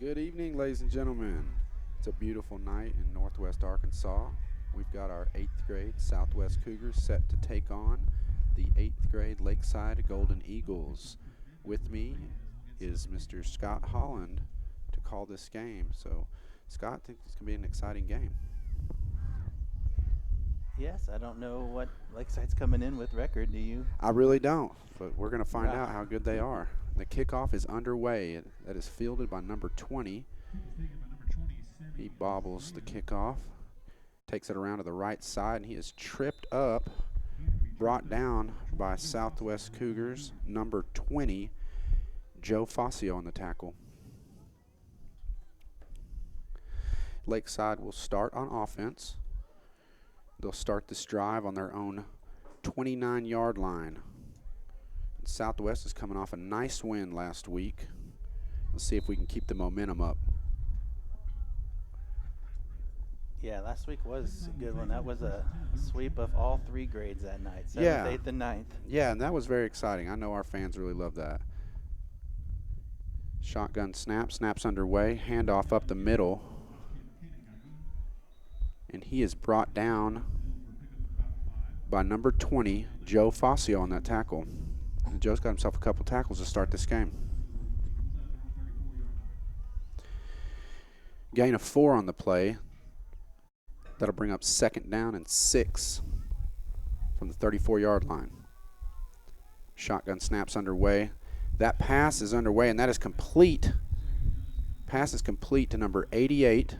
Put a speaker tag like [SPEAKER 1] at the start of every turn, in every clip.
[SPEAKER 1] Good evening, ladies and gentlemen. It's a beautiful night in northwest Arkansas. We've got our 8th grade Southwest Cougars set to take on the 8th grade Lakeside Golden Eagles. With me is Mr. Scott Holland to call this game. So, Scott, I think it's going to be an exciting game.
[SPEAKER 2] Yes, I don't know what Lakeside's coming in with record, do you?
[SPEAKER 1] I really don't, but we're going to find out how good they are. The kickoff is underway. That is fielded by number 20. He bobbles the kickoff, takes it around to the right side, and he is tripped up, brought down by Southwest Cougars, number 20, Joe Fazio on the tackle. Lakeside will start on offense. They'll start this drive on their own 29-yard line. Southwest is coming off a nice win last week. Let's see if we can keep the momentum up.
[SPEAKER 2] Yeah, last week was a good one. That was a sweep of all three grades that night, 7th,
[SPEAKER 1] Yeah.
[SPEAKER 2] 8th, and 9th.
[SPEAKER 1] Yeah, and that was very exciting. I know our fans really love that. Shotgun snap, snaps underway, handoff up the middle. And he is brought down by number 20, Joe Fazio on that tackle. And Joe's got himself a couple tackles to start this game. Gain of 4 on the play. That'll bring up 2nd down and 6 from the 34-yard line. Shotgun snaps underway. That pass is underway, and that is complete. Pass is complete to number 88.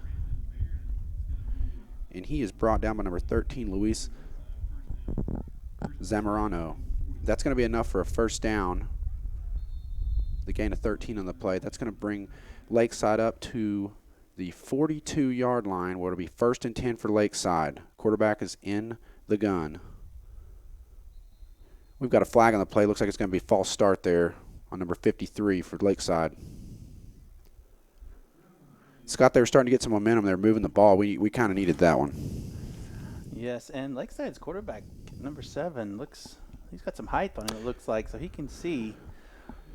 [SPEAKER 1] And he is brought down by number 13, Luis Zamorano. That's going to be enough for a first down. The gain of 13 on the play. That's going to bring Lakeside up to the 42-yard line, where it'll be 1st and 10 for Lakeside. Quarterback is in the gun. We've got a flag on the play. Looks like it's going to be a false start there on number 53 for Lakeside. Scott, they were starting to get some momentum. They're moving the ball. We kind of needed that one.
[SPEAKER 2] Yes, and Lakeside's quarterback, number 7, he's got some height on him, it looks like, so he can see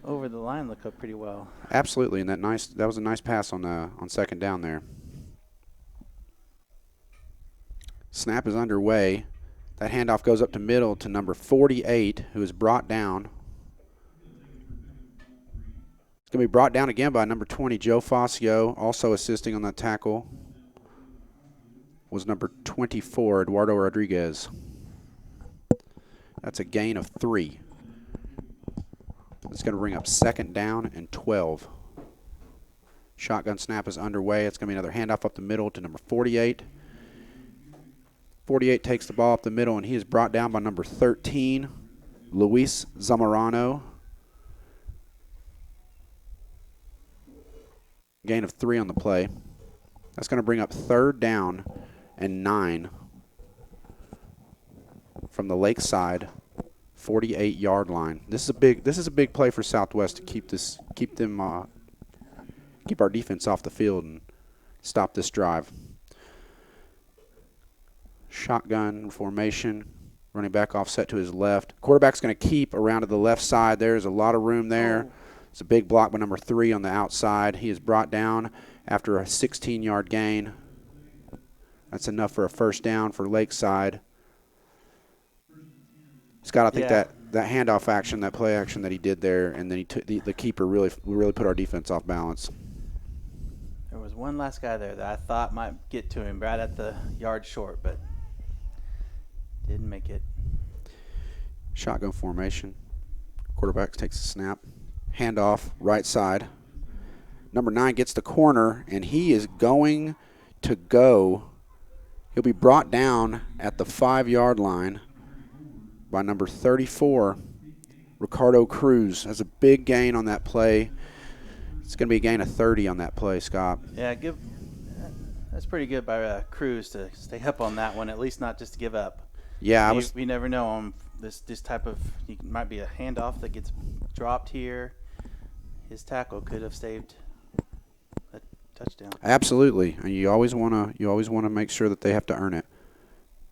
[SPEAKER 2] over the line, look up pretty well.
[SPEAKER 1] Absolutely, and that was a nice pass on 2nd down there. Snap is underway. That handoff goes up to middle to number 48, who is brought down. It's going to be brought down again by number 20, Joe Fazio. Also assisting on that tackle was number 24, Eduardo Rodriguez. That's a gain of 3. It's going to bring up 2nd down and 12. Shotgun snap is underway. It's going to be another handoff up the middle to number 48. 48 takes the ball up the middle, and he is brought down by number 13, Luis Zamorano. Gain of 3 on the play. That's going to bring up 3rd down and 9 from the Lakeside 48-yard line. This is a big play for Southwest to keep our defense off the field and stop this drive. Shotgun formation, running back offset to his left. Quarterback's going to keep around to the left side. There's a lot of room there.
[SPEAKER 2] Oh.
[SPEAKER 1] It's a big block by number 3 on the outside. He is brought down after a 16-yard gain. That's enough for a first down for Lakeside. Scott, I think that handoff action, that play action that he did there, and then he took the keeper really put our defense off balance.
[SPEAKER 2] There was one last guy there that I thought might get to him right at the yard short, but didn't make it.
[SPEAKER 1] Shotgun formation. Quarterback takes a snap. Handoff, right side. Number 9 gets the corner, and he is going to go. He'll be brought down at the 5-yard line by number 34, Ricardo Cruz. Has a big gain on that play. It's going to be a gain of 30 on that play, Scott.
[SPEAKER 2] Yeah, that's pretty good by Cruz to stay up on that one, at least not just to give up.
[SPEAKER 1] Yeah,
[SPEAKER 2] we never know on this type of – might be a handoff that gets dropped here. His tackle could have saved a touchdown.
[SPEAKER 1] Absolutely, and you always want to make sure that they have to earn it.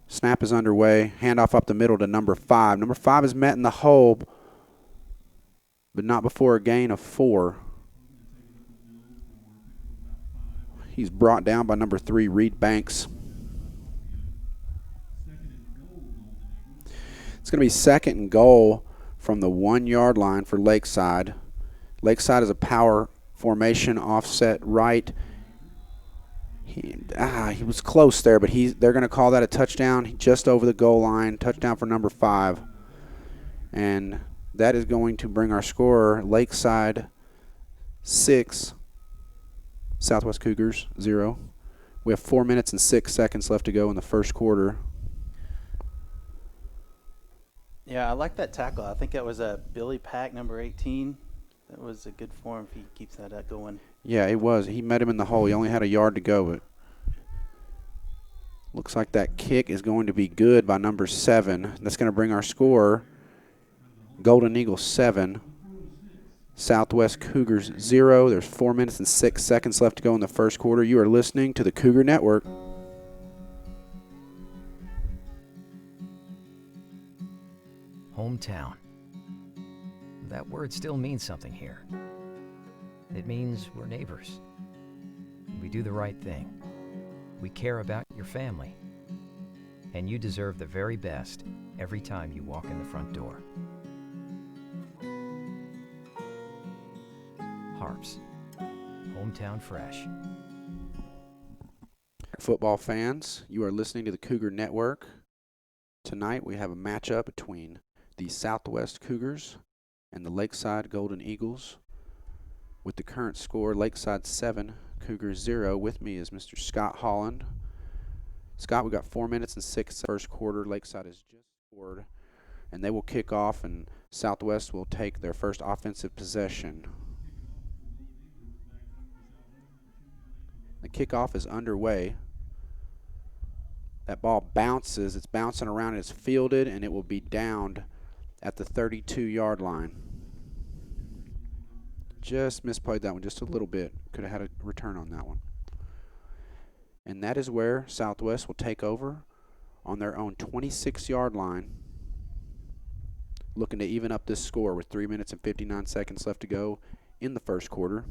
[SPEAKER 1] Snap is underway. Handoff up the middle to number 5. Number 5 is met in the hole, but not before a gain of 4. He's brought down by number 3, Reed Banks. It's going to be 2nd and goal from the 1-yard line for Lakeside. Lakeside is a power formation, offset right. He was close there, but they're going to call that a touchdown just over the goal line. Touchdown for number 5. And that is going to bring our score Lakeside 6, Southwest Cougars 0. We have 4 minutes and 6 seconds left to go in the first quarter.
[SPEAKER 2] Yeah, I like that tackle. I think that was a Billy Pack, number 18. That was a good form if he keeps that going.
[SPEAKER 1] Yeah, it was. He met him in the hole. He only had a yard to go, but looks like that kick is going to be good by number 7. That's going to bring our score Golden Eagles 7, Southwest Cougars 0. There's 4 minutes and 6 seconds left to go in the first quarter. You are listening to the Cougar Network.
[SPEAKER 3] Hometown. That word still means something here. It means we're neighbors. We do the right thing. We care about your family. And you deserve the very best every time you walk in the front door. Harps. Hometown fresh.
[SPEAKER 1] Football fans, you are listening to the Cougar Network. Tonight we have a matchup between the Southwest Cougars and the Lakeside Golden Eagles. With the current score, Lakeside 7, Cougars 0. With me is Mr. Scott Holland. Scott, we got 4 minutes and 6 first quarter. Lakeside has just scored, and they will kick off, and Southwest will take their first offensive possession. The kickoff is underway. That ball bounces. It's bouncing around. It's fielded, and it will be downed at the 32-yard line. Just misplayed that one just a little bit. Could have had a return on that one. And that is where Southwest will take over on their own 26-yard line, looking to even up this score with 3 minutes and 59 seconds left to go in the first quarter.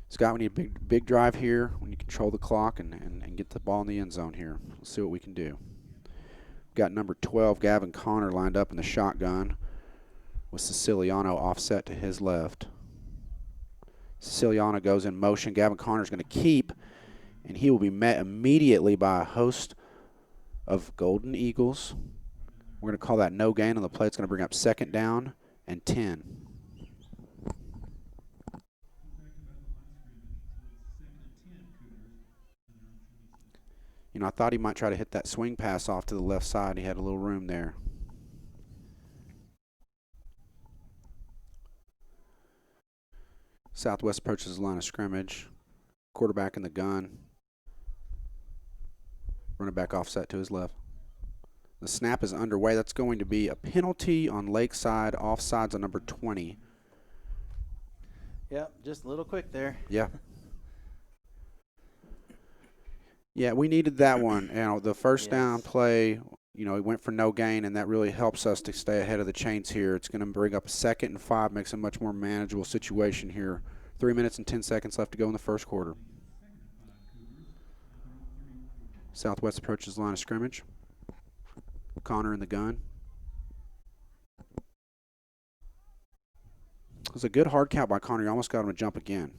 [SPEAKER 1] Scott, we need a big drive here when you control the clock and get the ball in the end zone here. Let's see what we can do. We've got number 12, Gavin Connor, lined up in the shotgun with Siciliano offset to his left. Siciliano goes in motion. Gavin Connor's going to keep, and he will be met immediately by a host of Golden Eagles. We're going to call that no gain on the play. It's going to bring up 2nd down and 10. You know, I thought he might try to hit that swing pass off to the left side. He had a little room there. Southwest approaches the line of scrimmage. Quarterback in the gun. Running back offset to his left. The snap is underway. That's going to be a penalty on Lakeside. Offsides on number 20.
[SPEAKER 2] Yep, just a little quick there.
[SPEAKER 1] Yeah. Yeah, we needed that one. You know, the first down play, you know, he went for no gain, and that really helps us to stay ahead of the chains here. It's going to bring up a 2nd and 5, makes a much more manageable situation here. 3 minutes and 10 seconds left to go in the first quarter. Southwest approaches the line of scrimmage. Connor in the gun. It was a good hard count by Connor. You almost got him to jump again.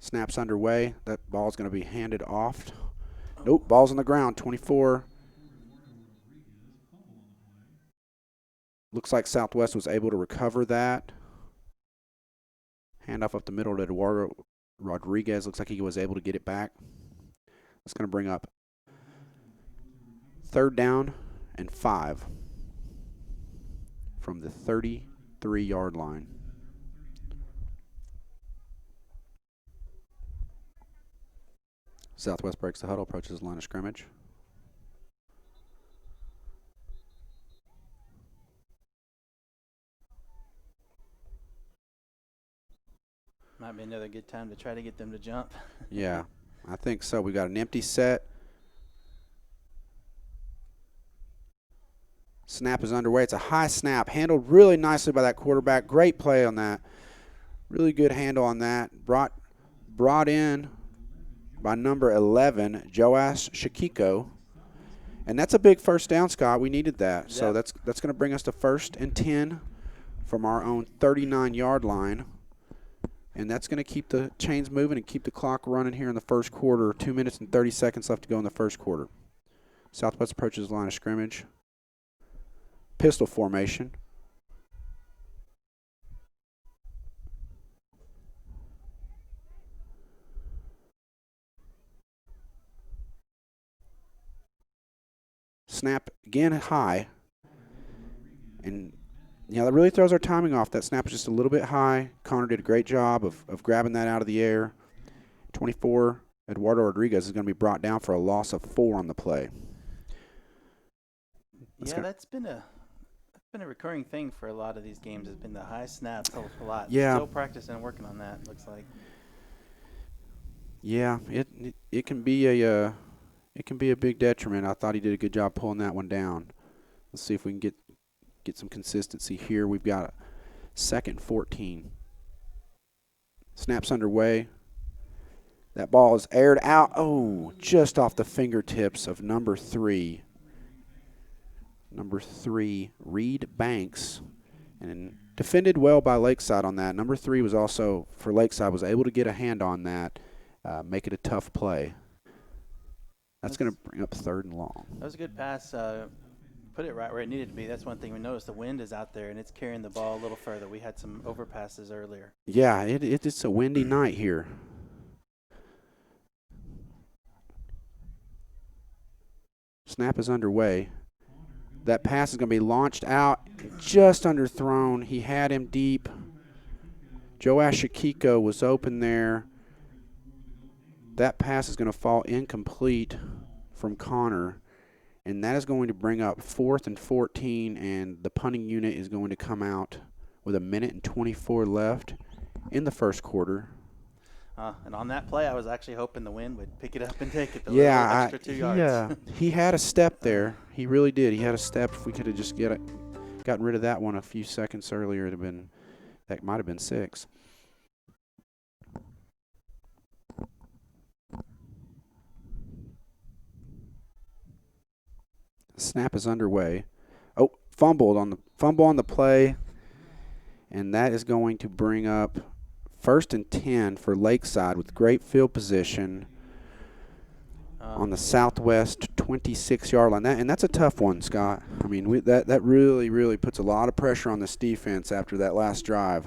[SPEAKER 1] Snaps underway. That ball's going to be handed off. Nope, ball's on the ground. 24. Looks like Southwest was able to recover that. Handoff up the middle to Eduardo Rodriguez. Looks like he was able to get it back. That's going to bring up 3rd down and 5 from the 33-yard line. Southwest breaks the huddle, approaches the line of scrimmage.
[SPEAKER 2] Might be another good time to try to get them to jump.
[SPEAKER 1] Yeah, I think so. We got an empty set. Snap is underway. It's a high snap, handled really nicely by that quarterback. Great play on that. Really good handle on that. Brought in by number 11, Joash Shakiko. And that's a big first down, Scott. We needed that. So that's going to bring us to 1st and 10 from our own 39-yard line. And that's going to keep the chains moving and keep the clock running here in the first quarter. 2 minutes and 30 seconds left to go in the first quarter. Southwest approaches the line of scrimmage. Pistol formation. Snap again high. And, that really throws our timing off. That snap is just a little bit high. Connor did a great job of grabbing that out of the air. 24, Eduardo Rodriguez is going to be brought down for a loss of 4 on the play.
[SPEAKER 2] That's been a recurring thing for a lot of these games. Has been the high snaps a lot.
[SPEAKER 1] Yeah.
[SPEAKER 2] Still practicing and working on that, looks like.
[SPEAKER 1] Yeah, it can be a big detriment. I thought he did a good job pulling that one down. Let's see if we can get some consistency here. We've got 2nd and 14. Snaps underway. That ball is aired out. Oh, just off the fingertips of number 3. Number 3, Reed Banks. And defended well by Lakeside on that. Number 3 was also, for Lakeside, was able to get a hand on that, make it a tough play. That's going to bring up 3rd and long.
[SPEAKER 2] That was a good pass. Put it right where it needed to be. That's one thing we noticed. The wind is out there, and it's carrying the ball a little further. We had some overpasses earlier.
[SPEAKER 1] Yeah, it's a windy night here. Snap is underway. That pass is going to be launched out, just underthrown. He had him deep. Joash Shakiko was open there. That pass is going to fall incomplete from Connor, and that is going to bring up 4th and 14, and the punting unit is going to come out with 1 minute and 24 left in the first quarter.
[SPEAKER 2] And on that play, I was actually hoping the wind would pick it up and take it the extra 2 yards.
[SPEAKER 1] Yeah, he had a step there. He really did. He had a step. If we could have just gotten rid of that one a few seconds earlier, that might have been 6. Snap is underway. Oh, fumble on the play, and that is going to bring up 1st and 10 for Lakeside with great field position on the southwest 26-yard line. That's a tough one, Scott. I mean, that really, really puts a lot of pressure on this defense after that last drive.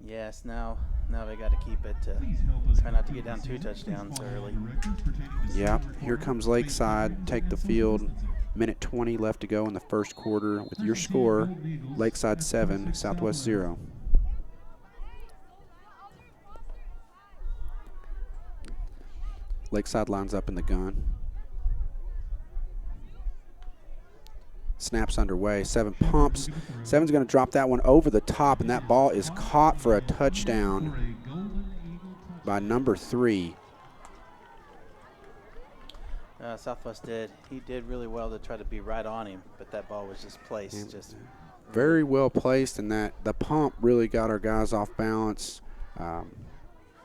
[SPEAKER 2] Yes, now they got to keep it. Try not to get down 2 touchdowns early.
[SPEAKER 1] Yeah, here comes Lakeside. Take the field. Minute 20 left to go in the first quarter with your score, Lakeside 7, Southwest 0. Lakeside lines up in the gun. Snaps underway. 7 pumps. 7's going to drop that one over the top, and that ball is caught for a touchdown by number 3.
[SPEAKER 2] Southwest he did really well to try to be right on him, but that ball was just placed.
[SPEAKER 1] Very well placed, and the pump really got our guys off balance.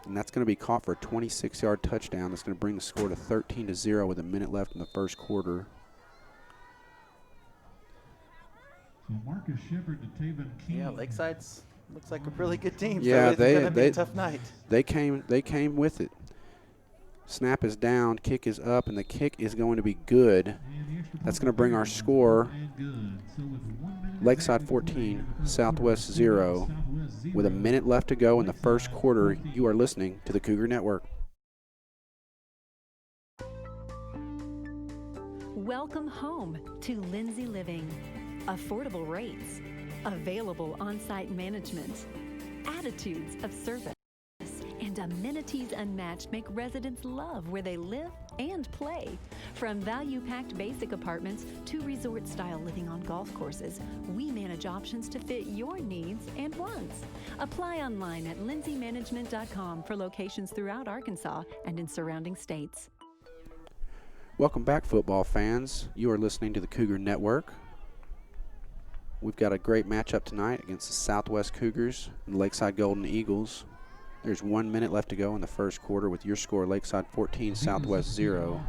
[SPEAKER 1] And that's going to be caught for a 26-yard touchdown. That's going to bring the score to 13-0 with 1 minute left in the first quarter.
[SPEAKER 4] So Marcus Shepard to Taven King.
[SPEAKER 2] Yeah, Lakeside's looks like a really good team.
[SPEAKER 1] Yeah,
[SPEAKER 2] so it's going to be a tough night.
[SPEAKER 1] They came with it. Snap is down, kick is up, and the kick is going to be good. That's going to bring our score Lakeside 14, Southwest 0. With 1 minute left to go in the first quarter, you are listening to the Cougar Network.
[SPEAKER 5] Welcome home to Lindsay Living. Affordable rates, available on-site management, attitudes of service, and amenities unmatched make residents love where they live and play. From value-packed basic apartments to resort-style living on golf courses, we manage options to fit your needs and wants. Apply online at lindsaymanagement.com for locations throughout Arkansas and in surrounding states.
[SPEAKER 1] Welcome back, football fans. You are listening to the Cougar Network. We've got a great matchup tonight against the Southwest Cougars and the Lakeside Golden Eagles. There's 1 minute left to go in the first quarter with your score, Lakeside 14, Southwest 0.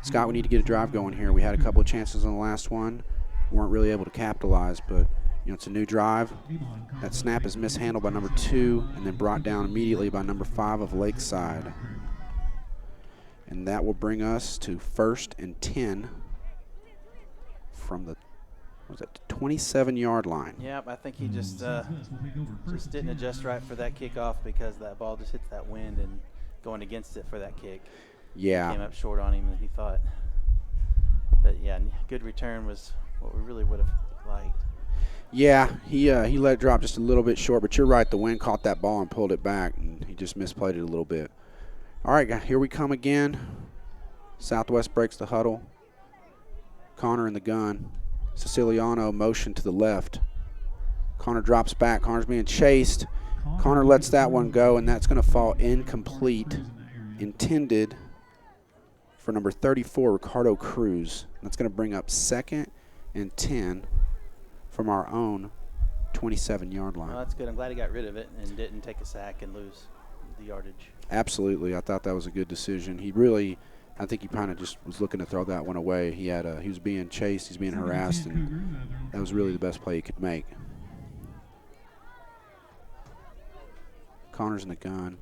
[SPEAKER 1] Scott, we need to get a drive going here. We had a couple of chances on the last one. Weren't really able to capitalize, but it's a new drive. That snap is mishandled by number 2 and then brought down immediately by number 5 of Lakeside. And that will bring us to 1st and 10 from the 27-yard line.
[SPEAKER 2] Yep, I think he just didn't adjust right for that kickoff because that ball just hits that wind and going against it for that kick.
[SPEAKER 1] Yeah.
[SPEAKER 2] Came up short on him than he thought. But yeah, good return was what we really would have liked.
[SPEAKER 1] Yeah, he let it drop just a little bit short, but you're right. The wind caught that ball and pulled it back, and he just misplayed it a little bit. All right, here we come again. Southwest breaks the huddle. Connor in the gun. Siciliano motion to the left. Connor drops back. Connor's being chased. Connor lets that one go, and that's going to fall incomplete. Intended for number 34, Ricardo Cruz. That's going to bring up 2nd and 10 from our own 27-yard line.
[SPEAKER 2] Well, that's good. I'm glad he got rid of it and didn't take a sack and lose the yardage.
[SPEAKER 1] Absolutely. I thought that was a good decision. I think he kind of just was looking to throw that one away. He was being chased, he's being harassed, and that was really the best play he could make. Connor's in the gun.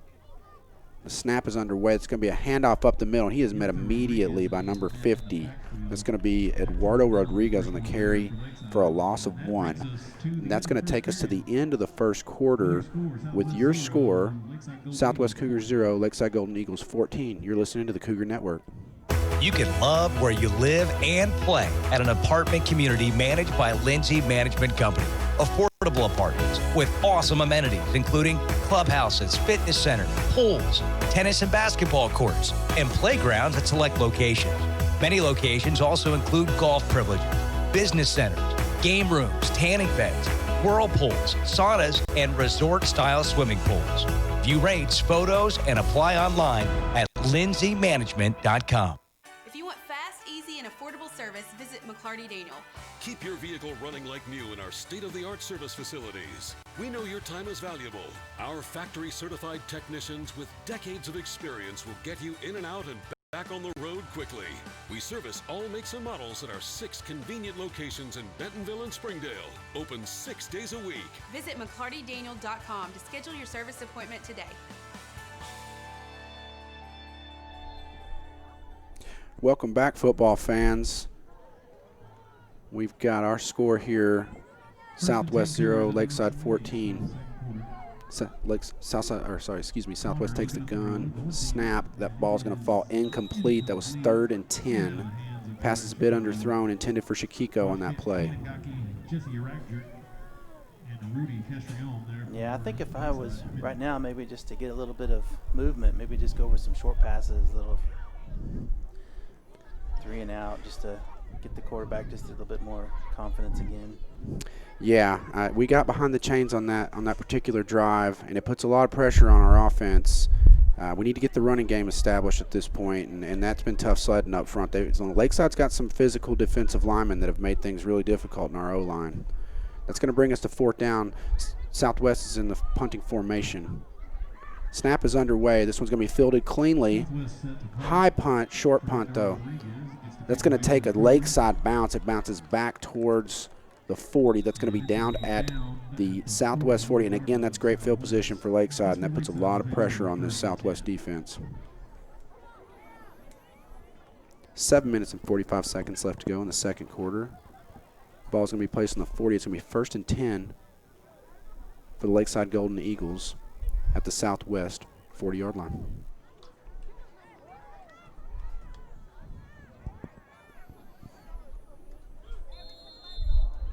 [SPEAKER 1] The snap is underway. It's going to be a handoff up the middle, and he is met immediately by number 50. That's going to be Eduardo Rodriguez on the carry for a loss of 1. And that's going to take us to the end of the first quarter with your score, Southwest Cougars 0, Lakeside Golden Eagles 14. You're listening to the Cougar Network.
[SPEAKER 6] You can love where you live and play at an apartment community managed by Lindsay Management Company. Affordable apartments with awesome amenities, including clubhouses, fitness centers, pools, tennis and basketball courts, and playgrounds at select locations. Many locations also include golf privileges, business centers, game rooms, tanning beds, whirlpools, saunas, and resort-style swimming pools. View rates, photos, and apply online at lindsaymanagement.com.
[SPEAKER 7] If you want fast, easy, and affordable service, visit McClarty Daniel.
[SPEAKER 8] Keep your vehicle running like new in our state-of-the-art service facilities. We know your time is valuable. Our factory-certified technicians with decades of experience will get you in and out and back on the road quickly. We service all makes and models at our 6 convenient locations in Bentonville and Springdale. Open 6 days a week.
[SPEAKER 7] Visit McClartyDaniel.com to schedule your service appointment today.
[SPEAKER 1] Welcome back, football fans. We've got our score here, Southwest 0, Lakeside 14. Southwest takes the gun, snap. That ball's going to fall incomplete. That was 3rd and 10. Pass is a bit underthrown, intended for Shakiko on that play.
[SPEAKER 2] Yeah, I think if I was right now, maybe just to get a little bit of movement, maybe just go with some short passes, little 3 and out, just to get the quarterback just a little bit more confidence again.
[SPEAKER 1] Yeah, we got behind the chains on that particular drive, and it puts a lot of pressure on our offense. We need to get the running game established at this point, and that's been tough sledding up front. Lakeside's got some physical defensive linemen that have made things really difficult in our O-line. That's going to bring us to 4th down. Southwest is in the punting formation. Snap is underway. This one's going to be fielded cleanly. High punt, short punt though. That's going to take a Lakeside bounce. It bounces back towards the 40. That's going to be down at the Southwest 40. And again, that's great field position for Lakeside, and that puts a lot of pressure on this Southwest defense. 7 minutes and 45 seconds left to go in the second quarter. Ball's going to be placed on the 40. It's going to be 1st and 10 for the Lakeside Golden Eagles at the Southwest 40-yard line.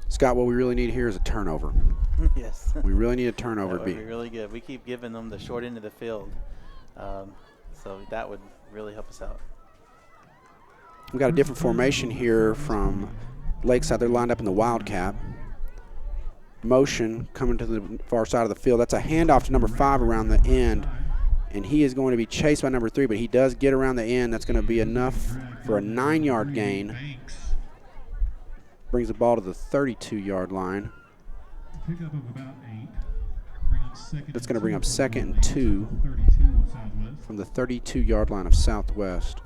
[SPEAKER 1] Scott, what we really need here is a turnover.
[SPEAKER 2] Yes.
[SPEAKER 1] We really need a turnover.
[SPEAKER 2] That would be really good. We keep giving them the short end of the field, so that would really help us out.
[SPEAKER 1] We've got a different formation here from Lakeside. They're lined up in the Wildcat. Motion coming to the far side of the field. That's a handoff to number 5 around the end, and he is going to be chased by number 3, but he does get around the end. That's going to be enough for a 9-yard gain. Brings the ball to the 32-yard line.
[SPEAKER 4] Pickup of about 8.
[SPEAKER 1] That's going to bring up 2nd and 2 from the 32-yard line of Southwest.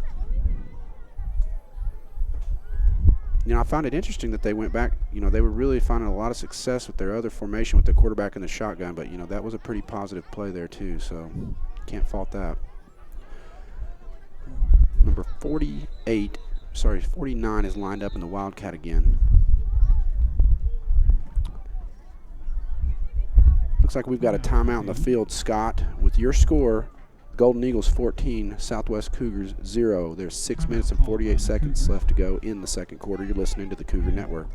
[SPEAKER 1] You know, I found it interesting that they went back. You know, they were really finding a lot of success with their other formation with the quarterback in the shotgun, but, you know, that was a pretty positive play there, too, so can't fault that. Number 49 is lined up in the Wildcat again. Looks like we've got a timeout in the field, Scott. With your score, Golden Eagles 14, Southwest Cougars 0. There's 6 minutes and 48 seconds left to go in the second quarter. You're listening to the Cougar Network.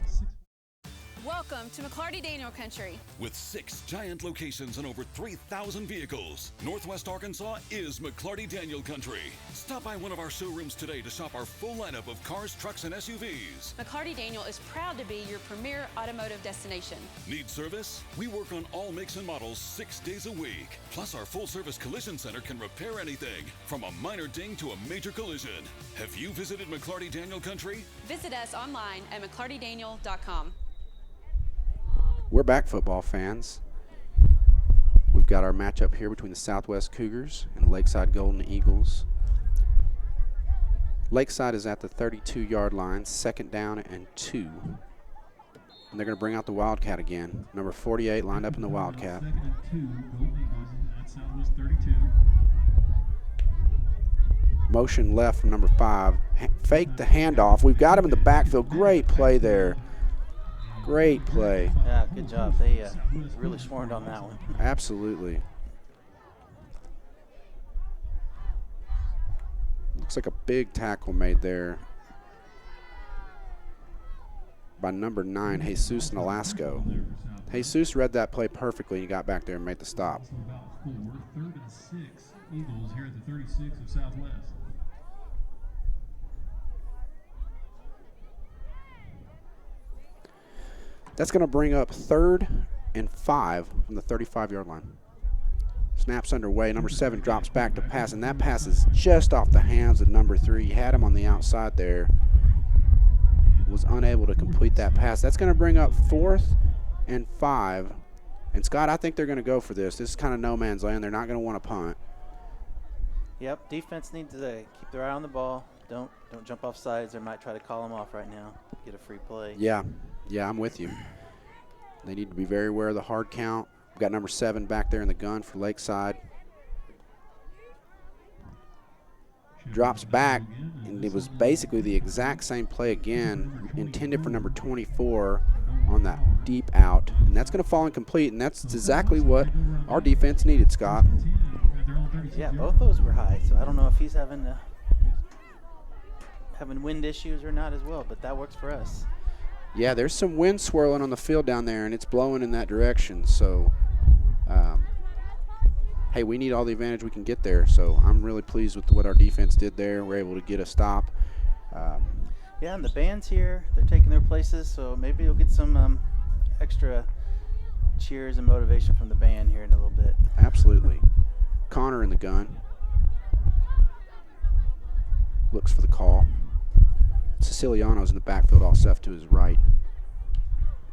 [SPEAKER 7] Welcome to McClarty Daniel Country.
[SPEAKER 8] With 6 giant locations and over 3,000 vehicles, Northwest Arkansas is McClarty Daniel Country. Stop by one of our showrooms today to shop our full lineup of cars, trucks, and SUVs.
[SPEAKER 7] McClarty Daniel is proud to be your premier automotive destination.
[SPEAKER 8] Need service? We work on all makes and models 6 days a week. Plus, our full-service collision center can repair anything, from a minor ding to a major collision. Have you visited McClarty Daniel Country?
[SPEAKER 7] Visit us online at McClartyDaniel.com.
[SPEAKER 1] We're back, football fans. We've got our matchup here between the Southwest Cougars and Lakeside Golden Eagles. Lakeside is at the 32-yard line, 2nd down and 2. And they're going to bring out the Wildcat again. Number 48 lined up in the Wildcat.
[SPEAKER 4] 2nd and 2, Golden Eagles at Southwest 32.
[SPEAKER 1] Motion left from number 5. Fake the handoff. We've got him in the backfield. Great play there. Great play.
[SPEAKER 2] Yeah, good job. They really swarmed on that one.
[SPEAKER 1] Absolutely. Looks like a big tackle made there by number 9, Jesus Nolasco. Jesus read that play perfectly. He got back there and made the stop.
[SPEAKER 4] About 4, 3rd and 6. Eagles here at the 36 of Southwest.
[SPEAKER 1] That's going to bring up 3rd and 5 from the 35-yard line. Snaps underway. Number 7 drops back to pass, and that pass is just off the hands of number 3. He had him on the outside there. Was unable to complete that pass. That's going to bring up 4th and 5. And, Scott, I think they're going to go for this. This is kind of no man's land. They're not going to want to punt.
[SPEAKER 2] Yep, defense needs to keep their eye on the ball. Don't jump off sides. They might try to call them off right now. Get a free play.
[SPEAKER 1] Yeah, I'm with you. They need to be very aware of the hard count. We've got number 7 back there in the gun for Lakeside. Drops back, and it was basically the exact same play again, intended for number 24 on that deep out. And that's going to fall incomplete, and that's exactly what our defense needed, Scott.
[SPEAKER 2] Yeah, both those were high, so I don't know if he's having wind issues or not as well, but that works for us.
[SPEAKER 1] Yeah, there's some wind swirling on the field down there, and it's blowing in that direction. So, hey, we need all the advantage we can get there. So I'm really pleased with what our defense did there. We're able to get a stop.
[SPEAKER 2] Yeah, and the band's here. They're taking their places, so maybe you'll get some extra cheers and motivation from the band here in a little bit.
[SPEAKER 1] Absolutely. Connor in the gun. Looks for the call. Siciliano's in the backfield, all set to his right.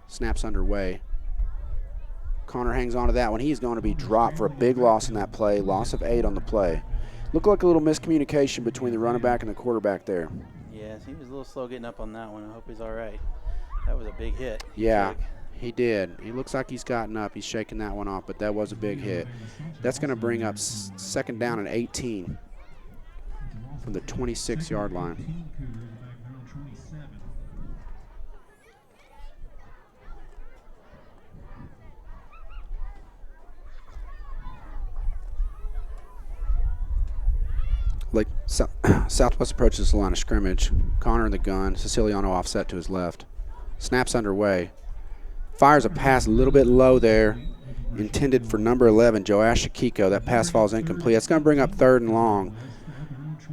[SPEAKER 1] Snaps underway. Connor hangs on to that one. He's going to be dropped for a big loss in that play. Loss of 8 on the play. Looked like a little miscommunication between the running back and the quarterback there.
[SPEAKER 2] Yeah, he was a little slow getting up on that one. I hope he's all right. That was a big hit.
[SPEAKER 1] Yeah, he did. He looks like he's gotten up. He's shaking that one off, but that was a big hit. That's going to bring up 2nd down and 18 from the 26-yard line. Like Southwest approaches the line of scrimmage. Connor in the gun. Siciliano offset to his left. Snaps underway. Fires a pass a little bit low there. Intended for number 11, Joash Akiko. That pass falls incomplete. That's going to bring up 3rd and long.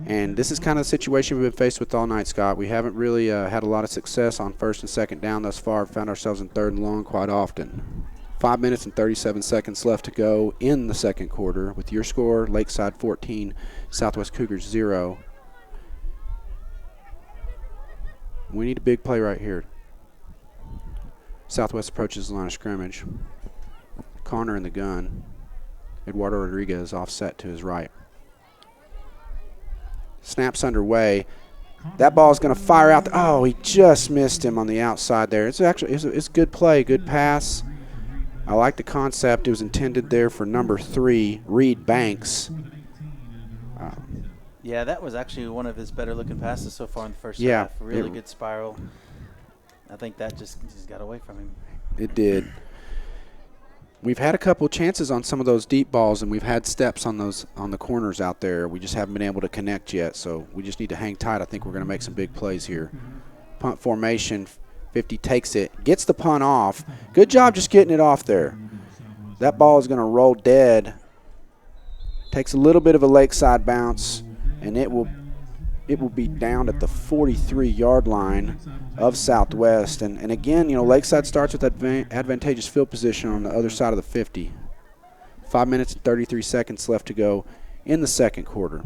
[SPEAKER 1] And this is kind of the situation we've been faced with all night, Scott. We haven't really had a lot of success on 1st and 2nd down thus far. Found ourselves in 3rd and long quite often. 5 minutes and 37 seconds left to go in the second quarter with your score, Lakeside 14, Southwest Cougars 0. We need a big play right here. Southwest approaches the line of scrimmage. Connor in the gun. Eduardo Rodriguez offset to his right. Snaps underway. That ball is going to fire out. Oh, he just missed him on the outside there. It's actually it's a good play, good pass. I like the concept. It was intended there for number 3, Reed Banks.
[SPEAKER 2] Yeah, that was actually one of his better looking passes so far in the first
[SPEAKER 1] Yeah,
[SPEAKER 2] half. Really good spiral. I think that just got away from him.
[SPEAKER 1] It did. We've had a couple chances on some of those deep balls, and we've had steps on the corners out there. We just haven't been able to connect yet, so we just need to hang tight. I think we're going to make some big plays here. Punt formation, 50 takes it, gets the punt off. Good job just getting it off there. That ball is going to roll dead. Takes a little bit of a Lakeside bounce, and it will be down at the 43-yard line of Southwest. And again, Lakeside starts with advantageous field position on the other side of the 50. 5 minutes and 33 seconds left to go in the second quarter.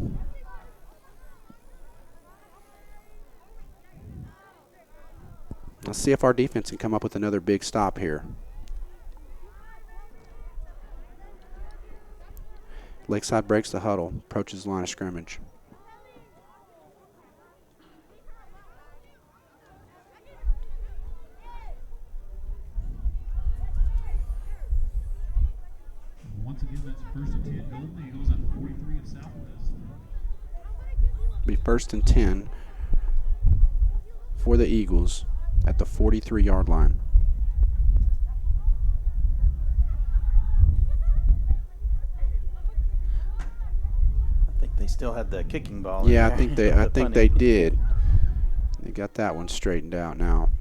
[SPEAKER 1] Let's see if our defense can come up with another big stop here. Lakeside breaks the huddle, approaches the line of scrimmage.
[SPEAKER 4] Once again, that's first and 10 Golden Eagles at the 43 of Southwest.
[SPEAKER 1] Be first and 10 for the Eagles at the 43-yard line.
[SPEAKER 2] I think they still had the kicking ball.
[SPEAKER 1] Yeah,
[SPEAKER 2] in
[SPEAKER 1] I think they did. They got that one straightened out now.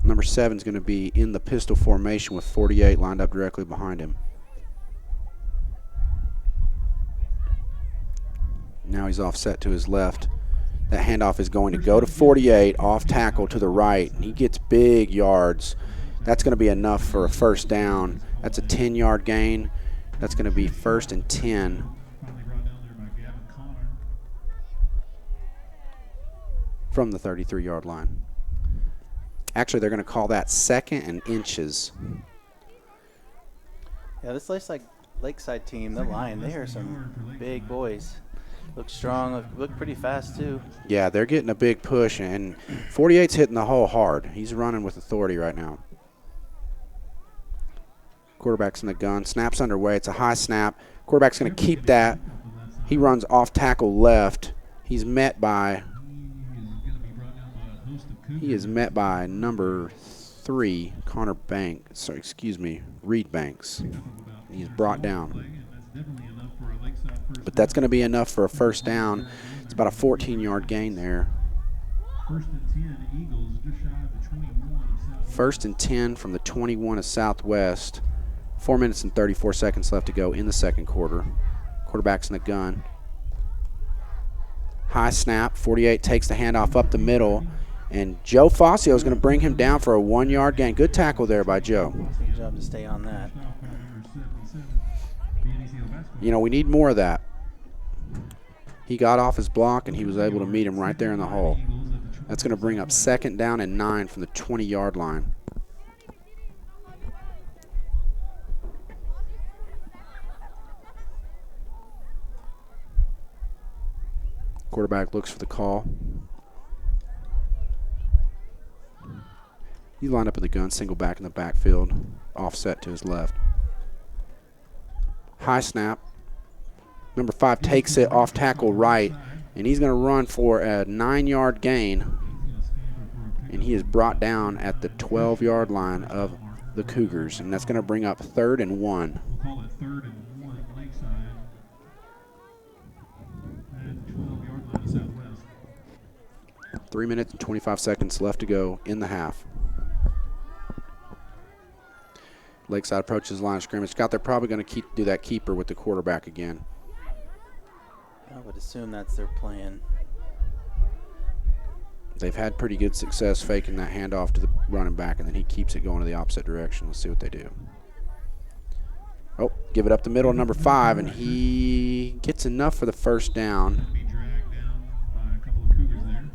[SPEAKER 1] Number 7 is going to be in the pistol formation with 48 lined up directly behind him. Now he's offset to his left. That handoff is going to go to 48, off tackle to the right. He gets big yards. That's going to be enough for a first down. That's a 10-yard gain. That's going to be first and 10. From the 33-yard line. Actually, they're going to call that second and inches.
[SPEAKER 2] Yeah, this Lakeside team, the line, they are some big boys. Look strong, look pretty fast too.
[SPEAKER 1] Yeah, they're getting a big push, and 48's hitting the hole hard. He's running with authority right now. Quarterback's in the gun. Snap's underway. It's a high snap. Quarterback's going to keep that. He runs off tackle left. He's met by number 3, Connor Banks. Sorry, excuse me, Reed Banks. He's brought down. But that's going to be enough for a first down. It's about a 14-yard gain there.
[SPEAKER 4] First and 10 Eagles just shy of the 21 of Southwest.
[SPEAKER 1] First and 10 from the 21 of Southwest. 4 minutes and 34 seconds left to go in the second quarter. Quarterback's in the gun. High snap. 48 takes the handoff up the middle. And Joe Fazio is going to bring him down for a 1-yard gain. Good tackle there by Joe.
[SPEAKER 2] Good job to stay on that.
[SPEAKER 1] We need more of that. He got off his block, and he was able to meet him right there in the hole. That's going to bring up second down and 9 from the 20-yard line. Quarterback looks for the call. He lined up in the gun, single back in the backfield, offset to his left. High snap. Number 5 takes it off tackle right, and he's going to run for a 9-yard gain, and he is brought down at the 12-yard line of the Cougars, and that's going to bring up 3rd and 1.
[SPEAKER 4] We'll call it 3rd and 1 at Lakeside. At the 12-yard line of Southwest.
[SPEAKER 1] 3 minutes and 25 seconds left to go in the half. Lakeside approaches the line of scrimmage. Scott, they're probably going to do that keeper with the quarterback again.
[SPEAKER 2] I would assume that's their plan.
[SPEAKER 1] They've had pretty good success faking that handoff to the running back, and then he keeps it going to the opposite direction. Let's see what they do. Oh, give it up the middle, number 5, and he gets enough for the first down.
[SPEAKER 4] Be dragged down by a couple of Cougars there,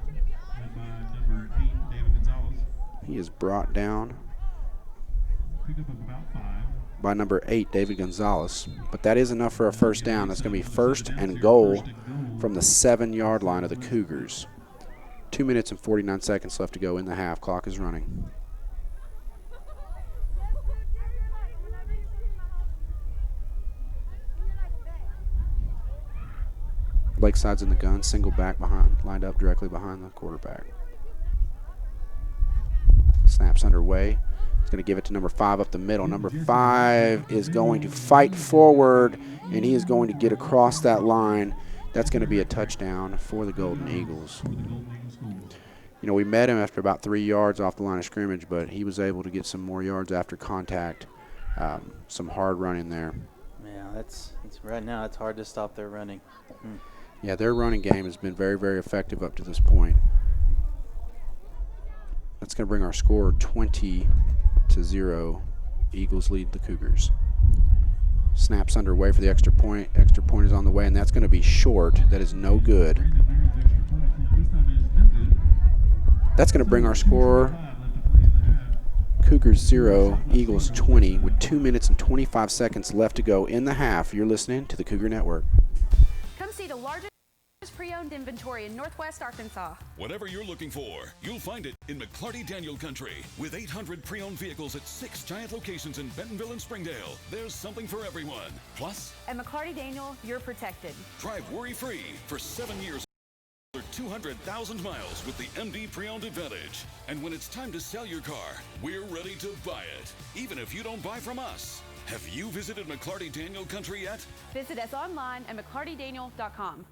[SPEAKER 4] led by number 8, David Gonzalez.
[SPEAKER 1] He is brought down
[SPEAKER 4] Pickup of about 5.
[SPEAKER 1] by number 8, David Gonzalez. But that is enough for a first down. That's going to be first and goal from the 7-yard line of the Cougars. 2 minutes and 49 seconds left to go in the half. Clock is running. Lakeside's in the gun, single back behind, lined up directly behind the quarterback. Snaps underway. He's going to give it to number 5 up the middle. Number 5 is going to fight forward, and he is going to get across that line. That's going to be a touchdown for the Golden Eagles. You know, we met him after about 3 yards off the line of scrimmage, but he was able to get some more yards after contact. Some hard running there.
[SPEAKER 2] Yeah, it's right now it's hard to stop their running.
[SPEAKER 1] Yeah, their running game has been very, very effective up to this point. That's going to bring our score 20-0. Eagles lead the Cougars. Snaps underway for the extra point. Extra point is on the way, and that's going to be short. That is no good. That's going to bring our score Cougars 0, Eagles 20, with 2 minutes and 25 seconds left to go in the half. You're listening to the Cougar Network.
[SPEAKER 7] Come see the largest pre-owned inventory in Northwest Arkansas.
[SPEAKER 8] Whatever you're looking for, you'll find it in McClarty Daniel Country. With 800 pre-owned vehicles at 6 giant locations in Bentonville and Springdale, there's something for everyone. Plus,
[SPEAKER 7] At McClarty Daniel, you're protected.
[SPEAKER 8] drive worry-free for 7 years or 200,000 miles with the MD Pre-Owned Advantage. And when it's time to sell your car, we're ready to buy it, even if you don't buy from us. Have you visited McClarty Daniel Country yet?
[SPEAKER 7] Visit us online at McClartyDaniel.com.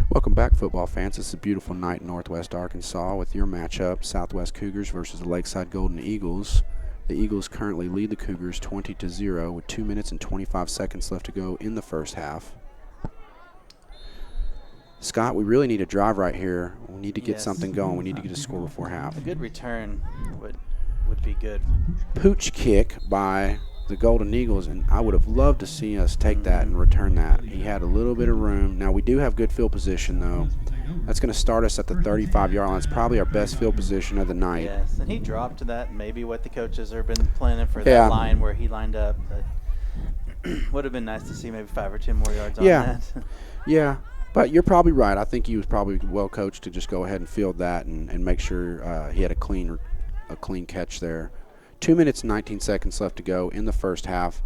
[SPEAKER 1] Welcome back, football fans. It's a beautiful night in Northwest Arkansas with your matchup, Southwest Cougars versus the Lakeside Golden Eagles. The Eagles currently lead the Cougars 20-0 with 2 minutes and 25 seconds left to go in the first half. Scott, we really need a drive right here. We need to get something going. We need to get a score before half.
[SPEAKER 2] A good return would be good.
[SPEAKER 1] Pooch kick by the Golden Eagles, and I would have loved to see us take that and return that. He had a little bit of room. Now, we do have good field position, though. That's going to start us at the 35-yard line. It's probably our best field position of the night.
[SPEAKER 2] Yes, and he dropped to that. Maybe what the coaches have been planning for that line where he lined up. Would have been nice to see maybe 5 or 10 more yards on that.
[SPEAKER 1] Yeah, but you're probably right. I think he was probably well coached to just go ahead and field that and make sure he had a clean catch there. 2 minutes and 19 seconds left to go in the first half.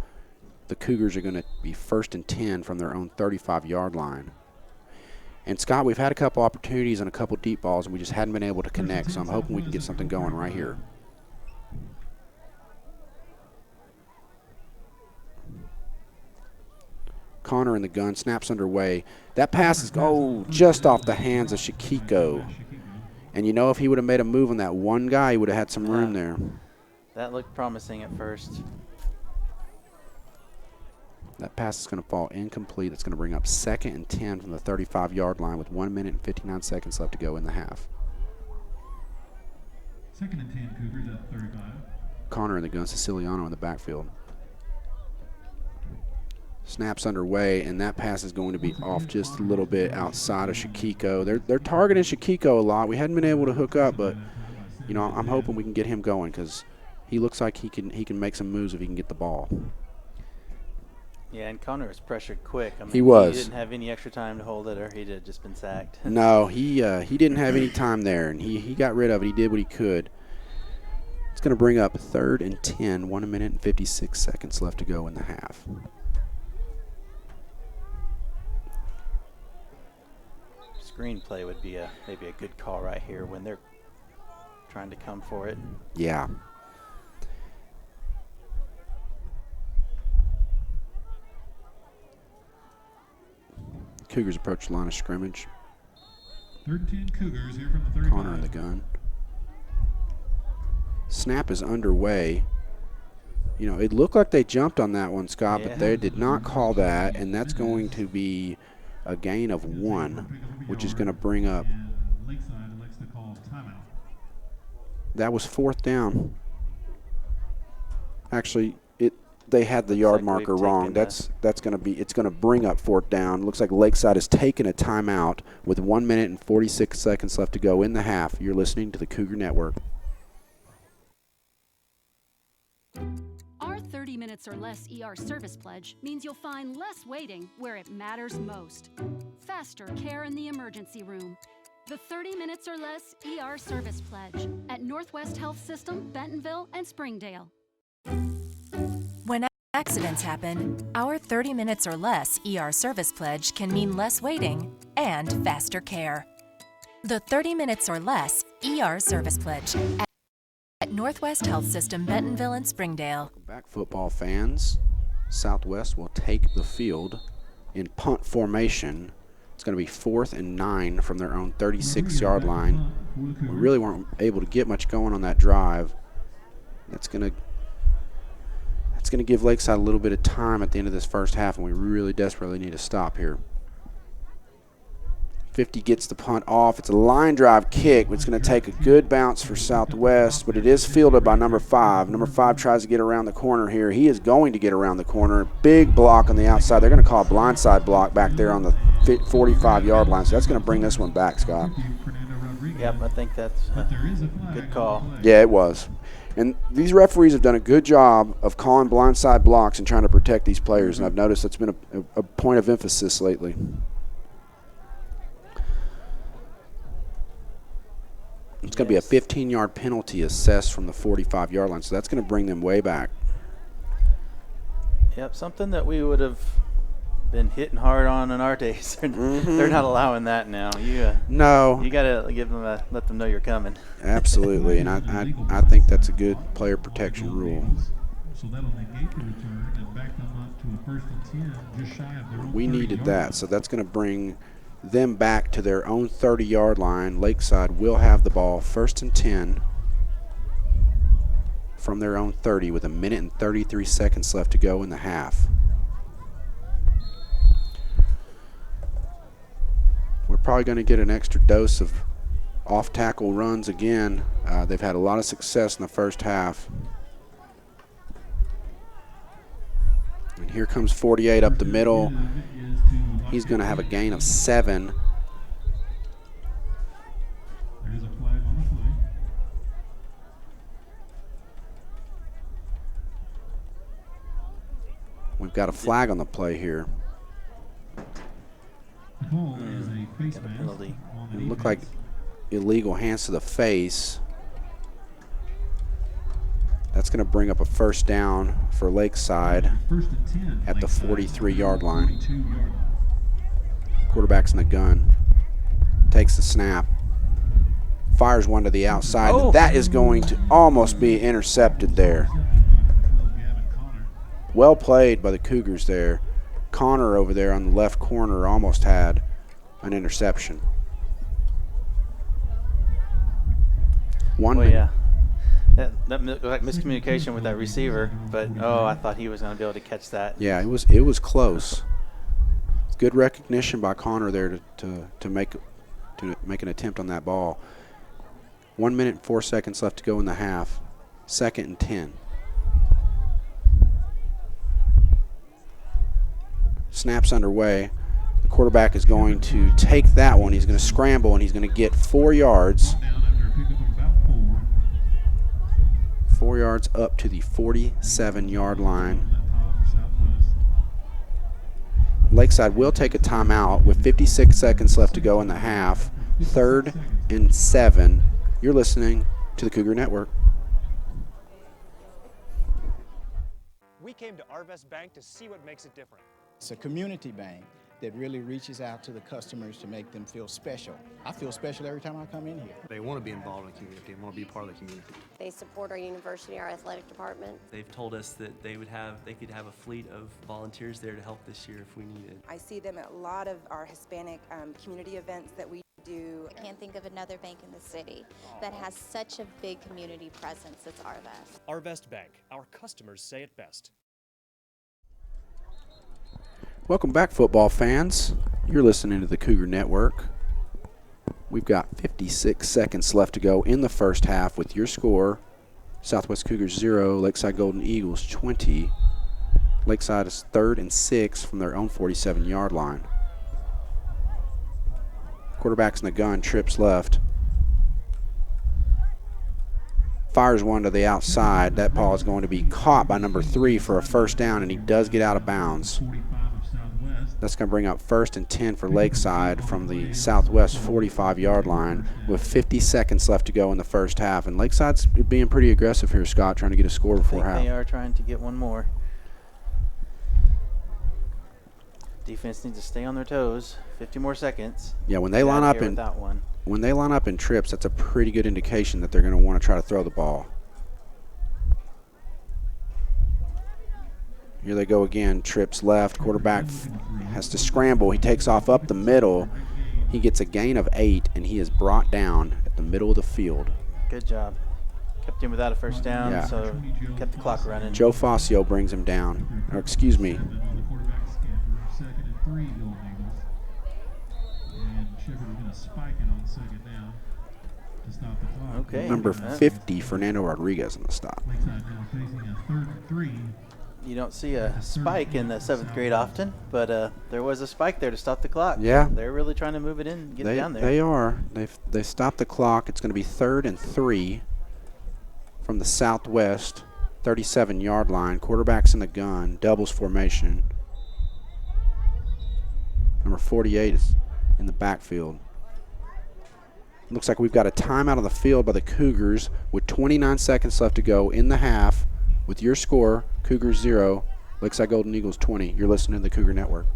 [SPEAKER 1] The Cougars are going to be 1st and 10 from their own 35-yard line. And, Scott, we've had a couple opportunities and a couple deep balls, and we just hadn't been able to connect, so I'm hoping we can get something going right here. Connor in the gun, snaps underway. That pass is just off the hands of Shakiko. And, you know, if he would have made a move on that one guy, he would have had some room there.
[SPEAKER 2] That looked promising at first.
[SPEAKER 1] That pass is going to fall incomplete. It's going to bring up 2nd and 10 from the 35-yard line with 1 minute and 59 seconds left to go in the half.
[SPEAKER 4] 2nd and 10, Cougars at 35.
[SPEAKER 1] Connor in the gun, Siciliano in the backfield. Snaps underway, and that pass is going to be off just a little bit outside of Shakiko. They're targeting Shakiko a lot. We hadn't been able to hook up, but, you know, I'm hoping we can get him going because he looks like he can make some moves if he can get the ball.
[SPEAKER 2] Yeah, and Connor was pressured quick. I mean,
[SPEAKER 1] he was.
[SPEAKER 2] He didn't have any extra time to hold it, or he'd have just been sacked.
[SPEAKER 1] No, he didn't have any time there, and he got rid of it. He did what he could. It's going to bring up 3rd and 10, 1 minute and 56 seconds left to go in the half.
[SPEAKER 2] Screenplay would be maybe a good call right here when they're trying to come for it.
[SPEAKER 1] Yeah. Cougars approach the line of scrimmage.
[SPEAKER 4] 3rd and 10 Cougars here from the 35.
[SPEAKER 1] Connor in the gun. Snap is underway. You know, it looked like they jumped on that one, Scott, but they did not call that, and that's going to be a gain of 1, which is going to bring up.
[SPEAKER 4] Lakeside elects to call timeout.
[SPEAKER 1] That was 4th down. Actually, they had the
[SPEAKER 2] Looks
[SPEAKER 1] yard
[SPEAKER 2] like
[SPEAKER 1] marker
[SPEAKER 2] we've
[SPEAKER 1] wrong.
[SPEAKER 2] taken
[SPEAKER 1] It's going to bring up fourth down. Looks like Lakeside has taken a timeout with 1 minute and 46 seconds left to go in the half. You're listening to the Cougar Network.
[SPEAKER 9] Our 30 minutes or less ER service pledge means you'll find less waiting where it matters most. Faster care in the emergency room. The 30 minutes or less ER service pledge at Northwest Health System, Bentonville, and Springdale.
[SPEAKER 10] When accidents happen, our 30 minutes or less ER service pledge can mean less waiting and faster care. The 30 minutes or less ER service pledge at Northwest Health System, Bentonville, and Springdale.
[SPEAKER 1] Welcome back, football fans. Southwest will take the field in punt formation. It's going to be 4th and 9 from their own 36-yard line. We really weren't able to get much going on that drive. That's going to give Lakeside a little bit of time at the end of this first half, and we really desperately need to stop here. 50 gets the punt off. It's a line drive kick. It's going to take a good bounce for Southwest, but it is fielded by number 5. Number 5 tries to get around the corner here. He is going to get around the corner. Big block on the outside. They're going to call a blindside block back there on the 45-yard line, so that's going to bring this one back, Scott.
[SPEAKER 2] Yep, I think that's a good call.
[SPEAKER 1] Yeah, it was. And these referees have done a good job of calling blindside blocks and trying to protect these players, and I've noticed that's been a point of emphasis lately. It's going to be a 15-yard penalty assessed from the 45-yard line, so that's going to bring them way back.
[SPEAKER 2] Yep, something that we would have been hitting hard on in our days. They're not allowing that now.
[SPEAKER 1] No.
[SPEAKER 2] You got to let them know you're coming.
[SPEAKER 1] Absolutely, and I think that's a good player protection rule.
[SPEAKER 4] So that'll negate the return and back them up to a 1st and 10, just shy of their own
[SPEAKER 1] We needed
[SPEAKER 4] 30-yard
[SPEAKER 1] that,
[SPEAKER 4] line.
[SPEAKER 1] so that's going to bring them back to their own 30-yard line. Lakeside will have the ball 1st and 10 from their own 30 with 1 minute and 33 seconds left to go in the half. We're probably going to get an extra dose of off-tackle runs again. They've had a lot of success in the first half. And here comes 48 up the middle. He's going to have a gain of 7.
[SPEAKER 4] There's a flag on the play.
[SPEAKER 1] We've got a flag on the play here.
[SPEAKER 4] The call is a face
[SPEAKER 2] Got a
[SPEAKER 4] mask
[SPEAKER 2] penalty.
[SPEAKER 4] on the
[SPEAKER 1] It looked
[SPEAKER 4] defense.
[SPEAKER 1] like illegal hands to the face. That's going to bring up a 1st down for Lakeside
[SPEAKER 4] 1st and 10
[SPEAKER 1] at the
[SPEAKER 4] Lakeside,
[SPEAKER 1] 43-yard line.
[SPEAKER 4] 42-yard line.
[SPEAKER 1] Quarterback's in the gun. Takes the snap. Fires one to the outside.
[SPEAKER 2] Oh.
[SPEAKER 1] That is going to almost be intercepted there. Well played by the Cougars there. Connor over there on the left corner almost had an interception.
[SPEAKER 2] Well, yeah. That like miscommunication with that receiver, but I thought he was going to be able to catch that.
[SPEAKER 1] Yeah, it was close. It's good recognition by Connor there to make an attempt on that ball. 1 minute and 4 seconds left to go in the half. 2nd and 10. Snaps underway. The quarterback is going to take that one. He's going to scramble, and he's going to get 4 yards.
[SPEAKER 4] Down after a pickup of about 4.
[SPEAKER 1] 4 yards up to the 47-yard line. Lakeside will take a timeout with 56 seconds left to go in the half. 3rd and 7. You're listening to the Cougar Network.
[SPEAKER 11] We came to Arvest Bank to see what makes it different.
[SPEAKER 12] It's a community bank that really reaches out to the customers to make them feel special. I feel special every time I come in here.
[SPEAKER 11] They want to be involved in the community and want to be part of the community.
[SPEAKER 13] They support our university, our athletic department.
[SPEAKER 14] They've told us that they could have a fleet of volunteers there to help this year if we needed.
[SPEAKER 15] I see them at a lot of our Hispanic community events that we do.
[SPEAKER 16] I can't think of another bank in the city that has such a big community presence as Arvest.
[SPEAKER 11] Arvest Bank, our customers say it best.
[SPEAKER 1] Welcome back, football fans. You're listening to the Cougar Network. We've got 56 seconds left to go in the first half with your score. Southwest Cougars 0, Lakeside Golden Eagles 20. Lakeside is 3rd and 6 from their own 47-yard line. Quarterback's in the gun, trips left. Fires one to the outside. That ball is going to be caught by number 3 for a first down, and he does get out of bounds. That's going to bring up 1st and 10 for Lakeside from the Southwest 45-yard line with 50 seconds left to go in the first half. And Lakeside's being pretty aggressive here, Scott, trying to get a score before half.
[SPEAKER 2] They are trying to get one more. Defense needs to stay on their toes. 50 more seconds.
[SPEAKER 1] Yeah, when they line up in trips, that's a pretty good indication that they're going to want to try to throw the ball. Here they go again. Trips left. Quarterback has to scramble. He takes off up the middle. He gets a gain of 8, and he is brought down at the middle of the field.
[SPEAKER 2] Good job. Kept him without a first down, so kept the clock running.
[SPEAKER 1] Joe Fazio brings him down. Or excuse me.
[SPEAKER 2] Okay.
[SPEAKER 1] Number 50, Fernando Rodriguez on the stop.
[SPEAKER 2] You don't see a spike in the 7th grade often, but there was a spike there to stop the clock.
[SPEAKER 1] Yeah.
[SPEAKER 2] They're really trying to move it in, get it down there.
[SPEAKER 1] They are. They stopped the clock. It's going to be 3rd and 3 from the Southwest 37-yard line. Quarterback's in the gun, doubles formation. Number 48 is in the backfield. Looks like we've got a timeout on the field by the Cougars with 29 seconds left to go in the half. With your score, Cougars 0, Lakeside Golden Eagles 20. You're listening to the Cougar Network.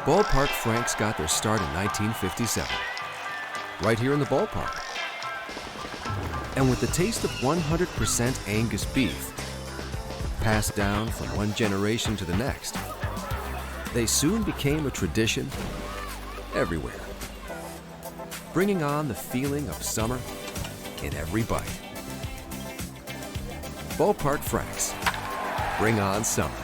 [SPEAKER 17] Ballpark Franks got their start in 1957, right here in the ballpark. And with the taste of 100% Angus beef, passed down from one generation to the next, they soon became a tradition everywhere, bringing on the feeling of summer in every bite. Ballpark Franks, bring on summer.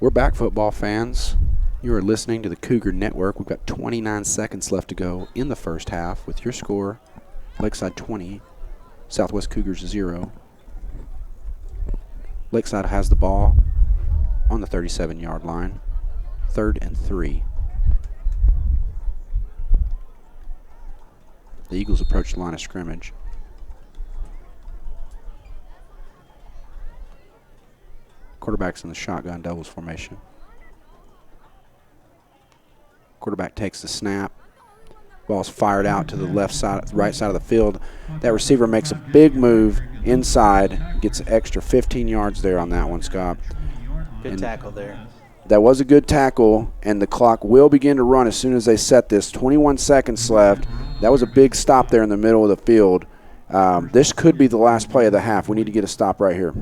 [SPEAKER 1] We're back, football fans. You are listening to the Cougar Network. We've got 29 seconds left to go in the first half with your score, Lakeside 20, Southwest Cougars 0. Lakeside has the ball on the 37-yard line, 3rd and 3. The Eagles approach the line of scrimmage. Quarterback's in the shotgun doubles formation. Quarterback takes the snap. Ball's fired out to the right side of the field. That receiver makes a big move inside, gets an extra 15 yards there on that one, Scott.
[SPEAKER 2] Good tackle there.
[SPEAKER 1] That was a good tackle, and the clock will begin to run as soon as they set this. 21 seconds left. That was a big stop there in the middle of the field. This could be the last play of the half. We need to get a stop right here.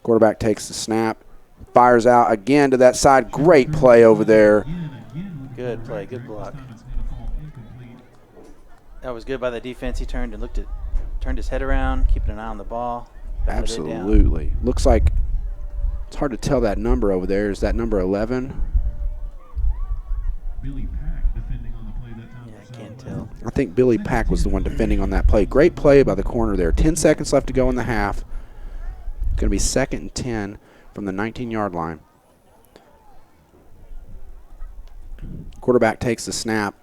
[SPEAKER 1] Quarterback takes the snap, fires out again to that side. Great play over there.
[SPEAKER 2] Good play, good block. That was good by the defense. He turned his head around, keeping an eye on the ball.
[SPEAKER 1] Absolutely. Looks like it's hard to tell that number over there. Is that number 11?
[SPEAKER 4] Billy Pack defending on the play that time.
[SPEAKER 2] Yeah, I can't tell.
[SPEAKER 1] I think Billy Pack was the one defending on that play. Great play by the corner there. 10 seconds left to go in the half. Going to be 2nd and 10 from the 19-yard line. Quarterback takes the snap,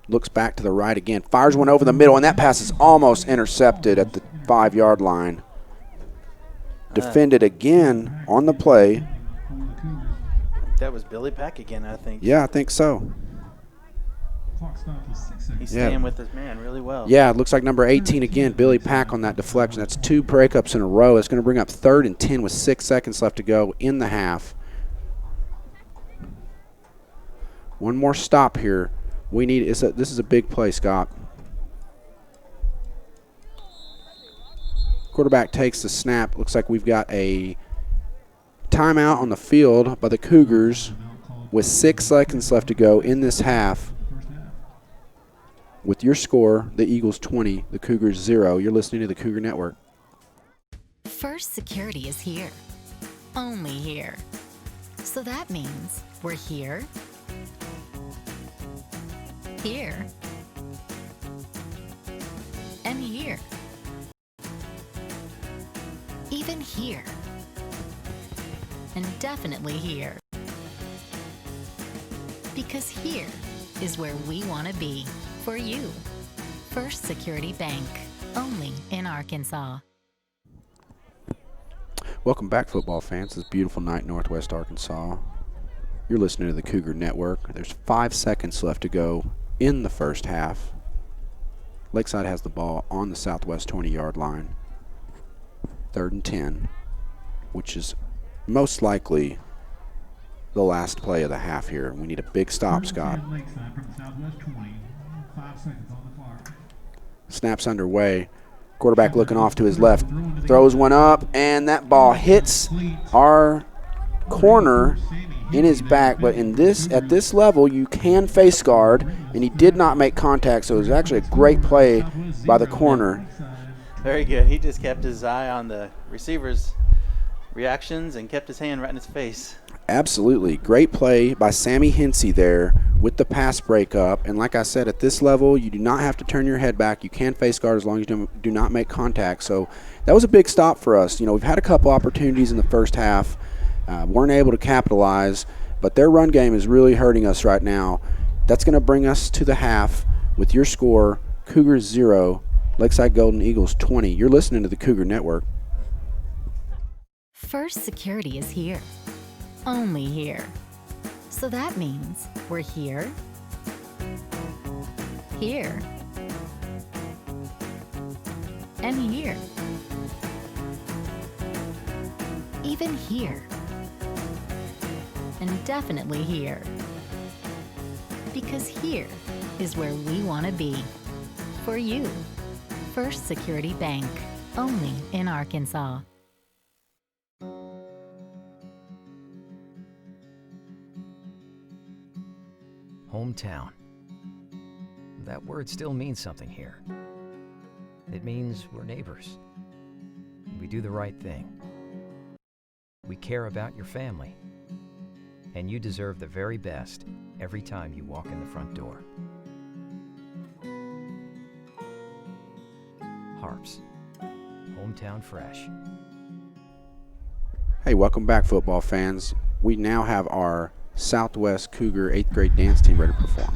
[SPEAKER 1] looks back to the right again, fires one over the middle, and that pass is almost intercepted at the 5-yard line. Defended again on the play.
[SPEAKER 2] That was Billy Pack again, I think.
[SPEAKER 1] Yeah, I think so.
[SPEAKER 2] He's staying with his man really well.
[SPEAKER 1] Yeah, it looks like number 18 again, Billy Pack on that deflection. That's 2 breakups in a row. It's going to bring up 3rd and 10 with 6 seconds left to go in the half. One more stop here. This is a big play, Scott. Quarterback takes the snap. Looks like we've got a timeout on the field by the Cougars with 6 seconds left to go in this half. With your score, the Eagles 20, the Cougars 0. You're listening to the Cougar Network.
[SPEAKER 10] First Security is here. Only here. So that means we're here, here, and here.
[SPEAKER 5] even here, and definitely here. Because here is where we want to be for you. First Security Bank, only in Arkansas.
[SPEAKER 1] Welcome back, football fans. This beautiful night in Northwest Arkansas. You're listening to the Cougar Network. There's 5 seconds left to go in the first half. Lakeside has the ball on the southwest 20-yard line. 3rd and 10, which is most likely the last play of the half here. We need a big stop, Scott.
[SPEAKER 4] Lakeside from the southwest 20. 5 seconds on the clock.
[SPEAKER 1] Snaps underway. Quarterback looking off to his left. Throws one up, and that ball hits our corner in his back. But at this level, you can face guard, and he did not make contact, so it was actually a great play by the corner.
[SPEAKER 2] Very good. He just kept his eye on the receiver's reactions and kept his hand right in his face.
[SPEAKER 1] Absolutely. Great play by Sammy Hensey there with the pass breakup. And like I said, at this level, you do not have to turn your head back. You can face guard as long as you do not make contact. So that was a big stop for us. You know, we've had a couple opportunities in the first half. Weren't able to capitalize, but their run game is really hurting us right now. That's going to bring us to the half with your score, Cougars 0, Lakeside Golden Eagles 20. You're listening to the Cougar Network.
[SPEAKER 5] First Security is here, only here. So that means we're here, here, and here. Even here, and definitely here. Because here is where we want to be for you. First Security Bank, only in Arkansas.
[SPEAKER 3] Hometown. That word still means something here. It means we're neighbors. We do the right thing. We care about your family. And you deserve the very best every time you walk in the front door. Harps. Hometown fresh.
[SPEAKER 1] Hey, welcome back, football fans. We now have our Southwest Cougar 8th grade dance team ready to perform.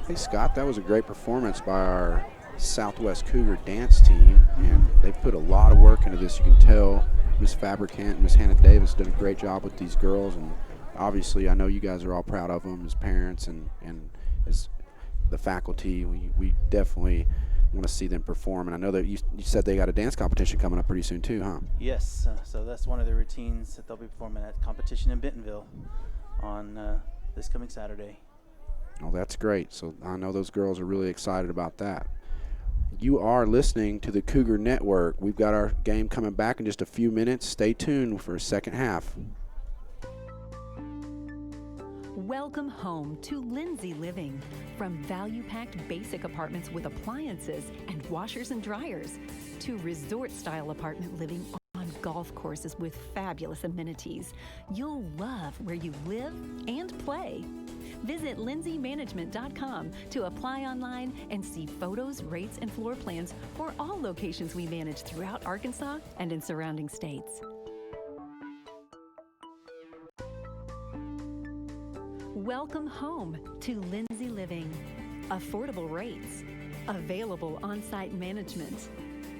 [SPEAKER 1] Hey, Scott, that was a great performance by our Southwest Cougar dance team, and they've put a lot of work into this. You can tell Miss Fabricant and Miss Hannah Davis did a great job with these girls, and obviously, I know you guys are all proud of them as parents and as the faculty. We definitely want to see them perform. And I know that you said they got a dance competition coming up pretty soon too, huh?
[SPEAKER 2] Yes, so that's one of the routines that they'll be performing at competition in Bentonville on this coming Saturday.
[SPEAKER 1] Oh, that's great. So I know those girls are really excited about that. You are listening to the Cougar Network. We've got our game coming back in just a few minutes. Stay tuned for a second half.
[SPEAKER 5] Welcome home to Lindsay Living. From value-packed basic apartments with appliances and washers and dryers to resort-style apartment living on golf courses with fabulous amenities. You'll love where you live and play. Visit lindsaymanagement.com to apply online and see photos, rates, and floor plans for all locations we manage throughout Arkansas and in surrounding states. Welcome home to Lindsay Living. Affordable rates, available on-site management,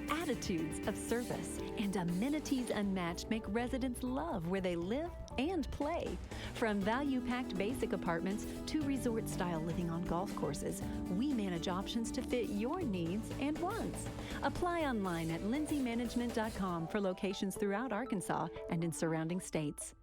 [SPEAKER 5] attitudes of service, and amenities unmatched make residents love where they live and play. From value-packed basic apartments to resort-style living on golf courses, we manage options to fit your needs and wants. Apply online at lindsaymanagement.com for locations throughout Arkansas and in surrounding states.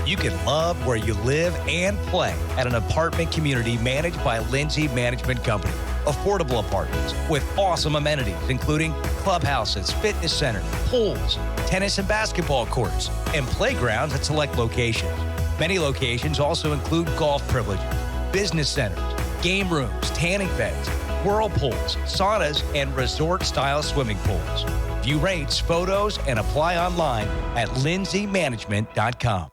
[SPEAKER 6] You can love where you live and play at an apartment community managed by Lindsay Management Company. Affordable apartments with awesome amenities, including clubhouses, fitness centers, pools, tennis and basketball courts, and playgrounds at select locations. Many locations also include golf privileges, business centers, game rooms, tanning beds, whirlpools, saunas, and resort-style swimming pools. View rates, photos, and apply online at lindsaymanagement.com.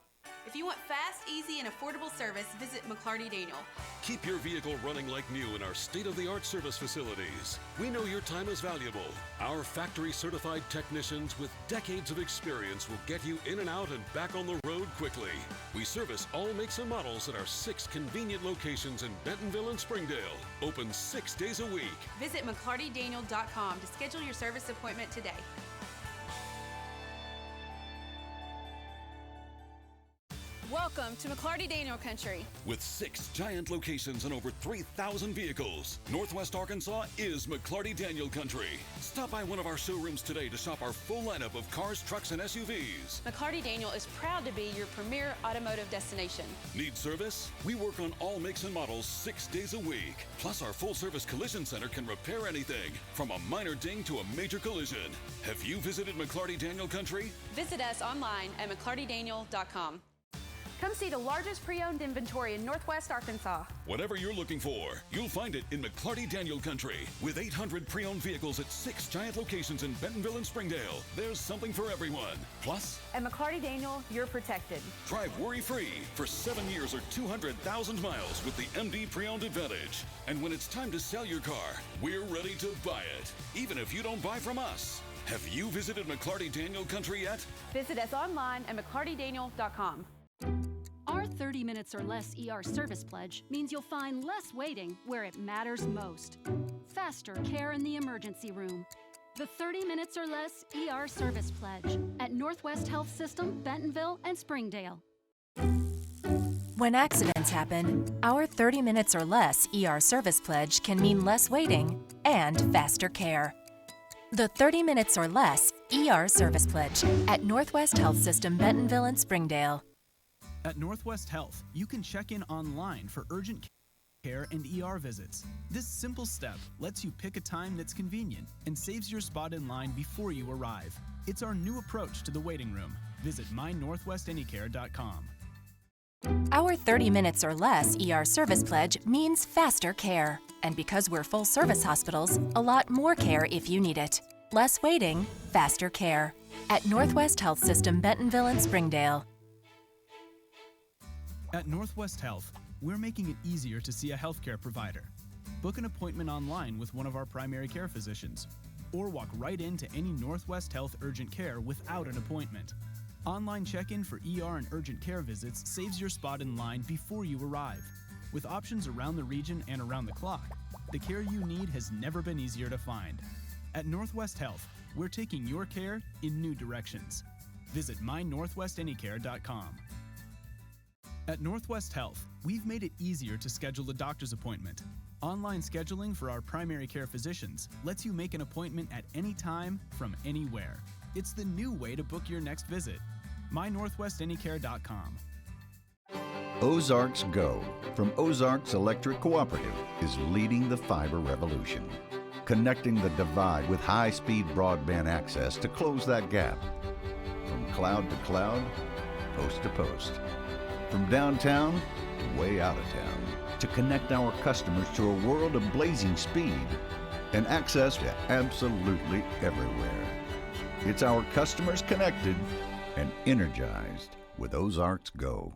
[SPEAKER 18] If you want fast, easy, and affordable service, visit McClarty Daniel.
[SPEAKER 8] Keep your vehicle running like new in our state-of-the-art service facilities. We know your time is valuable. Our factory-certified technicians with decades of experience will get you in and out and back on the road quickly. We service all makes and models at our 6 convenient locations in Bentonville and Springdale. Open 6 days a week.
[SPEAKER 18] Visit McClartyDaniel.com to schedule your service appointment today. Welcome to McClarty Daniel Country.
[SPEAKER 8] With 6 giant locations and over 3,000 vehicles, Northwest Arkansas is McClarty Daniel Country. Stop by one of our showrooms today to shop our full lineup of cars, trucks, and SUVs.
[SPEAKER 18] McClarty Daniel is proud to be your premier automotive destination.
[SPEAKER 8] Need service? We work on all makes and models 6 days a week. Plus, our full-service collision center can repair anything, from a minor ding to a major collision. Have you visited McClarty Daniel Country?
[SPEAKER 18] Visit us online at McClartyDaniel.com.
[SPEAKER 7] Come see the largest pre-owned inventory in Northwest Arkansas.
[SPEAKER 8] Whatever you're looking for, you'll find it in McClarty Daniel Country. With 800 pre-owned vehicles at 6 giant locations in Bentonville and Springdale, there's something for everyone. Plus,
[SPEAKER 7] At McClarty Daniel, you're protected.
[SPEAKER 8] drive worry-free for 7 years or 200,000 miles with the MD Pre-Owned Advantage. And when it's time to sell your car, we're ready to buy it, even if you don't buy from us. Have you visited McClarty Daniel Country yet?
[SPEAKER 7] Visit us online at McClartyDaniel.com.
[SPEAKER 9] Our 30 minutes or less ER service pledge means you'll find less waiting where it matters most. Faster care in the emergency room. The 30 minutes or less ER service pledge at Northwest Health System, Bentonville, and Springdale.
[SPEAKER 10] When accidents happen, our 30 minutes or less ER service pledge can mean less waiting and faster care. The 30 minutes or less ER service pledge at Northwest Health System, Bentonville, and Springdale.
[SPEAKER 19] At Northwest Health, you can check in online for urgent care and ER visits. This simple step lets you pick a time that's convenient and saves your spot in line before you arrive. It's our new approach to the waiting room. Visit mynorthwestanycare.com.
[SPEAKER 10] Our 30 minutes or less ER service pledge means faster care. And because we're full service hospitals, a lot more care if you need it. Less waiting, faster care. At Northwest Health System, Bentonville, and Springdale.
[SPEAKER 19] At Northwest Health, we're making it easier to see a healthcare provider. Book an appointment online with one of our primary care physicians, or walk right into any Northwest Health urgent care without an appointment. Online check-in for ER and urgent care visits saves your spot in line before you arrive. With options around the region and around the clock, the care you need has never been easier to find. At Northwest Health, we're taking your care in new directions. Visit mynorthwestanycare.com. At Northwest Health, we've made it easier to schedule a doctor's appointment. Online scheduling for our primary care physicians lets you make an appointment at any time from anywhere. It's the new way to book your next visit. MyNorthwestAnyCare.com.
[SPEAKER 20] Ozarks Go from Ozarks Electric Cooperative is leading the fiber revolution, connecting the divide with high-speed broadband access to close that gap. From cloud to cloud, post to post. From downtown to way out of town, to connect our customers to a world of blazing speed and access to absolutely everywhere. It's our customers connected and energized with Ozarks Go.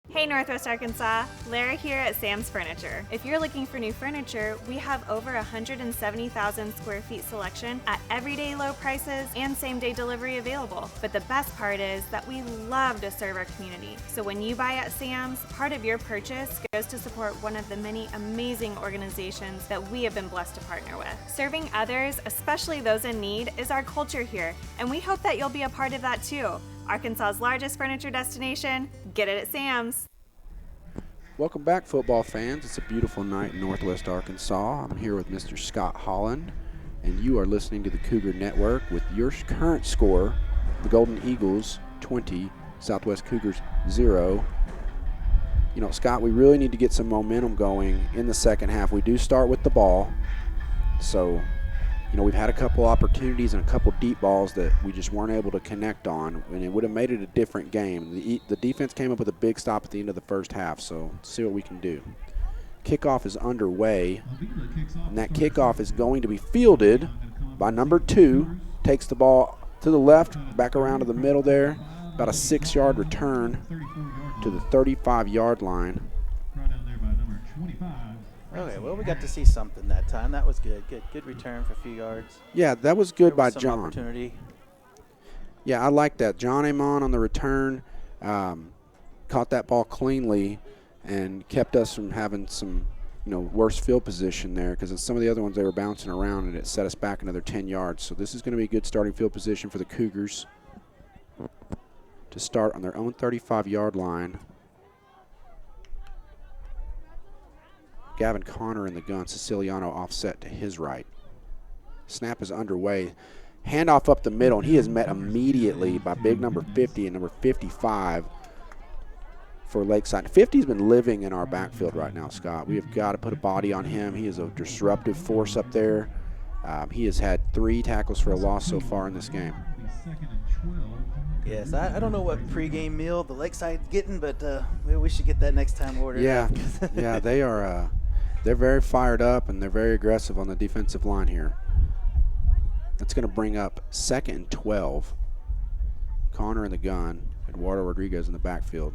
[SPEAKER 21] Hey Northwest Arkansas, Lara here at Sam's Furniture. If you're looking for new furniture, we have over 170,000 square feet selection at everyday low prices and same-day delivery available. But the best part is that we love to serve our community. So when you buy at Sam's, part of your purchase goes to support one of the many amazing organizations that we have been blessed to partner with. Serving others, especially those in need, is our culture here, and we hope that you'll be a part of that too. Arkansas's largest furniture destination, get it at Sam's.
[SPEAKER 1] Welcome back, football fans. It's a beautiful night in Northwest Arkansas. I'm here with Mr. Scott Holland, and you are listening to the Cougar Network with your current score, the Golden Eagles 20, Southwest Cougars 0. You know, Scott, we really need to get some momentum going in the second half. We do start with the ball, so you know, we've had a couple opportunities and a couple deep balls that we just weren't able to connect on, and it would have made it a different game. The defense came up with a big stop at the end of the first half, so let's see what we can do. Kickoff is underway, and that kickoff is going to be fielded by number 2. Takes the ball to the left, back around to the middle there. About a 6-yard return to the 35-yard line.
[SPEAKER 2] Okay, well, we got to see something that time. That was good. Good return for a few yards.
[SPEAKER 1] Yeah, that was good by
[SPEAKER 2] some
[SPEAKER 1] John.
[SPEAKER 2] Opportunity.
[SPEAKER 1] Yeah, I like that. John Amon on the return caught that ball cleanly and kept us from having some, worse field position there, because some of the other ones, they were bouncing around, and it set us back another 10 yards. So this is going to be a good starting field position for the Cougars to start on their own 35-yard line. Gavin Connor in the gun, Siciliano offset to his right. Snap is underway. Handoff up the middle, and he is met immediately by big number 50 and number 55 for Lakeside. 50's been living in our backfield right now, Scott. We have got to put a body on him. He is a disruptive force up there. He has had 3 tackles for a loss so far in this game.
[SPEAKER 2] Yes, I don't know what pregame meal the Lakeside's getting, but maybe we should get that next time ordered.
[SPEAKER 1] Yeah, yeah, they are. They're very fired up, and they're very aggressive on the defensive line here. That's going to bring up 2nd and 12. Connor in the gun, Eduardo Rodriguez in the backfield.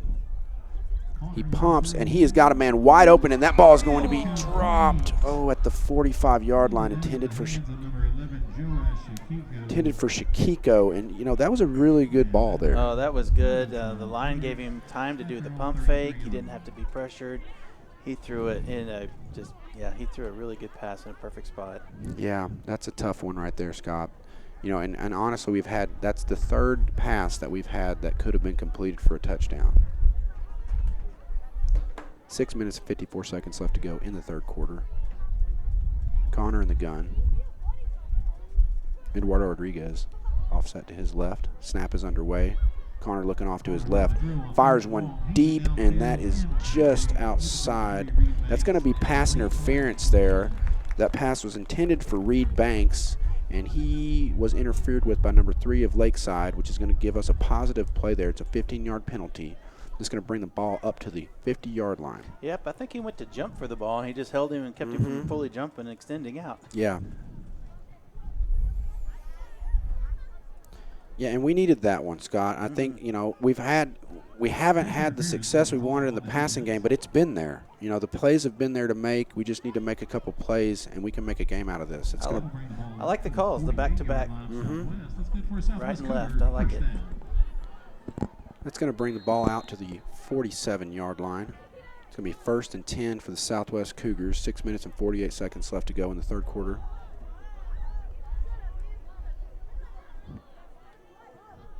[SPEAKER 1] He pumps, and he has got a man wide open, and that ball is going to be dropped. Oh, at the 45-yard line, intended for Shakiko, and that was a really good ball there.
[SPEAKER 2] Oh, that was good. The line gave him time to do the pump fake. He didn't have to be pressured. He threw it in he threw a really good pass in a perfect spot.
[SPEAKER 1] Yeah, that's a tough one right there, Scott. And honestly, that's the 3rd pass that we've had that could have been completed for a touchdown. 6 minutes and 54 seconds left to go in the 3rd quarter. Connor in the gun. Eduardo Rodriguez offset to his left. Snap is underway. Connor looking off to his left. Fires one deep, and that is just outside. That's going to be pass interference there. That pass was intended for Reed Banks, and he was interfered with by number 3 of Lakeside, which is going to give us a positive play there. It's a 15-yard penalty. It's going to bring the ball up to the 50-yard line.
[SPEAKER 2] Yep, I think he went to jump for the ball, and he just held him and kept him from fully jumping and extending out.
[SPEAKER 1] Yeah. Yeah, and we needed that one, Scott. I think, we haven't had the success we wanted in the passing game, but it's been there. The plays have been there to make. We just need to make a couple plays, and we can make a game out of this.
[SPEAKER 2] I like the calls, the back-to-back. Right and left. I like it.
[SPEAKER 1] That's going to bring the ball out to the 47-yard line. It's going to be 1st and 10 for the Southwest Cougars. 6 minutes and 48 seconds left to go in the 3rd quarter.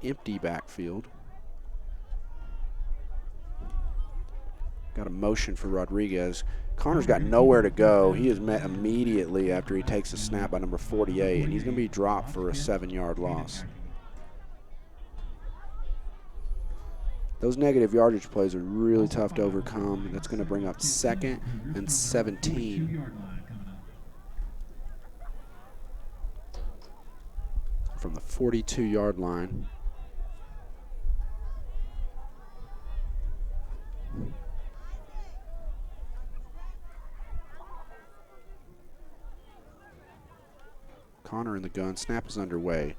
[SPEAKER 1] Empty backfield. Got a motion for Rodriguez. Connor's got nowhere to go. He is met immediately after he takes a snap by number 48, and he's going to be dropped for a 7-yard loss. Those negative yardage plays are really tough to overcome. That's going to bring up 2nd and 17. From the 42-yard line. Connor in the gun. Snap is underway.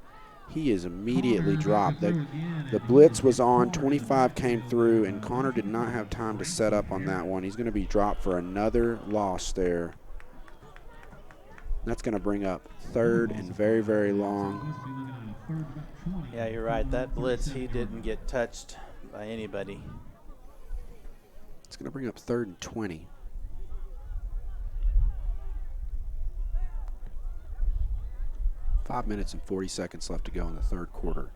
[SPEAKER 1] He is immediately dropped. The blitz was on. 25 came through, and Connor did not have time to set up on that one. He's going to be dropped for another loss there. That's going to bring up 3rd and very, very long.
[SPEAKER 2] Yeah, you're right. That blitz, he didn't get touched by anybody.
[SPEAKER 1] It's going to bring up 3rd and 20. Five minutes and 40 seconds left to go in the 3rd quarter.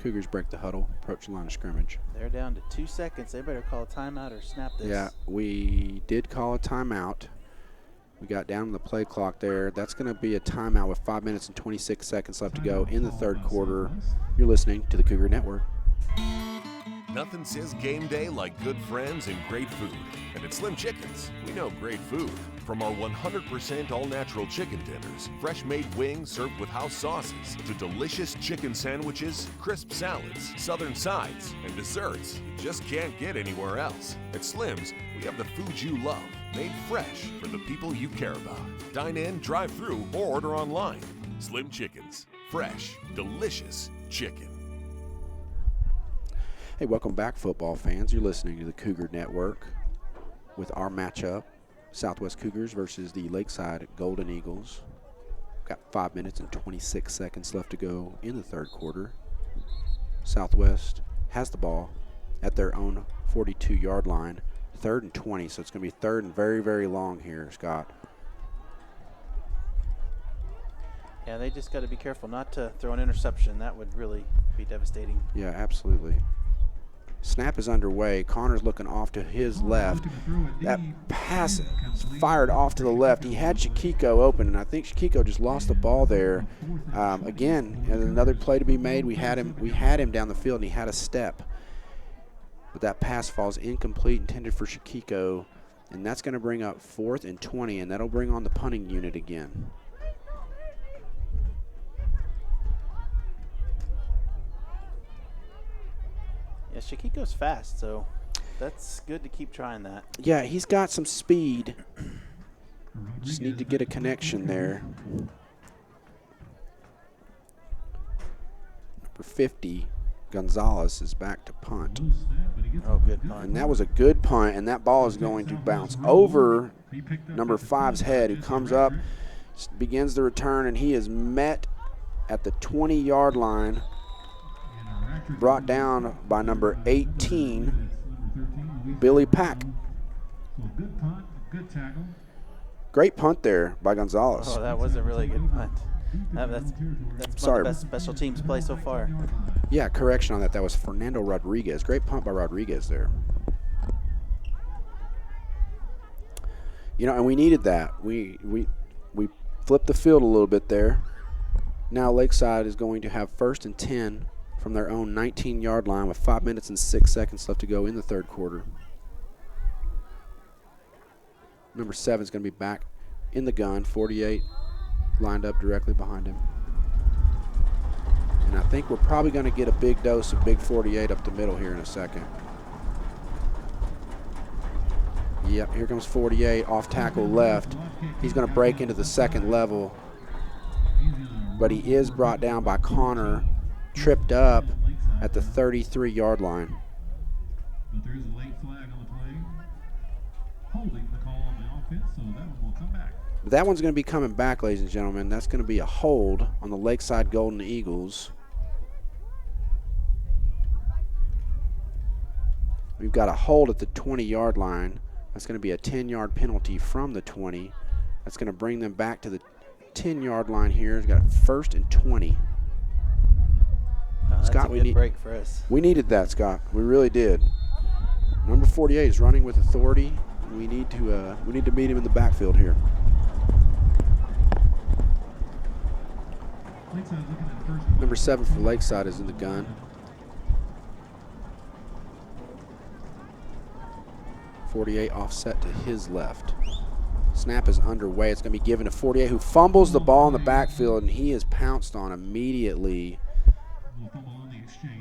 [SPEAKER 1] Cougars break the huddle, approach the line of scrimmage.
[SPEAKER 2] They're down to 2 seconds. They better call a timeout or snap this.
[SPEAKER 1] Yeah, we did call a timeout. We got down to the play clock there. That's going to be a timeout with 5 minutes and 26 seconds left to go in the 3rd quarter. You're listening to the Cougar Network.
[SPEAKER 12] Nothing says game day like good friends and great food. And at Slim Chickens, we know great food. From our 100% all-natural chicken tenders, fresh-made wings served with house sauces, to delicious chicken sandwiches, crisp salads, southern sides, and desserts you just can't get anywhere else. At Slim's, we have the food you love, made fresh for the people you care about. Dine in, drive through, or order online. Slim Chickens. Fresh, delicious chicken.
[SPEAKER 1] Hey, welcome back, football fans. You're listening to the Cougar Network with our matchup, Southwest Cougars versus the Lakeside Golden Eagles. Got 5 minutes and 26 seconds left to go in the 3rd quarter. Southwest has the ball at their own 42-yard line, 3rd and 20, so it's going to be 3rd and very, very long here, Scott.
[SPEAKER 2] Yeah, they just got to be careful not to throw an interception. That would really be devastating.
[SPEAKER 1] Yeah, absolutely. Snap is underway. Connor's looking off to his left. That pass is fired off to the left. He had Shakiko open, and I think Shakiko just lost the ball there. Again, another play to be made. We had him down the field, and he had a step. But that pass falls incomplete, intended for Shakiko, and that's going to bring up 4th and 20, and that'll bring on the punting unit again.
[SPEAKER 2] Yeah, Shakiko's fast, so that's good to keep trying that.
[SPEAKER 1] Yeah, he's got some speed. Just need to get a connection there. Number 50, Gonzalez, is back to punt.
[SPEAKER 2] Oh, good punt.
[SPEAKER 1] And that was a good punt, and that ball is going to bounce over number 5's head, who comes up, begins the return, and he is met at the 20-yard line. Brought down by number 18, Billy Pack.
[SPEAKER 4] Good punt, good tackle.
[SPEAKER 1] Great punt there by Gonzalez.
[SPEAKER 2] Oh, that was a really good punt. That's one of the best special teams play so far.
[SPEAKER 1] Yeah, correction on that. That was Fernando Rodriguez. Great punt by Rodriguez there. You know, and we needed that. We flipped the field a little bit there. Now Lakeside is going to have 1st and 10 from their own 19-yard line with 5 minutes and 6 seconds left to go in the 3rd quarter. Number 7 is going to be back in the gun, 48 lined up directly behind him. And I think we're probably going to get a big dose of big 48 up the middle here in a second. Yep, here comes 48, off tackle left. He's going to break into the 2nd level, but he is brought down by Connor, tripped up at the 33-yard line.
[SPEAKER 4] But there's a late flag on the play. Holding the call on the offense, so that one will come back.
[SPEAKER 1] That one's going to be coming back, ladies and gentlemen. That's going to be a hold on the Lakeside Golden Eagles. We've got a hold at the 20-yard line. That's going to be a 10-yard penalty from the 20. That's going to bring them back to the 10-yard line here. It's got 1st and 20. Scott,
[SPEAKER 2] that's a good break for us.
[SPEAKER 1] We needed that, Scott. We really did. Number 48 is running with authority. We need to meet him in the backfield here. Number 7 for Lakeside is in the gun. 48 offset to his left. Snap is underway. It's going to be given to 48, who fumbles the ball in the backfield, and he is pounced on immediately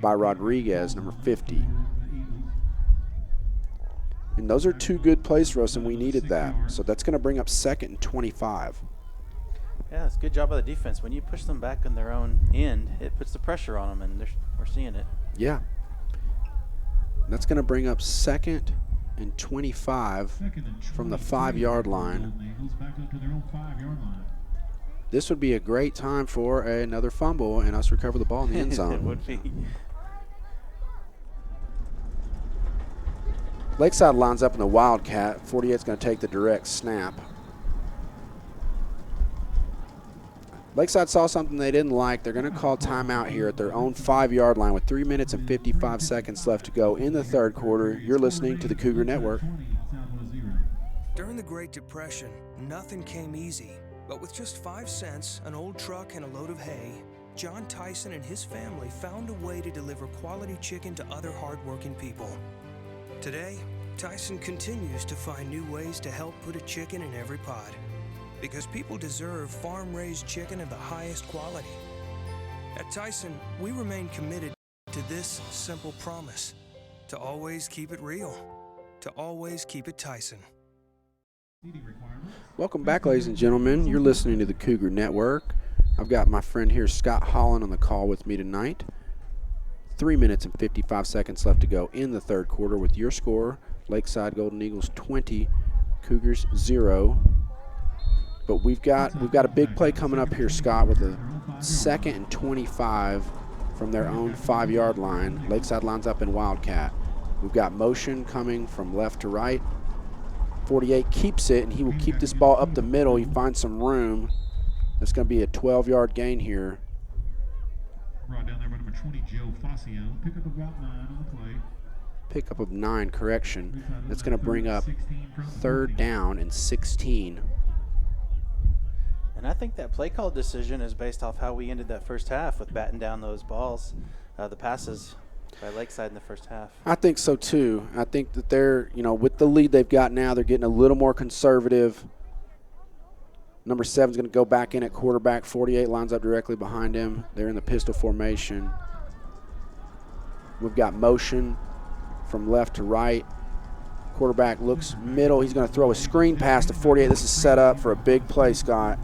[SPEAKER 1] by Rodriguez, number 50. And those are 2 good plays for us, and we needed that. So that's going to bring up 2nd and 25.
[SPEAKER 2] Yeah, it's a good job by the defense. When you push them back on their own end, it puts the pressure on them, and we're seeing it.
[SPEAKER 1] Yeah. That's going to bring up 2nd and 25 from the 5-yard line. This would be a great time for another fumble and us recover the ball in the end zone.
[SPEAKER 2] It would be.
[SPEAKER 1] Lakeside lines up in the Wildcat. 48 is going to take the direct snap. Lakeside saw something they didn't like. They're going to call timeout here at their own 5-yard line with 3 minutes and 55 seconds left to go in the third quarter. You're listening to the Cougar Network.
[SPEAKER 13] During the Great Depression, nothing came easy. But with just 5 cents, an old truck, and a load of hay, John Tyson and his family found a way to deliver quality chicken to other hardworking people. Today, Tyson continues to find new ways to help put a chicken in every pot. Because people deserve farm-raised chicken of the highest quality. At Tyson, we remain committed to this simple promise: to always keep it real, to always keep it Tyson.
[SPEAKER 1] Welcome back, ladies and gentlemen. You're listening to the Cougar Network. I've got my friend here, Scott Holland, on the call with me tonight. 3 minutes and 55 seconds left to go in the third quarter with your score: Lakeside Golden Eagles 20, Cougars 0. But we've got a big play coming up here, Scott, with a 2nd and 25 from their own 5-yard line. Lakeside lines up in Wildcat. We've got motion coming from left to right. 48 keeps it, and he will keep this ball up the middle. He finds some room. That's going to be a 12-yard gain here.
[SPEAKER 4] Brought down there by number 20, Joe Fascio. Pick up about 9 on the play.
[SPEAKER 1] Pickup of 9, correction. That's going to bring up 3rd down and 16.
[SPEAKER 2] And I think that play call decision is based off how we ended that first half with batting down those balls, the passes by Lakeside in the first half.
[SPEAKER 1] I think so too. I think that they're, with the lead they've got now, they're getting a little more conservative. Number 7 is going to go back in at quarterback. 48 lines up directly behind him. They're in the pistol formation. We've got motion from left to right. Quarterback looks middle. He's going to throw a screen pass to 48. This is set up for a big play, Scott.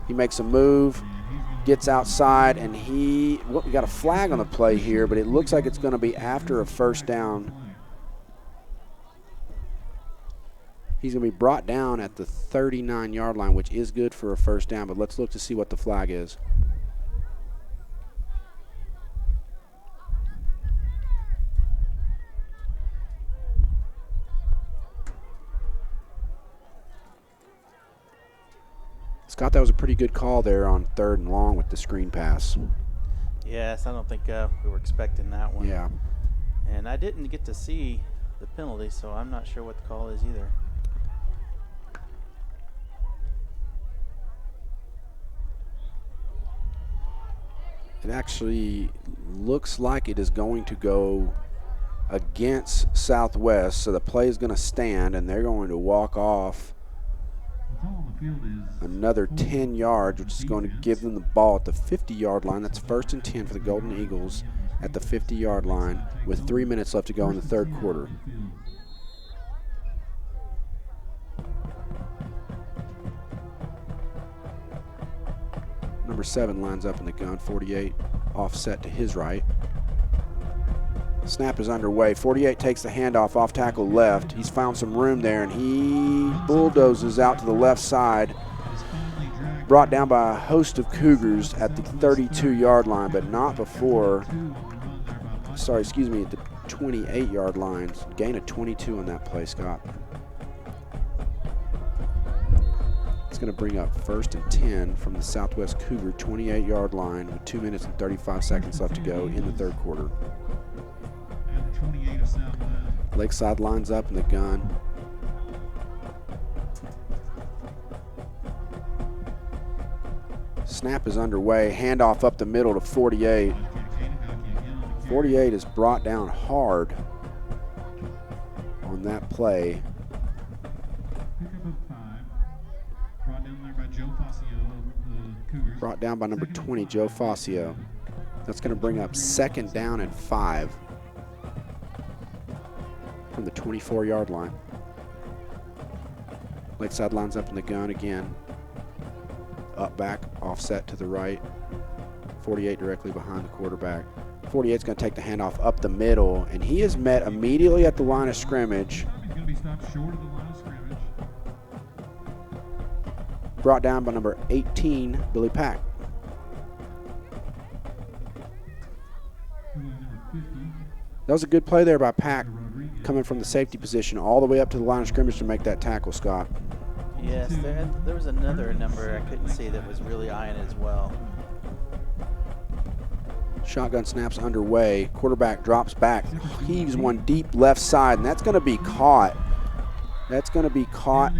[SPEAKER 1] He makes a move, gets outside, and we got a flag on the play here, but it looks like it's going to be after a first down. He's going to be brought down at the 39-yard line, which is good for a first down, but let's look to see what the flag is. Scott, that was a pretty good call there on 3rd and long with the screen pass.
[SPEAKER 2] Yes, I don't think we were expecting that one.
[SPEAKER 1] Yeah.
[SPEAKER 2] And I didn't get to see the penalty, so I'm not sure what the call is either.
[SPEAKER 1] It actually looks like it is going to go against Southwest, so the play is going to stand, and they're going to walk off another 10 yards, which is going to give them the ball at the 50-yard line. That's 1st and 10 for the Golden Eagles at the 50-yard line with 3 minutes left to go in the third quarter. Number 7 lines up in the gun. 48 offset to his right. Snap is underway. 48 takes the handoff off tackle left. He's found some room there, and he bulldozes out to the left side. Brought down by a host of Cougars at the 32-yard line, but not before, at the 28-yard line. Gain of 22 on that play, Scott. It's going to bring up 1st and 10 from the Southwest Cougar 28-yard line with 2 minutes and 35 seconds left to go in the third quarter. Lakeside lines up in the gun. Snap is underway. Handoff up the middle to 48. 48 is brought down hard on that play. Brought down by number 20, Joe Fazio. That's going to bring up 2nd down and 5 from the 24-yard line. Lakeside lines up in the gun again. Up back, offset to the right. 48 directly behind the quarterback. 48 is going to take the handoff up the middle, and he is met immediately at the line of scrimmage.
[SPEAKER 4] He's going to be stopped short of the line of scrimmage.
[SPEAKER 1] Brought down by number 18, Billy Pack. That was a good play there by Pack, coming from the safety position all the way up to the line of scrimmage to make that tackle, Scott.
[SPEAKER 2] Yes, there was another number I couldn't see that was really eyeing it as well.
[SPEAKER 1] Shotgun snaps underway. Quarterback drops back, heaves one deep left side, and that's going to be caught. That's going to be caught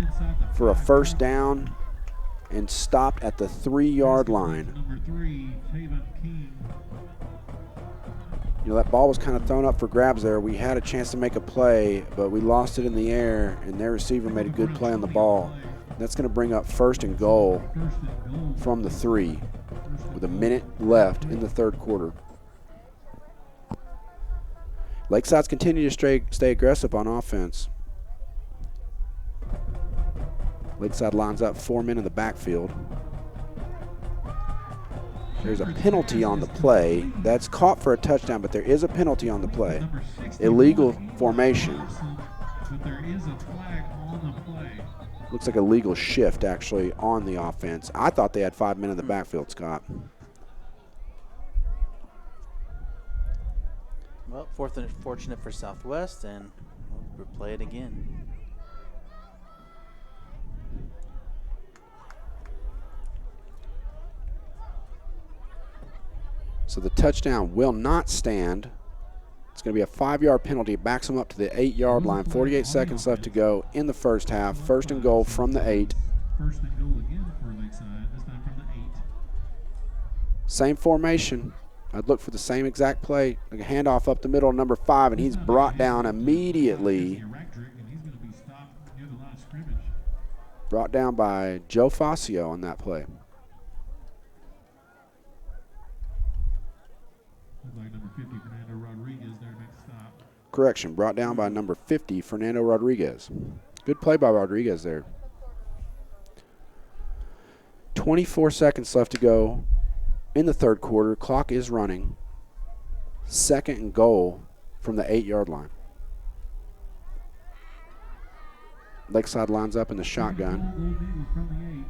[SPEAKER 1] for a 1st down and stopped at the 3-yard line. You know, that ball was kind of thrown up for grabs there. We had a chance to make a play, but we lost it in the air, and their receiver made a good play on the ball. That's going to bring up 1st and goal from the 3 with a minute left in the third quarter. Lakeside's continue to stay aggressive on offense. Lakeside lines up 4 men in the backfield. There's a penalty on the play. That's caught for a touchdown, but there is a penalty on the play. Illegal formation.
[SPEAKER 4] But there is a flag on the play.
[SPEAKER 1] Looks like a legal shift, actually, on the offense. I thought they had 5 men in the backfield, Scott.
[SPEAKER 2] Well, fortunate for Southwest, and we'll replay it again.
[SPEAKER 1] So the touchdown will not stand. It's going to be a 5-yard penalty. It backs them up to the 8-yard line. 48 seconds left to go in the first half. 1st and goal from the 8.
[SPEAKER 4] 1st and goal again for Lakeside, this time from the 8.
[SPEAKER 1] Same formation. I'd look for the same exact play. Like a handoff up the middle, number 5, and he's brought down immediately. Brought down by Joe Fazio on that play.
[SPEAKER 4] Like number 50, Fernando Rodriguez, their next stop.
[SPEAKER 1] Correction, brought down by number 50, Fernando Rodriguez. Good play by Rodriguez there. 24 seconds left to go in the third quarter. Clock is running. 2nd and goal from the 8-yard line. Lakeside lines up in the shotgun.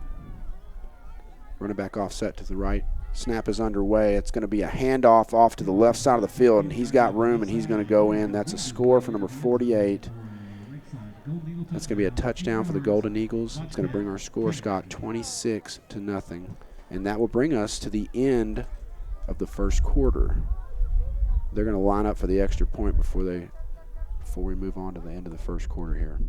[SPEAKER 1] Running back offset to the right. Snap is underway. It's going to be a handoff off to the left side of the field, and he's got room, and he's going to go in. That's a score for number 48. That's going to be a touchdown for the Golden Eagles. It's going to bring our score, Scott, 26-0. And that will bring us to the end of the first quarter. They're going to line up for the extra point before we move on to the end of the first quarter here.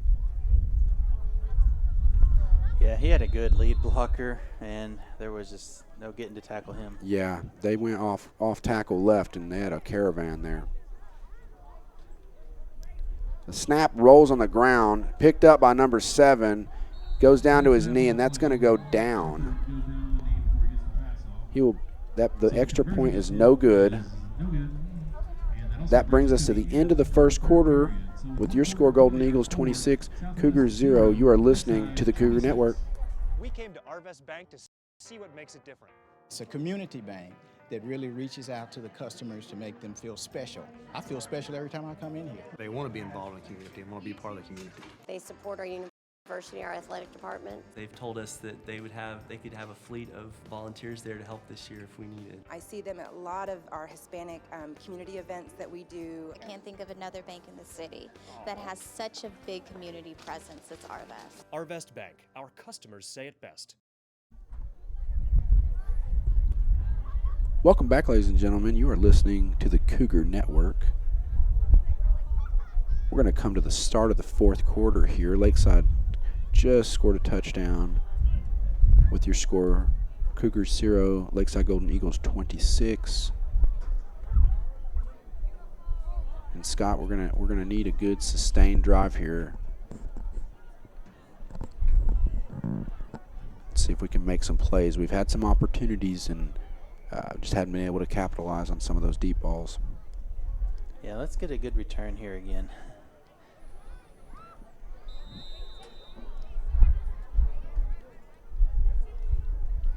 [SPEAKER 2] Yeah, he had a good lead blocker, and there was just no getting to tackle him.
[SPEAKER 1] Yeah, they went off tackle left, and they had a caravan there. The snap rolls on the ground, picked up by number 7, goes down to his knee, and that's going to go down. The extra point is no good. That brings us to the end of the first quarter. With your score, Golden Eagles 26, Cougars 0. You are listening to the Cougar Network.
[SPEAKER 11] We came to Arvest Bank to see what makes it different.
[SPEAKER 14] It's a community bank that really reaches out to the customers to make them feel special. I feel special every time I come in here.
[SPEAKER 22] They want to be involved in the community and want to be part of the community.
[SPEAKER 16] They support our university
[SPEAKER 15] diversity in our athletic department.
[SPEAKER 22] They've told us that they could have a fleet of volunteers there to help this year if we needed.
[SPEAKER 23] I see them at a lot of our Hispanic community events that we do.
[SPEAKER 16] I can't think of another bank in the city that has such a big community presence as Arvest.
[SPEAKER 11] Arvest Bank. Our customers say it best.
[SPEAKER 1] Welcome back, ladies and gentlemen. You are listening to the Cougar Network. We're going to come to the start of the fourth quarter here. Lakeside just scored a touchdown with your score. Cougars 0, Lakeside Golden Eagles 26. And Scott, we're gonna need a good sustained drive here. Let's see if we can make some plays. We've had some opportunities and just hadn't been able to capitalize on some of those deep balls.
[SPEAKER 2] Yeah, let's get a good return here again.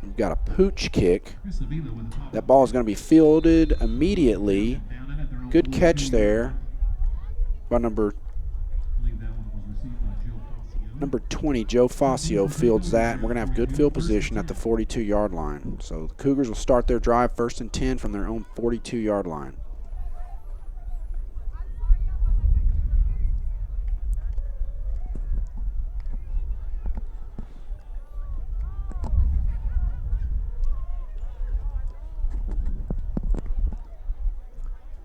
[SPEAKER 1] We've got a pooch kick. That ball is going to be fielded immediately. Good catch there by number 20, Joe Fazio, fields that. And we're going to have good field position at the 42-yard line. So the Cougars will start their drive 1st and 10 from their own 42-yard line.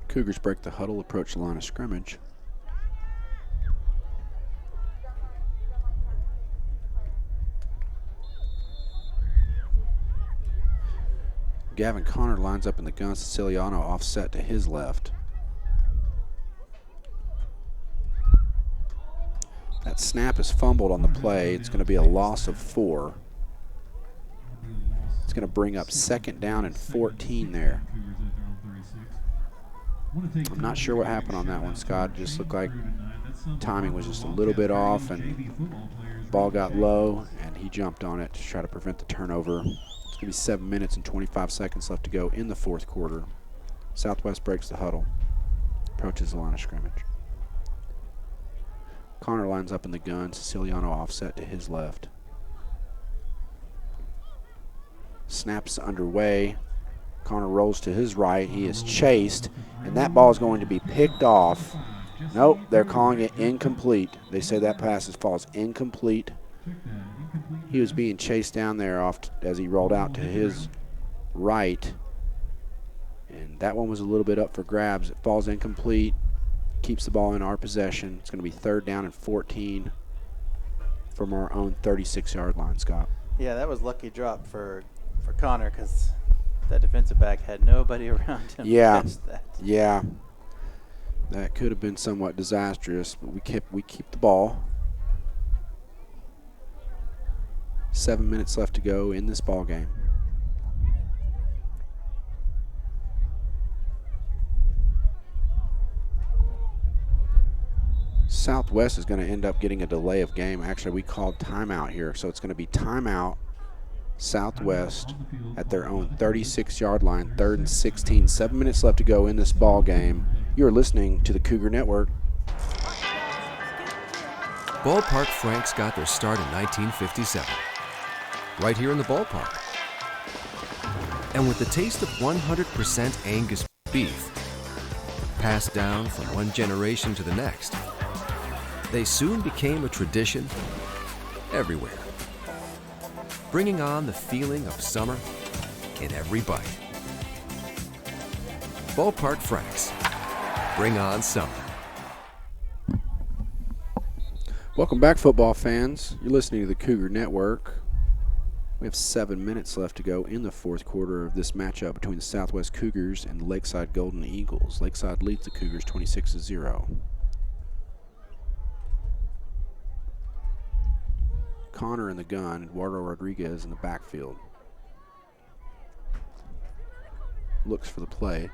[SPEAKER 1] Cougars break the huddle, approach the line of scrimmage. Gavin Connor lines up in the gun. Siciliano offset to his left. That snap is fumbled on the play. It's going to be a loss of 4. It's going to bring up 2nd down and 14 there. I'm not sure what happened on that one, Scott. It just looked like timing was just a little bit off and ball got low and he jumped on it to try to prevent the turnover. It's going to be 7 minutes and 25 seconds left to go in the fourth quarter. Southwest breaks the huddle, approaches the line of scrimmage. Connor lines up in the gun. Siciliano offset to his left. Snaps underway. Connor rolls to his right. He is chased, and that ball is going to be picked off. Nope, they're calling it incomplete. They say that pass falls incomplete. He was being chased down there as he rolled out to his right, and that one was a little bit up for grabs. It falls incomplete, keeps the ball in our possession. It's going to be 3rd down and 14 from our own 36-yard line, Scott.
[SPEAKER 2] Yeah, that was lucky drop for Connor because that defensive back had nobody around him to catch that.
[SPEAKER 1] Yeah. That could have been somewhat disastrous, but we keep the ball. 7 minutes left to go in this ball game. Southwest is going to end up getting a delay of game. Actually, we called timeout here, so it's going to be timeout. Southwest at their own 36-yard line, 3rd and 16. 7 minutes left to go in this ball game. You're listening to the Cougar Network.
[SPEAKER 17] Ballpark Franks got their start in 1957, right here in the ballpark. And with the taste of 100% Angus beef, passed down from one generation to the next, they soon became a tradition everywhere, bringing on the feeling of summer in every bite. Ballpark Franks, bring on summer.
[SPEAKER 1] Welcome back, football fans. You're listening to the Cougar Network. We have 7 minutes left to go in the fourth quarter of this matchup between the Southwest Cougars and the Lakeside Golden Eagles. Lakeside leads the Cougars 26-0. Connor in the gun, Eduardo Rodriguez in the backfield. Looks for the play.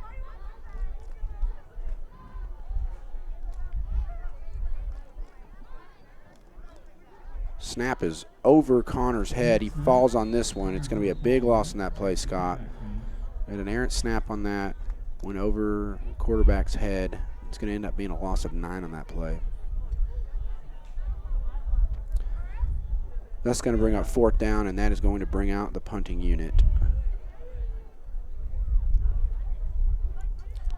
[SPEAKER 1] Snap is over Connor's head. He falls on this one. It's going to be a big loss in that play, Scott. And an errant snap on that. Went over quarterback's head. It's going to end up being a loss of 9 on that play. That's going to bring up 4th down, and that is going to bring out the punting unit.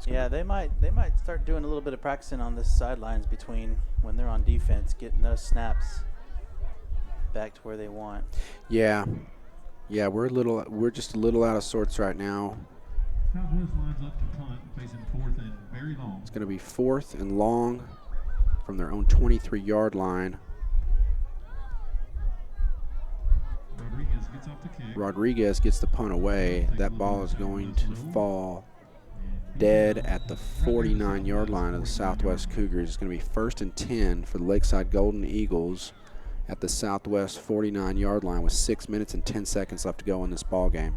[SPEAKER 2] Yeah, they might start doing a little bit of practicing on the sidelines between when they're on defense, getting those snaps back to where they want.
[SPEAKER 1] Yeah, we're just a little out of sorts right now.
[SPEAKER 4] Southwest lines up to punt, facing 4th and very long.
[SPEAKER 1] It's going to be 4th and long from their own 23-yard line.
[SPEAKER 4] Rodriguez gets off the kick.
[SPEAKER 1] Rodriguez gets the punt away. That ball is going to fall dead at the 49-yard line of the Southwest Cougars. It's going to be 1st and 10 for the Lakeside Golden Eagles at the Southwest 49-yard line with 6 minutes and 10 seconds left to go in this ball game.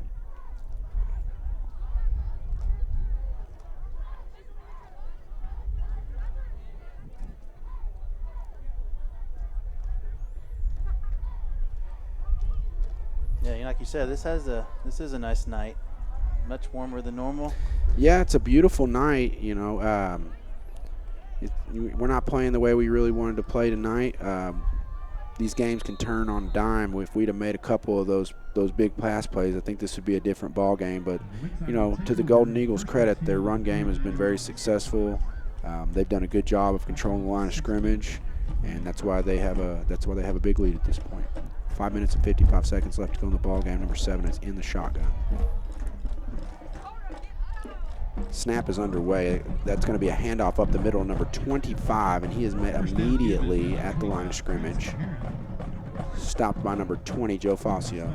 [SPEAKER 2] Yeah, like you said, this is a nice night. Much warmer than normal.
[SPEAKER 1] Yeah, it's a beautiful night. You know, we're not playing the way we really wanted to play tonight. These games can turn on a dime. If we'd have made a couple of those big pass plays, I think this would be a different ball game. But you know, to the Golden Eagles' credit, their run game has been very successful. They've done a good job of controlling the line of scrimmage, and that's why they have a big lead at this point. 5 minutes and 55 seconds left to go in the ball game. Number 7 is in the shotgun. Snap is underway. That's going to be a handoff up the middle, number 25, and he is met immediately at the line of scrimmage. Stopped by number 20, Joe Fazio.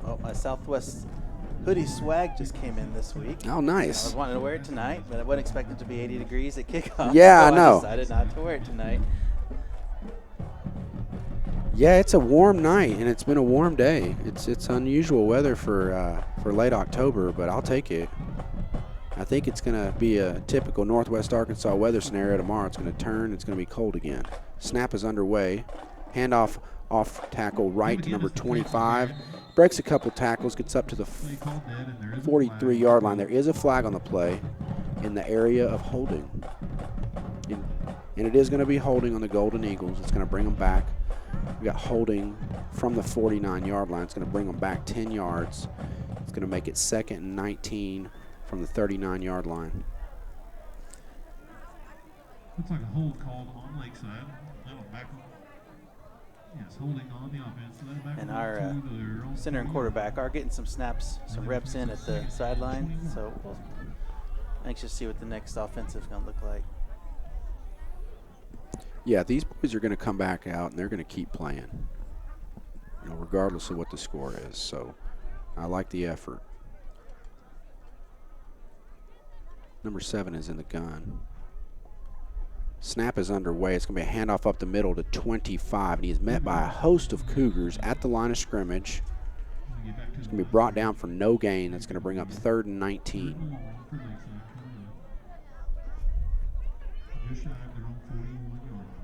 [SPEAKER 2] Oh, my Southwest hoodie swag just came in this week.
[SPEAKER 1] Oh, nice.
[SPEAKER 2] I was wanting to wear it tonight, but I wasn't expecting it to be 80 degrees at kickoff.
[SPEAKER 1] Yeah,
[SPEAKER 2] so
[SPEAKER 1] I know.
[SPEAKER 2] I decided not to wear it tonight.
[SPEAKER 1] Yeah, it's a warm night, and it's been a warm day. It's unusual weather for late October, but I'll take it. I think it's going to be a typical Northwest Arkansas weather scenario tomorrow. It's going to turn. It's going to be cold again. Snap is underway. Handoff off tackle right to number 25. Breaks a couple tackles, gets up to the 43-yard line. There is a flag on the play in the area of holding. And it is going to be holding on the Golden Eagles. It's going to bring them back. We got holding from the 49-yard line. It's going to bring them back 10 yards. It's going to make it 2nd and 19 from the 39-yard line.
[SPEAKER 4] Looks like a hold called on Lakeside. That'll back them. Yes, holding on the offense. So that'll back
[SPEAKER 2] And
[SPEAKER 4] them
[SPEAKER 2] our
[SPEAKER 4] to their own
[SPEAKER 2] center and quarterback are getting some snaps, some reps in at the sideline. So we'll anxious to see what the next offensive is going to look like.
[SPEAKER 1] Yeah, these boys are going to come back out, and they're going to keep playing, you know, regardless of what the score is. So I like the effort. Number 7 is in the gun. Snap is underway. It's going to be a handoff up the middle to 25, and he is met by a host of Cougars at the line of scrimmage. It's going to be brought down for no gain. That's going to bring up 3rd and 19.
[SPEAKER 4] Just shy of their own 41-yard line.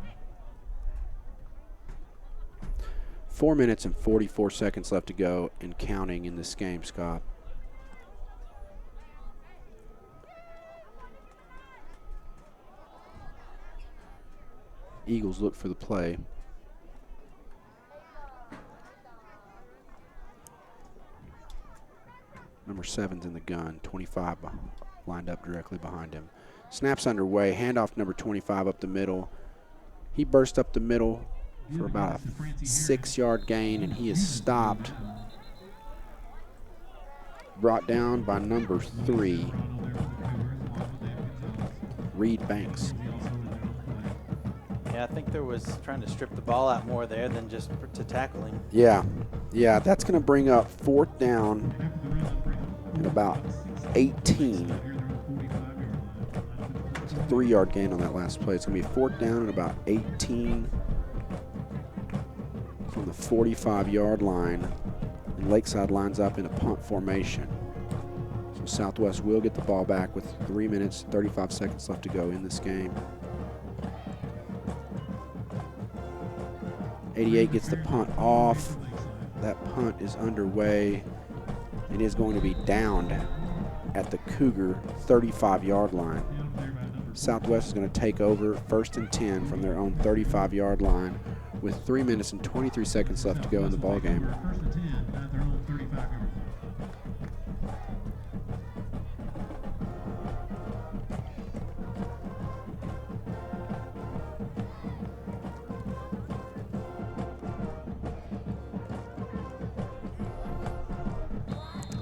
[SPEAKER 1] 4 minutes and 44 seconds left to go and counting in this game, Scott. Eagles look for the play. Number 7's in the gun, 25 lined up directly behind him. Snap's underway, handoff number 25 up the middle. He burst up the middle for about a 6-yard gain, and he is stopped. Brought down by number 3, Reed Banks.
[SPEAKER 2] Yeah, I think there was trying to strip the ball out more there than just to tackle him.
[SPEAKER 1] Yeah, that's going to bring up 4th down and about 18. It's a 3-yard gain on that last play. It's going to be 4th down and about 18 from the 45-yard line. And Lakeside lines up in a punt formation. So Southwest will get the ball back with 3 minutes, 35 seconds left to go in this game. 88 gets the punt off. That punt is underway. It is going to be downed at the Cougar 35-yard line. Southwest is going to take over 1st and 10 from their own 35-yard line with 3 minutes and 23 seconds left to go in the ball game.
[SPEAKER 4] First and 10 at their own 35-yard line.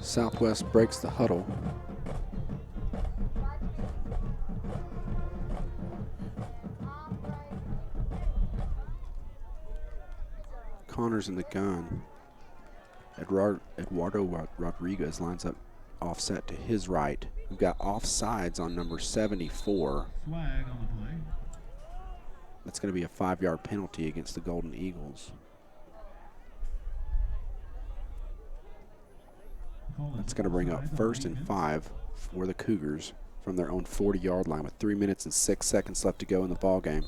[SPEAKER 1] Southwest breaks the huddle. Connor's in the gun. Eduardo Rodriguez lines up offset to his right. We've got offsides on number 74.
[SPEAKER 4] Flag on the play.
[SPEAKER 1] That's going to be a 5-yard penalty against the Golden Eagles. That's going to bring up 1st and 5 for the Cougars from their own 40-yard line with 3 minutes and 6 seconds left to go in the ball game.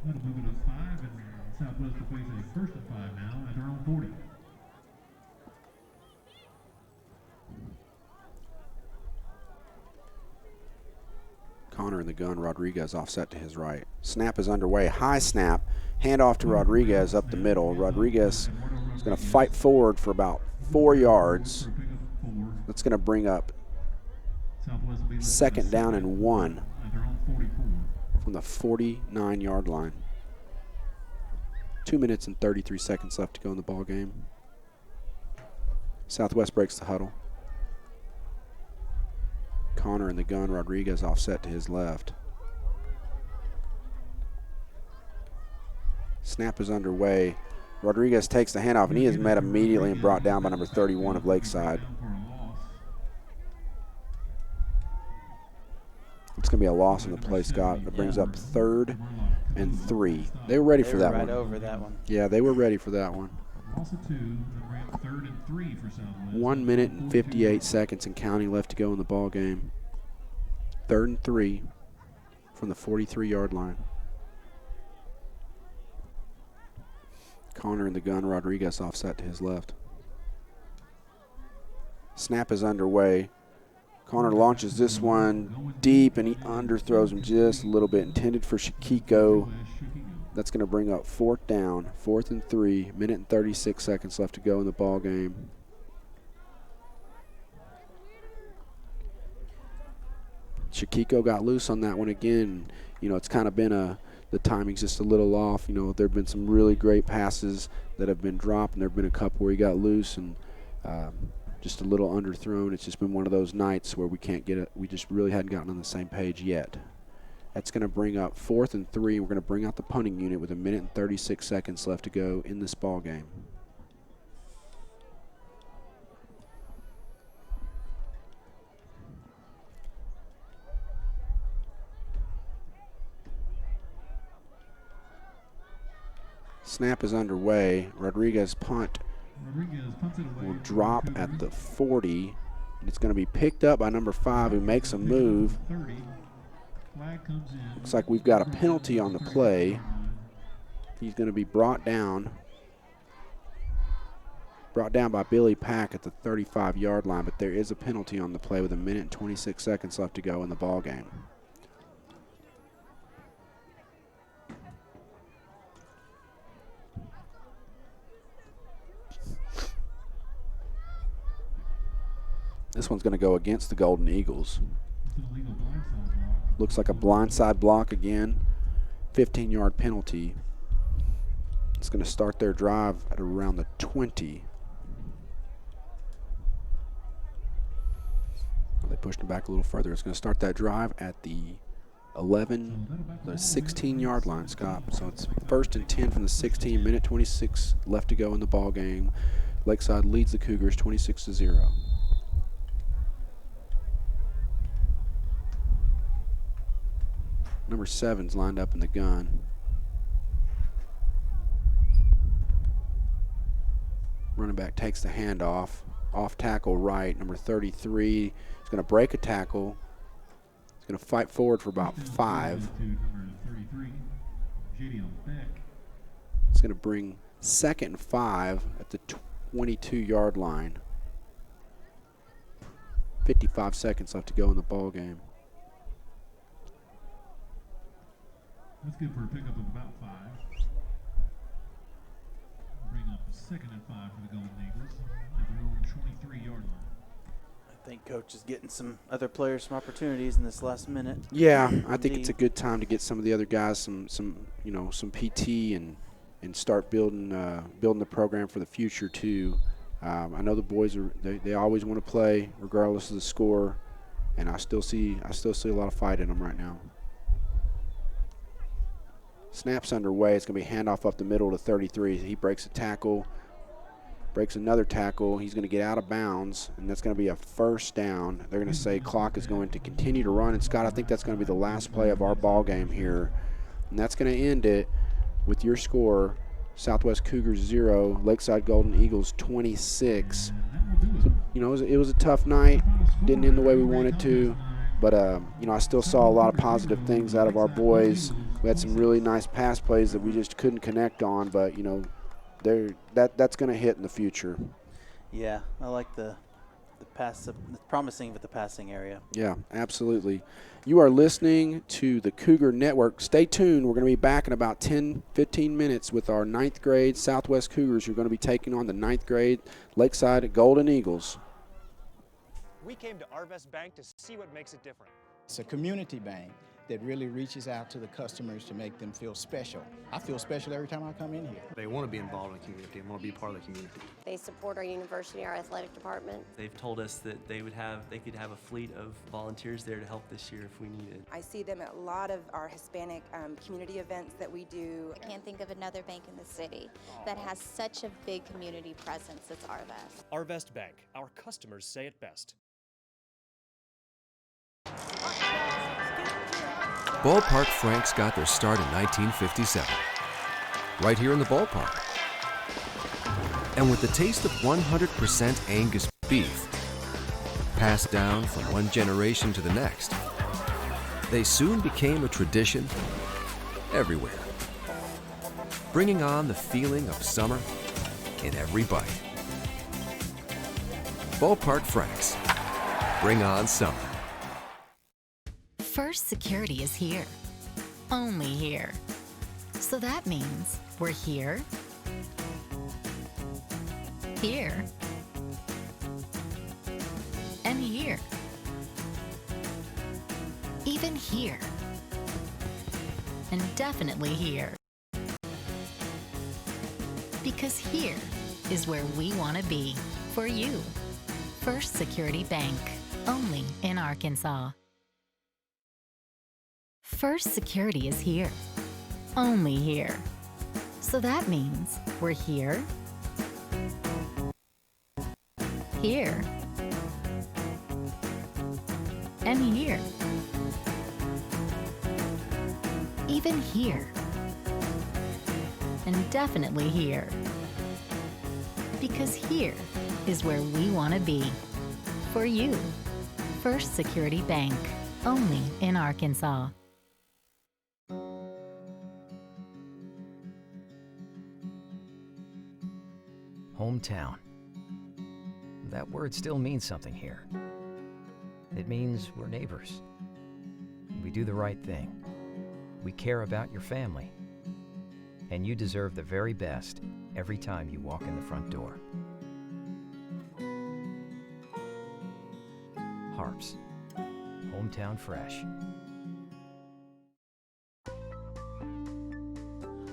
[SPEAKER 4] That'll move it up 5, and Southwest will face a 1st and 5 now at their own 40.
[SPEAKER 1] Connor in the gun, Rodriguez offset to his right. Snap is underway, high snap, handoff to Rodriguez up the middle. Rodriguez is going to fight forward for about 4 yards. That's going to bring up 2nd down and 1 from the 49-yard line. 2 minutes and 33 seconds left to go in the ball game. Southwest breaks the huddle. Connor in the gun, Rodriguez offset to his left. Snap is underway. Rodriguez takes the handoff, and he is met immediately and brought down by number 31 of Lakeside. It's going to be a loss in the play, Scott. It brings up 3rd and 3. They were ready for that one.
[SPEAKER 2] Right over that one.
[SPEAKER 1] Yeah, they were ready for that one.
[SPEAKER 4] Loss of 2, then bring up 3rd and 3 for Southwest.
[SPEAKER 1] 1 minute and 58 seconds and counting left to go in the ball game. 3rd and 3 from the 43-yard line. Connor in the gun, Rodriguez offset to his left. Snap is underway. Connor launches this one deep, and he underthrows him just a little bit. Intended for Shakiko. That's going to bring up 4th down, 4th and 3, minute and 36 seconds left to go in the ball game. Shakiko got loose on that one again. You know, it's kind of been the timing's just a little off. You know, there have been some really great passes that have been dropped, and there have been a couple where he got loose and just a little underthrown. It's just been one of those nights where we can't get it. We just really hadn't gotten on the same page yet. That's going to bring up 4th and 3. We're going to bring out the punting unit with 1 minute and 36 seconds left to go in this ball game. Snap is underway. Rodriguez punt will drop at the 40. And it's going to be picked up by number 5, who makes a move. Looks like we've got a penalty on the play. He's going to be brought down by Billy Pack at the 35-yard line, but there is a penalty on the play with 1 minute and 26 seconds left to go in the ball game. This one's going to go against the Golden Eagles. Looks like a blindside block again. 15-yard penalty. It's going to start their drive at around the 20. They pushed him back a little further. It's going to start that drive at the 16-yard line, Scott. So it's 1st and 10 from the 16, minute 26 left to go in the ball game. Lakeside leads the Cougars 26-0. Number 7's lined up in the gun. Running back takes the handoff. Off tackle right. Number 33 is going to break a tackle. He's going to fight forward for about 5. It's going to bring 2nd and 5 at the 22-yard line. 55 seconds left to go in the ball game.
[SPEAKER 4] That's good for a pickup of about 5. Bring up 2nd and 5 for the Golden Eagles at their own 23-yard line.
[SPEAKER 2] I think Coach is getting some other players some opportunities in this last minute.
[SPEAKER 1] Yeah, I think it's a good time to get some of the other guys some PT and start building the program for the future too. I know the boys they always want to play regardless of the score, and I still see a lot of fight in them right now. Snap's underway. It's going to be handoff up the middle to 33. He breaks a tackle, breaks another tackle. He's going to get out of bounds, and that's going to be a first down. They're going to say clock is going to continue to run. And, Scott, I think that's going to be the last play of our ball game here. And that's going to end it with your score, Southwest Cougars 0, Lakeside Golden Eagles 26. So, it was a tough night. Didn't end the way we wanted to. But, I still saw a lot of positive things out of our boys. We had some really nice pass plays that we just couldn't connect on, but, that's going to hit in the future.
[SPEAKER 2] Yeah, I like the pass. It's promising with the passing area.
[SPEAKER 1] Yeah, absolutely. You are listening to the Cougar Network. Stay tuned. We're going to be back in about 10-15 minutes with our 9th grade Southwest Cougars. You're going to be taking on the 9th grade Lakeside Golden Eagles.
[SPEAKER 11] We came to Arvest Bank to see what makes it different.
[SPEAKER 14] It's a community bank that really reaches out to the customers to make them feel special. I feel special every time I come in here.
[SPEAKER 3] They want to be involved in the community and want to be part of the community.
[SPEAKER 5] They support our university, our athletic department.
[SPEAKER 22] They've told us that they could have a fleet of volunteers there to help this year if we needed.
[SPEAKER 23] I see them at a lot of our Hispanic community events that we do.
[SPEAKER 16] I can't think of another bank in the city that has such a big community presence as Arvest.
[SPEAKER 11] Arvest Bank, our customers say it best.
[SPEAKER 17] Ballpark Franks got their start in 1957, right here in the ballpark. And with the taste of 100% Angus beef, passed down from one generation to the next, they soon became a tradition everywhere, bringing on the feeling of summer in every bite. Ballpark Franks, bring on summer.
[SPEAKER 10] First Security is here. Only here. So that means we're here, here, and here. Even here. And definitely here. Because here is where we want to be for you. First Security Bank. Only in Arkansas. First Security is here. Only here. So that means we're here, here, and here. Even here. And definitely here. Because here is where we want to be for you. First Security Bank. Only in Arkansas.
[SPEAKER 15] Hometown. That word still means something here. It means we're neighbors. We do the right thing. We care about your family. And you deserve the very best every time you walk in the front door. Harps. Hometown fresh.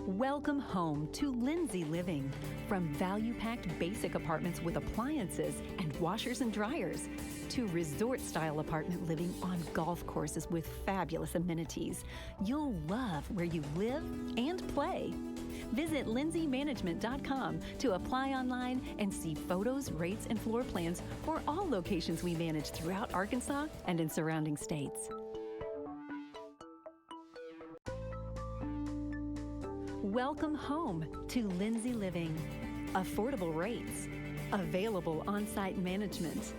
[SPEAKER 24] Welcome home to Lindsay Living. From value-packed basic apartments with appliances and washers and dryers to resort-style apartment living on golf courses with fabulous amenities, you'll love where you live and play. Visit lindsaymanagement.com to apply online and see photos, rates, and floor plans for all locations we manage throughout Arkansas and in surrounding states. Welcome home to Lindsay Living. Affordable rates, available on-site management,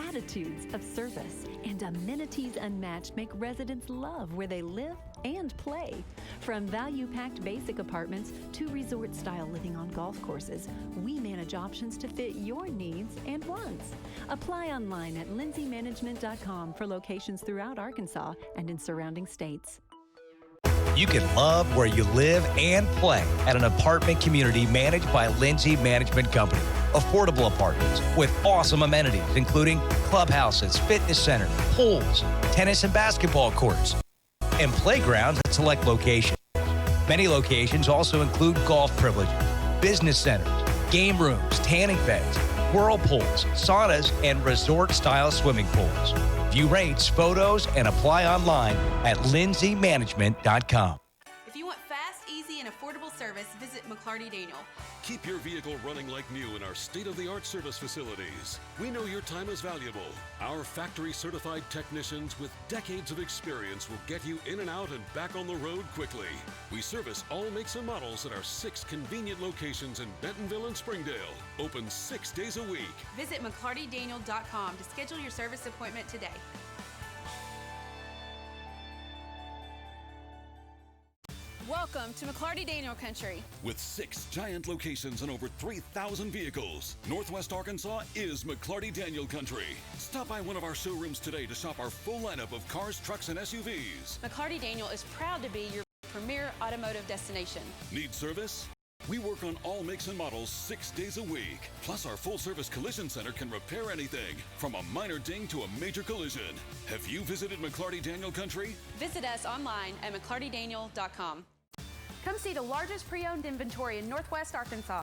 [SPEAKER 24] attitudes of service, and amenities unmatched make residents love where they live and play. From value-packed basic apartments to resort-style living on golf courses, we manage options to fit your needs and wants. Apply online at lindsaymanagement.com for locations throughout Arkansas and in surrounding states.
[SPEAKER 6] You can love where you live and play at an apartment community managed by Lindsay Management Company. Affordable apartments with awesome amenities, including clubhouses, fitness centers, pools, tennis and basketball courts, and playgrounds at select locations. Many locations also include golf privileges, business centers, game rooms, tanning beds, whirlpools, saunas, and resort-style swimming pools. View rates, photos, and apply online at lindsaymanagement.com.
[SPEAKER 7] If you want fast, easy, and affordable service, visit McClarty Daniel.
[SPEAKER 8] Keep your vehicle running like new in our state-of-the-art service facilities. We know your time is valuable. Our factory-certified technicians with decades of experience will get you in and out and back on the road quickly. We service all makes and models at our 6 convenient locations in Bentonville and Springdale. Open 6 days a week.
[SPEAKER 7] Visit McClartyDaniel.com to schedule your service appointment today. Welcome to McClarty Daniel Country.
[SPEAKER 8] With 6 giant locations and over 3,000 vehicles, Northwest Arkansas is McClarty Daniel Country. Stop by one of our showrooms today to shop our full lineup of cars, trucks, and SUVs.
[SPEAKER 7] McClarty Daniel is proud to be your premier automotive destination.
[SPEAKER 8] Need service? We work on all makes and models 6 days a week. Plus, our full-service collision center can repair anything, from a minor ding to a major collision. Have you visited McClarty Daniel Country?
[SPEAKER 7] Visit us online at McClartyDaniel.com. Come see the largest pre-owned inventory in Northwest Arkansas.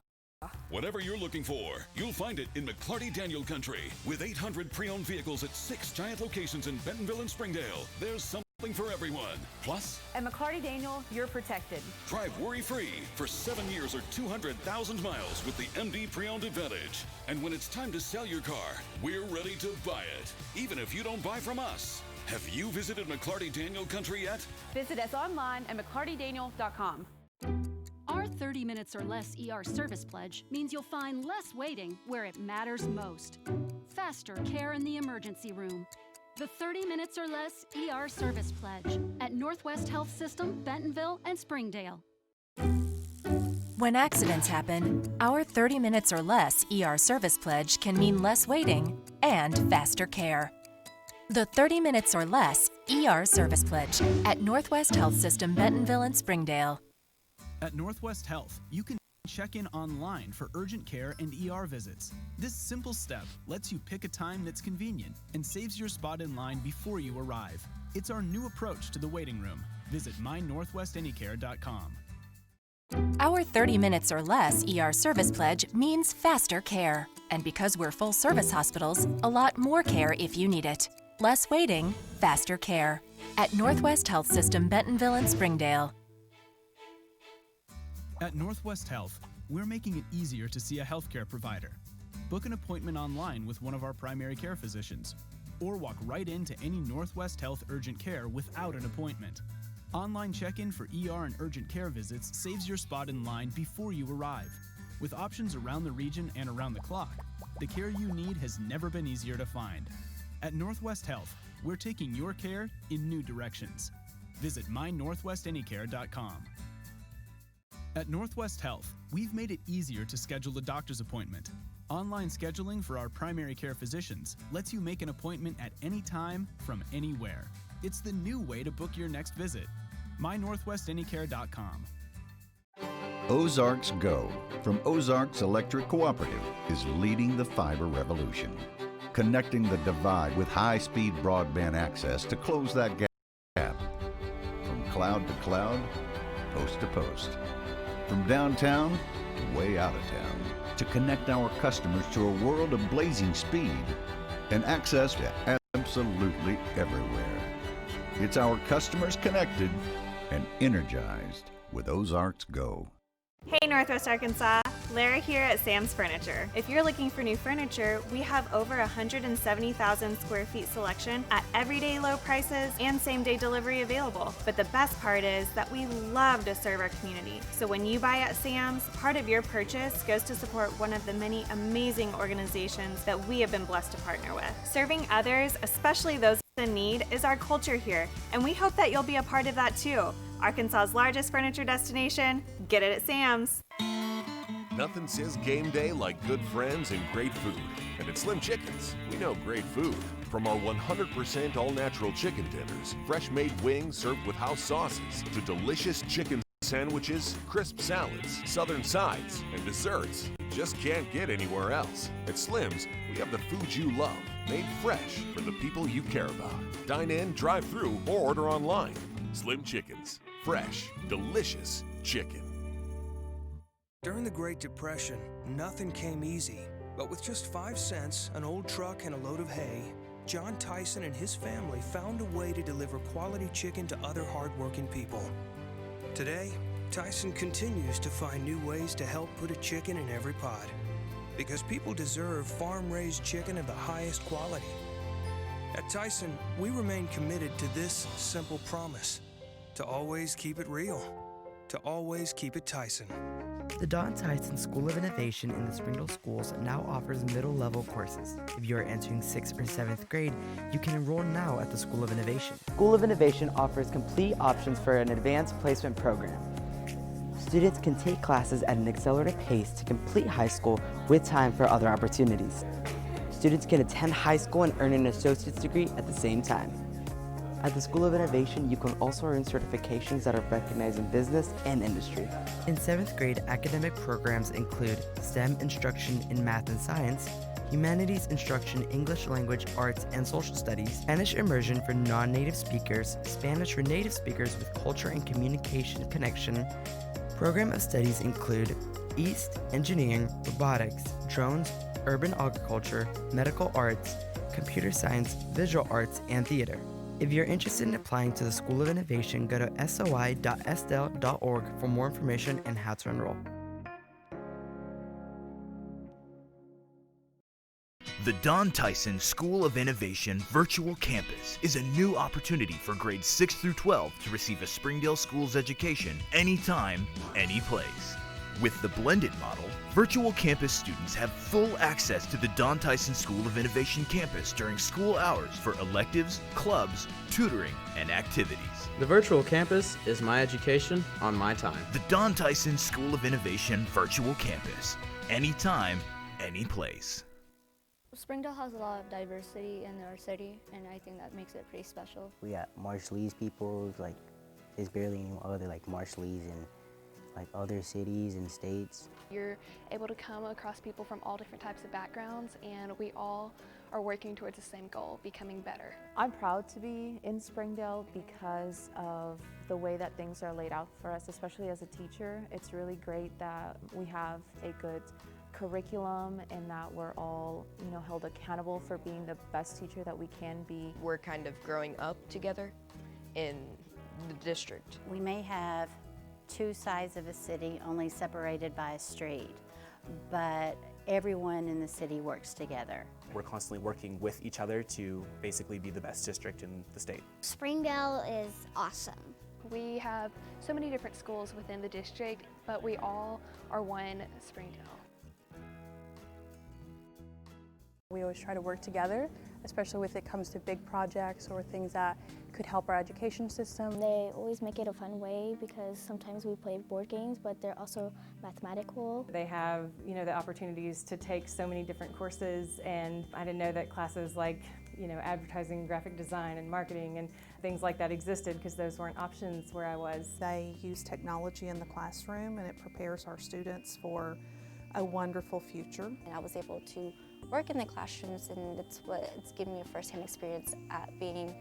[SPEAKER 8] Whatever you're looking for, you'll find it in McClarty Daniel Country. With 800 pre-owned vehicles at 6 giant locations in Bentonville and Springdale, there's something for everyone. Plus,
[SPEAKER 7] at McClarty Daniel, you're protected.
[SPEAKER 8] Drive worry-free for 7 years or 200,000 miles with the MD Pre-Owned Advantage. And when it's time to sell your car, we're ready to buy it, even if you don't buy from us. Have you visited McClarty Daniel Country yet?
[SPEAKER 7] Visit us online at McClartyDaniel.com.
[SPEAKER 9] Our 30 minutes or less ER service pledge means you'll find less waiting where it matters most. Faster care in the emergency room. The 30 minutes or less ER service pledge at Northwest Health System, Bentonville, and Springdale.
[SPEAKER 10] When accidents happen, our 30 minutes or less ER service pledge can mean less waiting and faster care. The 30 minutes or less ER service pledge at Northwest Health System, Bentonville, and Springdale.
[SPEAKER 19] At Northwest Health, you can check in online for urgent care and ER visits. This simple step lets you pick a time that's convenient and saves your spot in line before you arrive. It's our new approach to the waiting room. Visit mynorthwestanycare.com.
[SPEAKER 10] Our 30 minutes or less ER service pledge means faster care. And because we're full service hospitals, a lot more care if you need it. Less waiting, faster care. At Northwest Health System, Bentonville, and Springdale.
[SPEAKER 19] At Northwest Health, we're making it easier to see a healthcare provider. Book an appointment online with one of our primary care physicians, or walk right into any Northwest Health urgent care without an appointment. Online check-in for ER and urgent care visits saves your spot in line before you arrive. With options around the region and around the clock, the care you need has never been easier to find. At Northwest Health, we're taking your care in new directions. Visit mynorthwestanycare.com. At Northwest Health, we've made it easier to schedule a doctor's appointment. Online scheduling for our primary care physicians lets you make an appointment at any time from anywhere. It's the new way to book your next visit. mynorthwestanycare.com.
[SPEAKER 20] Ozarks Go from Ozarks Electric Cooperative is leading the fiber revolution, connecting the divide with high-speed broadband access to close that gap. From cloud to cloud, post to post. From downtown to way out of town. To connect our customers to a world of blazing speed and access to absolutely everywhere. It's our customers connected and energized with Ozarks Go.
[SPEAKER 21] Hey Northwest Arkansas, Lara here at Sam's Furniture. If you're looking for new furniture, we have over 170,000 square feet selection at everyday low prices and same-day delivery available. But the best part is that we love to serve our community. So when you buy at Sam's, part of your purchase goes to support one of the many amazing organizations that we have been blessed to partner with. Serving others, especially those in need, is our culture here, and we hope that you'll be a part of that too. Arkansas's largest furniture destination, get it at Sam's.
[SPEAKER 12] Nothing says game day like good friends and great food. And at Slim Chickens, we know great food. From our 100% all-natural chicken tenders, fresh-made wings served with house sauces, to delicious chicken sandwiches, crisp salads, southern sides, and desserts you just can't get anywhere else. At Slim's, we have the food you love, made fresh for the people you care about. Dine in, drive through, or order online. Slim Chickens. Fresh, delicious chicken.
[SPEAKER 2] During the Great Depression, nothing came easy. But with just 5 cents, an old truck, and a load of hay, John Tyson and his family found a way to deliver quality chicken to other hardworking people. Today, Tyson continues to find new ways to help put a chicken in every pot. Because people deserve farm-raised chicken of the highest quality. At Tyson, we remain committed to this simple promise: to always keep it real, to always keep it Tyson.
[SPEAKER 4] The Don Tyson School of Innovation in the Springdale Schools now offers middle-level courses. If you are entering 6th or 7th grade, you can enroll now at the School of Innovation.
[SPEAKER 13] School of Innovation offers complete options for an advanced placement program. Students can take classes at an accelerated pace to complete high school with time for other opportunities. Students can attend high school and earn an associate's degree at the same time. At the School of Innovation, you can also earn certifications that are recognized in business and industry.
[SPEAKER 4] In 7th grade, academic programs include STEM instruction in math and science, humanities instruction, English language, arts, and social studies, Spanish immersion for non-native speakers, Spanish for native speakers with culture and communication connection. Program of studies include East, engineering, robotics, drones, urban agriculture, medical arts, computer science, visual arts, and theater. If you're interested in applying to the School of Innovation, go to soi.sdel.org for more information and how to enroll.
[SPEAKER 18] The Don Tyson School of Innovation Virtual Campus is a new opportunity for grades 6 through 12 to receive a Springdale Schools education anytime, any place. With the blended model, virtual campus students have full access to the Don Tyson School of Innovation campus during school hours for electives, clubs, tutoring, and activities.
[SPEAKER 25] The virtual campus is my education on my time.
[SPEAKER 18] The Don Tyson School of Innovation Virtual Campus. Anytime, any place.
[SPEAKER 26] Springdale has a lot of diversity in our city, and I think that makes it pretty special.
[SPEAKER 27] We got Marshallese people, like there's barely any other like Marshallese in like other cities and states.
[SPEAKER 28] You're able to come across people from all different types of backgrounds, and we all are working towards the same goal, becoming better.
[SPEAKER 29] I'm proud to be in Springdale because of the way that things are laid out for us, especially as a teacher. It's really great that we have a good curriculum and that we're all, held accountable for being the best teacher that we can be.
[SPEAKER 30] We're kind of growing up together in the district.
[SPEAKER 31] We may have two sides of a city only separated by a street, but everyone in the city works together.
[SPEAKER 32] We're constantly working with each other to basically be the best district in the state.
[SPEAKER 5] Springdale is awesome.
[SPEAKER 28] We have so many different schools within the district, but we all are one Springdale.
[SPEAKER 33] We always try to work together, especially when it comes to big projects or things that could help our education system.
[SPEAKER 26] They always make it a fun way because sometimes we play board games, but they're also mathematical.
[SPEAKER 34] They have, the opportunities to take so many different courses, and I didn't know that classes like, advertising, graphic design, and marketing and things like that existed because those weren't options where I was.
[SPEAKER 35] They use technology in the classroom, and it prepares our students for a wonderful future.
[SPEAKER 26] And I was able to work in the classrooms, and it's given me a first-hand experience at being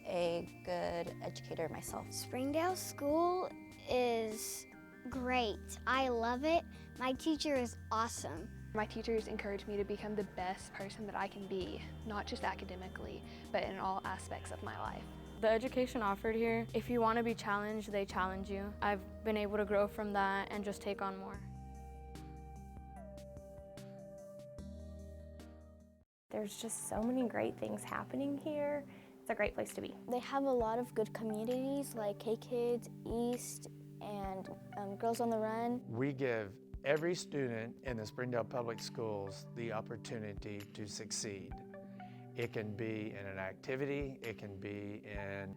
[SPEAKER 26] a good educator myself.
[SPEAKER 5] Springdale School is great. I love it. My teacher is awesome.
[SPEAKER 28] My teachers encourage me to become the best person that I can be, not just academically, but in all aspects of my life.
[SPEAKER 29] The education offered here, if you want to be challenged, they challenge you. I've been able to grow from that and just take on more.
[SPEAKER 36] There's just so many great things happening here. It's a great place to be.
[SPEAKER 26] They have a lot of good communities like K-Kids, East, and Girls on the Run.
[SPEAKER 37] We give every student in the Springdale Public Schools the opportunity to succeed. It can be in an activity, it can be in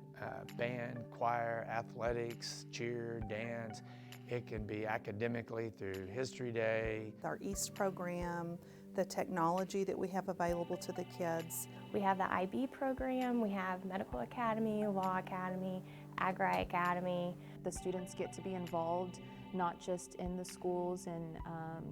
[SPEAKER 37] band, choir, athletics, cheer, dance. It can be academically through History Day.
[SPEAKER 35] Our East program, the technology that we have available to the kids.
[SPEAKER 36] We have the IB program, we have Medical Academy, Law Academy, Agri Academy.
[SPEAKER 29] The students get to be involved not just in the schools and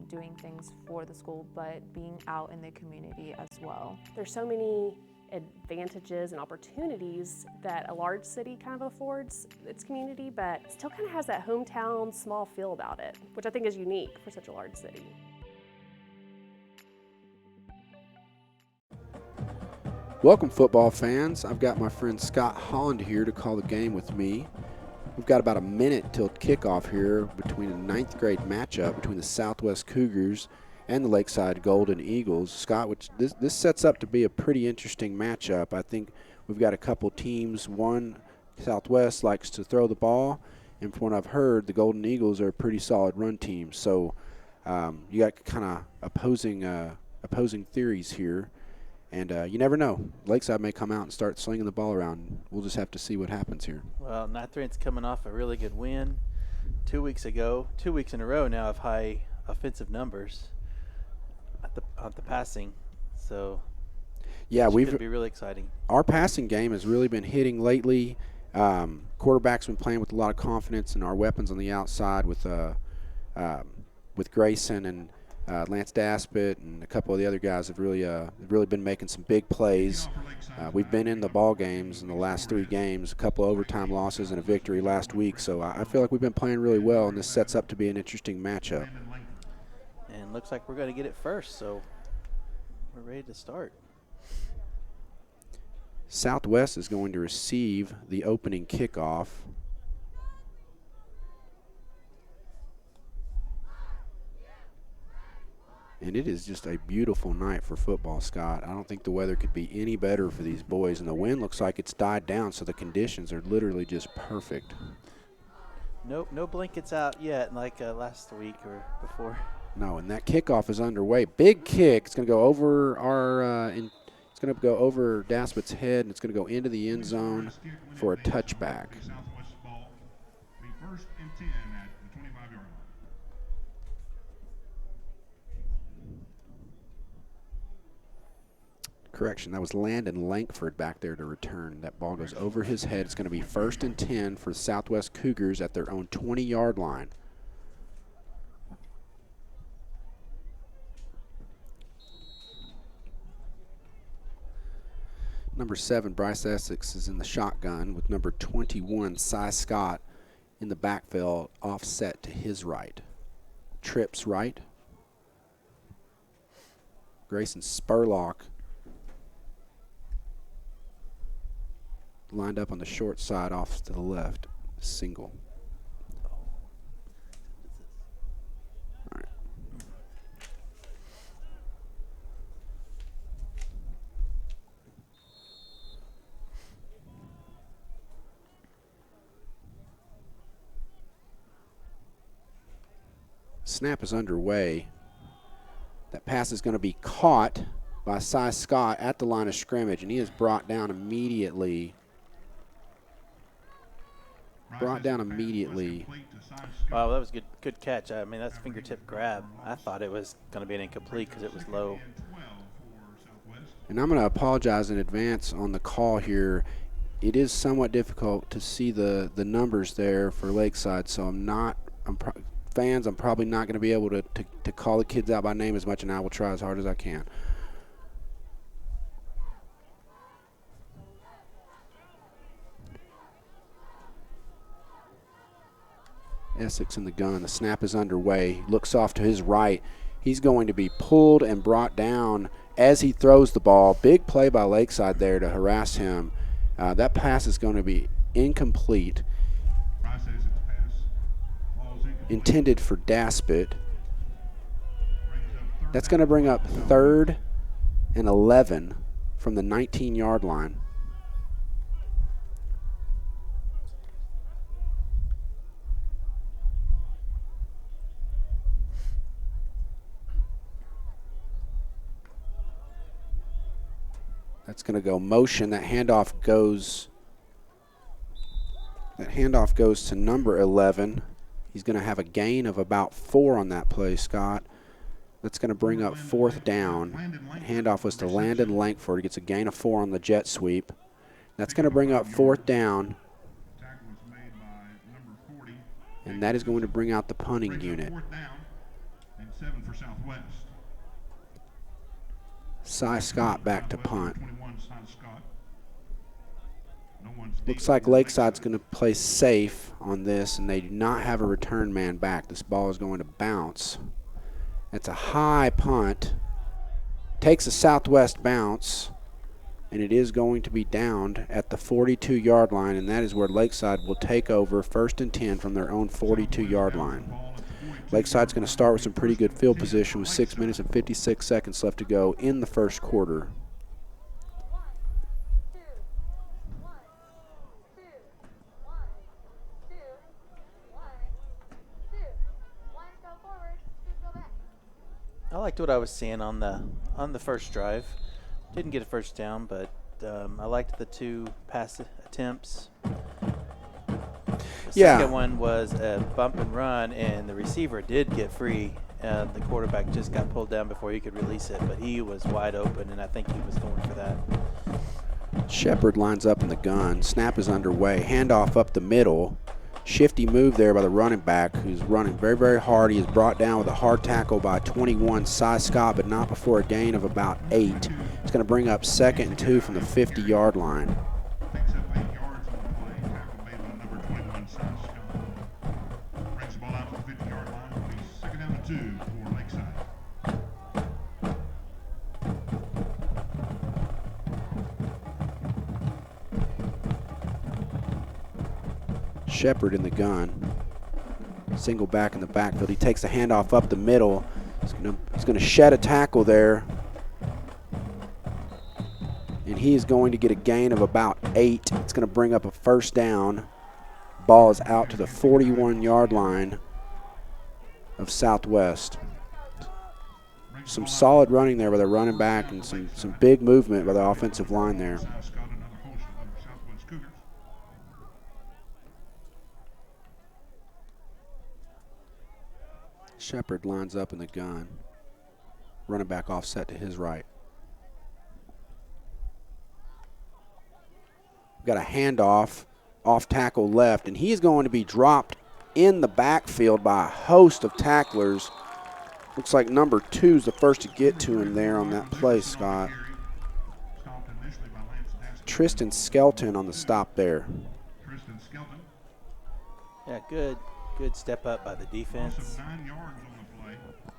[SPEAKER 29] doing things for the school, but being out in the community as well.
[SPEAKER 1] There's so many advantages and opportunities that a large city kind of affords its community, but still kind of has that hometown small feel about it, which I think is unique for such a large city.
[SPEAKER 3] Welcome, football fans. I've got my friend Scott Holland here to call the game with me. We've got about a minute till kickoff here between a 9th grade matchup between the Southwest Cougars and the Lakeside Golden Eagles. Scott, this sets up to be a pretty interesting matchup. I think we've got a couple teams. One, Southwest likes to throw the ball, and from what I've heard, the Golden Eagles are a pretty solid run team. So you got kind of opposing theories here. And you never know. Lakeside may come out and start slinging the ball around. We'll just have to see what happens here.
[SPEAKER 6] Well, Nathaniel's coming off a really good win 2 weeks ago. 2 weeks in a row now of high offensive numbers at the passing. So
[SPEAKER 3] yeah,
[SPEAKER 6] could be really exciting.
[SPEAKER 3] Our passing game has really been hitting lately. Quarterback's been playing with a lot of confidence, and our weapons on the outside with Grayson and Lance Daspit and a couple of the other guys have really been making some big plays. We've been in the ball games in the last 3 games, a couple of overtime losses and a victory last week. So I feel like we've been playing really well, and this sets up to be an interesting matchup.
[SPEAKER 6] And looks like we're going to get it first, so we're ready to start.
[SPEAKER 3] Southwest is going to receive the opening kickoff. And it is just a beautiful night for football, Scott. I don't think the weather could be any better for these boys. And the wind looks like it's died down, so the conditions are literally just perfect.
[SPEAKER 6] Nope, no blankets out yet like last week or before.
[SPEAKER 3] No, and that kickoff is underway. Big kick. It's going to go over it's going to go over Daspit's head, and it's going to go into the end zone for a touchback. Correction, that was Landon Lankford back there to return. That ball goes over his head. It's going to be 1st and 10 for the Southwest Cougars at their own 20-yard line. Number 7, Bryce Essex, is in the shotgun with number 21, Cy Scott, in the backfield, offset to his right. Trips right. Grayson Spurlock lined up on the short side off to the left, single. All right. Snap is underway. That pass is going to be caught by Cy Scott at the line of scrimmage, and he is brought down immediately. Wow,
[SPEAKER 6] that was good catch. I mean, that's a fingertip grab. I thought it was going to be an incomplete because it was low.
[SPEAKER 3] And I'm going to apologize in advance on the call here. It is somewhat difficult to see the numbers there for Lakeside, so fans, I'm probably not going to be able to call the kids out by name as much, and I will try as hard as I can. Essex in the gun. The snap is underway. Looks off to his right. He's going to be pulled and brought down as he throws the ball. Big play by Lakeside there to harass him. That pass is going to be incomplete. Intended for Daspit. That's going to bring up 3rd and 11 from the 19-yard line. That's going to go motion. That handoff goes to number 11. He's going to have a gain of about 4 on that play, Scott. That's going to bring up 4th down. Handoff was to Landon Lankford. He gets a gain of 4 on the jet sweep. That's going to bring up 4th down. And that is going to bring out the punting unit. Cy Scott back to punt. Looks like Lakeside's going to play safe on this, and they do not have a return man back. This ball is going to bounce. It's a high punt. Takes a southwest bounce, and it is going to be downed at the 42-yard line, and that is where Lakeside will take over 1st and 10 from their own 42-yard line. Lakeside's going to start with some pretty good field position with 6 minutes and 56 seconds left to go in the first quarter.
[SPEAKER 6] I liked what I was seeing on the first drive. Didn't get a first down, but I liked the 2 pass attempts. The second one was a bump and run, and the receiver did get free. The quarterback just got pulled down before he could release it, but he was wide open, and I think he was going for that.
[SPEAKER 3] Shepard lines up in the gun. Snap is underway. Handoff up the middle. Shifty move there by the running back, who's running very, very hard. He is brought down with a hard tackle by 21, Cy Scott, but not before a gain of about 8. It's going to bring up 2nd and 2 from the 50-yard line. Shepard in the gun. Single back in the backfield. He takes the handoff up the middle. He's going to shed a tackle there. And he is going to get a gain of about 8. It's going to bring up a 1st down. Ball is out to the 41-yard line of Southwest. Some solid running there by the running back and some big movement by the offensive line there. Shepard lines up in the gun. Running back offset to his right. We've got a handoff off tackle left, and he's going to be dropped in the backfield by a host of tacklers. Looks like number 2 is the first to get to him there on that play, Scott. Tristan Skelton on the stop there.
[SPEAKER 6] Yeah, good step up by the defense.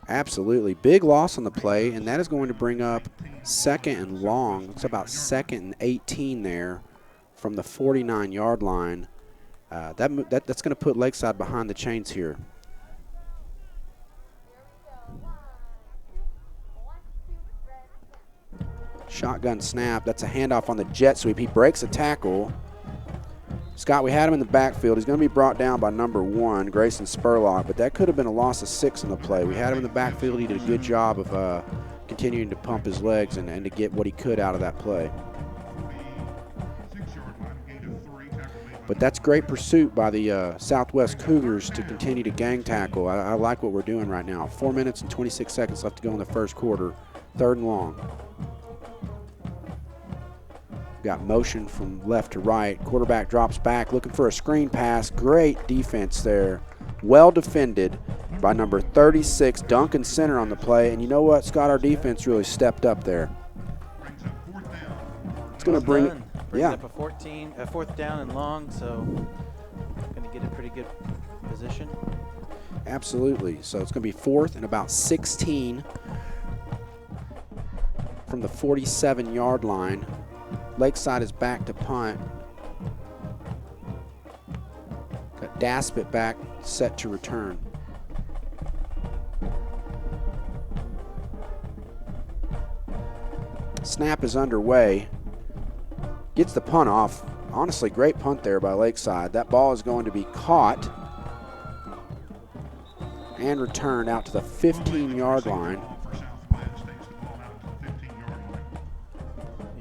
[SPEAKER 3] Absolutely. Big loss on the play, and that is going to bring up 2nd and long. It's about 2nd and 18 there from the 49-yard line. That's going to put Lakeside behind the chains here. Shotgun snap. That's a handoff on the jet sweep. He breaks a tackle. Scott, we had him in the backfield. He's going to be brought down by number 1, Grayson Spurlock, but that could have been a loss of 6 in the play. We had him in the backfield. He did a good job of continuing to pump his legs and to get what he could out of that play. But that's great pursuit by the Southwest Cougars to continue to gang tackle. I like what we're doing right now. 4 minutes and 26 seconds left to go in the first quarter. 3rd and long. Got motion from left to right. Quarterback drops back, looking for a screen pass. Great defense there. Well defended by number 36, Duncan Center on the play. And you know what, Scott? Our defense really stepped up there. It's going to bring it.
[SPEAKER 6] Brings up a 4th down and long, so going to get a pretty good position.
[SPEAKER 3] Absolutely. So it's going to be 4th and about 16 from the 47-yard line. Lakeside is back to punt. Got Daspit back, set to return. Snap is underway. Gets the punt off. Honestly, great punt there by Lakeside. That ball is going to be caught and returned out to the 15-yard line.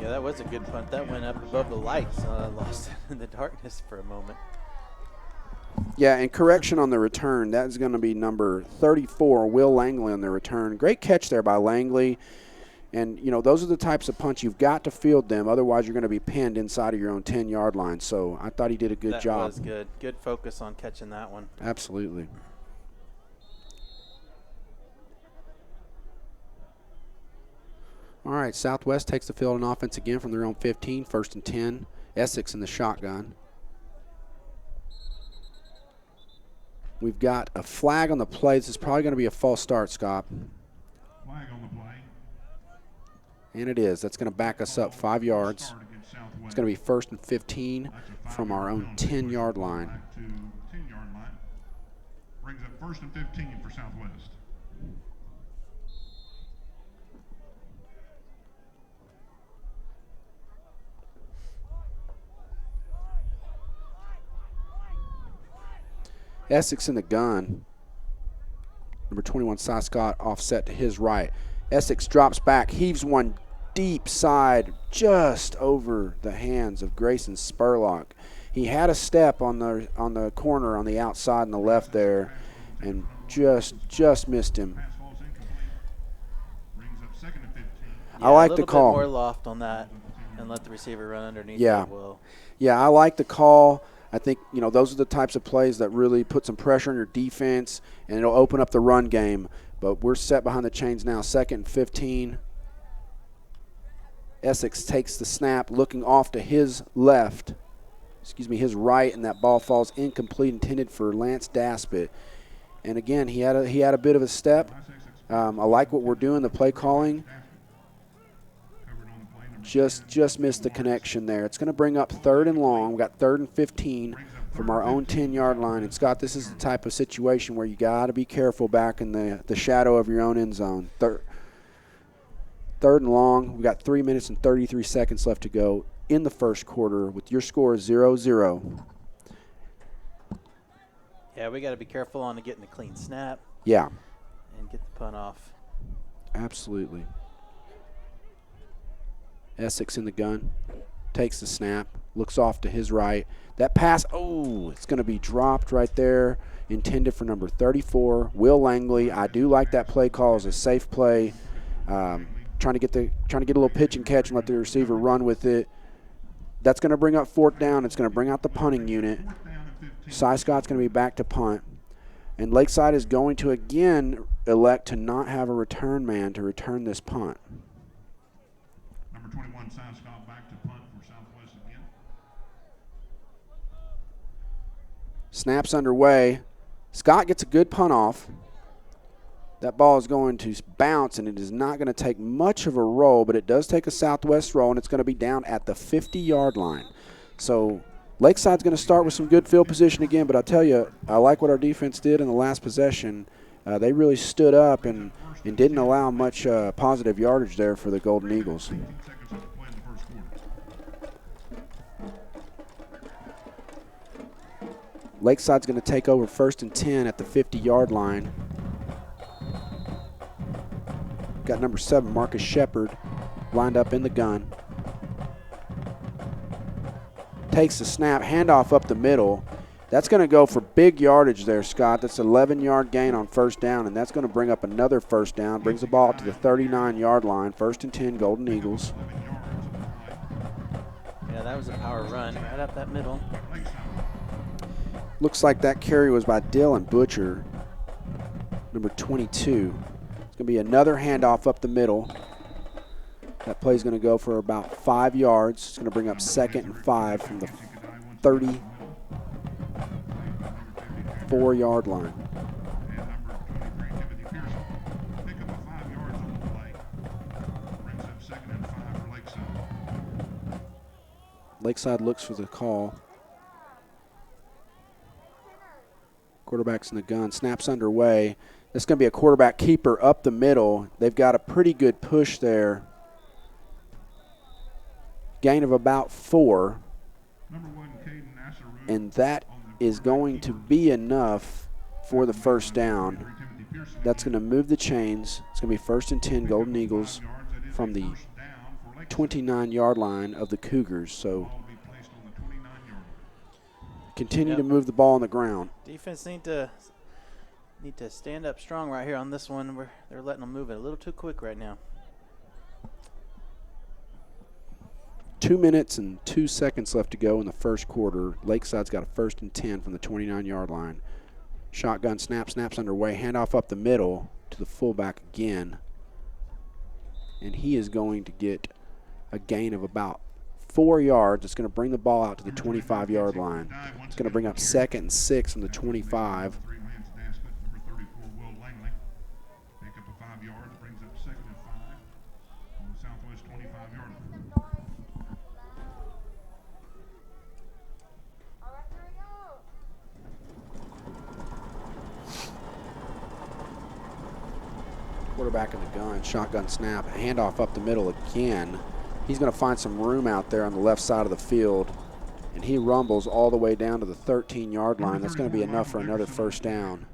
[SPEAKER 6] Yeah, that was a good punt. That went up above the lights. Lost it in the darkness for a moment.
[SPEAKER 3] Yeah, and correction on the return. That is going to be number 34, Will Langley on the return. Great catch there by Langley. And, you know, those are the types of punts you've got to field them. Otherwise, you're going to be pinned inside of your own 10-yard line. So I thought he did a good job.
[SPEAKER 6] That was good. Good focus on catching that one.
[SPEAKER 3] Absolutely. All right, Southwest takes the field on offense again from their own 15, 1st and 10. Essex in the shotgun. We've got a flag on the play. This is probably going to be a false start, Scott.
[SPEAKER 2] Flag on the play.
[SPEAKER 3] And it is. That's going to back us up 5 yards. It's going to be 1st and 15 from our own 10-yard line.
[SPEAKER 2] Back to 10-yard line. Brings up 1st and 15 for Southwest.
[SPEAKER 3] Essex in the gun. Number 21, Cy Scott, offset to his right. Essex drops back, heaves one deep side just over the hands of Grayson Spurlock. He had a step on the corner on the outside and the left there, and just missed him. I like the call.
[SPEAKER 6] A little bit more loft on that and let the receiver run underneath.
[SPEAKER 3] Yeah.
[SPEAKER 6] It will.
[SPEAKER 3] Yeah, I like the call. I think, you know, those are the types of plays that really put some pressure on your defense, and it'll open up the run game. But we're set behind the chains now, 2nd and 15. Essex takes the snap, looking off to his left, his right, and that ball falls incomplete, intended for Lance Daspit. And again, he had a bit of a step. I like what we're doing, the play calling. Just missed the connection there. It's going to bring up 3rd and long. We've got 3rd and 15 from our own 10-yard line. And, Scott, this is the type of situation where you got to be careful back in the shadow of your own end zone. 3rd and long. We've got 3 minutes and 33 seconds left to go in the first quarter with your score 0-0.
[SPEAKER 6] Yeah, we got to be careful on getting a clean snap.
[SPEAKER 3] Yeah.
[SPEAKER 6] And get the punt off.
[SPEAKER 3] Absolutely. Essex in the gun, takes the snap, looks off to his right. That pass, it's going to be dropped right there, intended for number 34, Will Langley. I do like that play call as a safe play. Trying to get a little pitch and catch and let the receiver run with it. That's going to bring up 4th down. It's going to bring out the punting unit. Cy Scott's going to be back to punt. And Lakeside is going to again elect to not have a return man to return this punt.
[SPEAKER 2] Number 21, Cy Scott back to punt for Southwest again.
[SPEAKER 3] Snaps underway. Scott gets a good punt off. That ball is going to bounce, and it is not going to take much of a roll, but it does take a Southwest roll, and it's going to be down at the 50-yard line. So Lakeside's going to start with some good field position again, but I'll tell you, I like what our defense did in the last possession. They really stood up and didn't allow much positive yardage there for the Golden Eagles. Lakeside's going to take over 1st and 10 at the 50-yard line. Got number 7, Marcus Shepard, lined up in the gun. Takes the snap, handoff up the middle. That's going to go for big yardage there, Scott. That's an 11-yard gain on 1st down, and that's going to bring up another 1st down. Brings the ball to the 39-yard line. 1st and 10, Golden Eagles.
[SPEAKER 6] Yeah, that was a power run right up that middle.
[SPEAKER 3] Looks like that carry was by Dylan Butcher, number 22. It's going to be another handoff up the middle. That play is going to go for about 5 yards. It's going to bring up 2nd and 5 from the 34-yard line. Lakeside looks for the call. Quarterback's in the gun. Snaps underway. That's going to be a quarterback keeper up the middle. They've got a pretty good push there. Gain of about 4. And that is going to be enough for the 1st down. That's going to move the chains. It's going to be 1st and 10, Golden Eagles, from the 29-yard line of the Cougars. So continue to move the ball on the ground.
[SPEAKER 6] Defense need to stand up strong right here on this one. They're letting them move it a little too quick right now.
[SPEAKER 3] 2 minutes and 2 seconds left to go in the first quarter. Lakeside's got a 1st and 10 from the 29-yard line. Shotgun snap, snaps underway. Handoff up the middle to the fullback again. And he is going to get a gain of about 4 yards. It's going to bring the ball out to the 25-yard line. It's going to bring up 2nd and 6 from the 25.
[SPEAKER 2] Pick up a 5 yards, brings up 2nd and 5 on the Southwest 25-yard line.
[SPEAKER 3] Quarterback in the gun, shotgun snap, handoff up the middle again. He's going to find some room out there on the left side of the field, and he rumbles all the way down to the 13-yard line. That's going to be enough for another first down.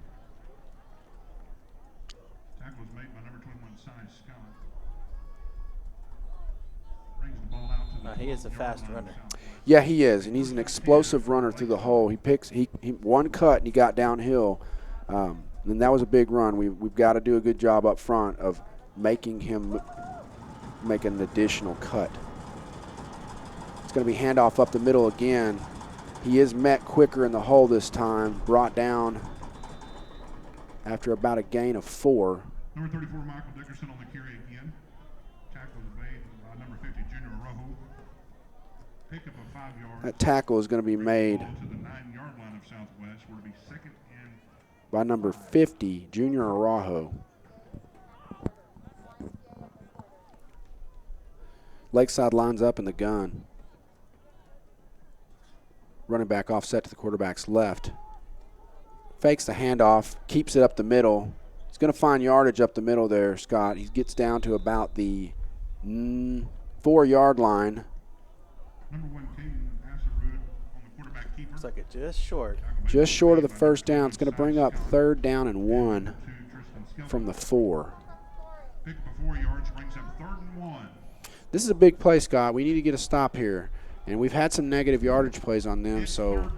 [SPEAKER 2] Tackle was made by number 21, Scott. Brings the ball out to the
[SPEAKER 6] He is a fast runner.
[SPEAKER 3] Yeah, he is, and he's an explosive runner through the hole. He one cut and he got downhill. And that was a big run. We've got to do a good job up front of making him make an additional cut. It's going to be handoff up the middle again. He is met quicker in the hole this time, brought down after about a gain of 4.
[SPEAKER 2] Number 34, Michael Dickerson on the carry again. Tackle was made by number 50, Junior Rojo. Pick up a 5 yard.
[SPEAKER 3] That tackle is going to be made
[SPEAKER 2] to the 9-yard line of Southwest, where it'll be 2nd and
[SPEAKER 3] by number 50, Junior Araujo. Lakeside lines up in the gun. Running back offset to the quarterback's left. Fakes the handoff, keeps it up the middle. He's going to find yardage up the middle there, Scott. He gets down to about the 4-yard line.
[SPEAKER 2] number 1, Caden Asarud on the quarterback keeper.
[SPEAKER 6] Looks like it just short.
[SPEAKER 3] Just short of the first down. It's going to bring up 3rd down and 1 from the 4.
[SPEAKER 2] Pick up a 4 yards, brings up 3rd and 1.
[SPEAKER 3] This is a big play, Scott. We need to get a stop here. And we've had some negative yardage plays on them, so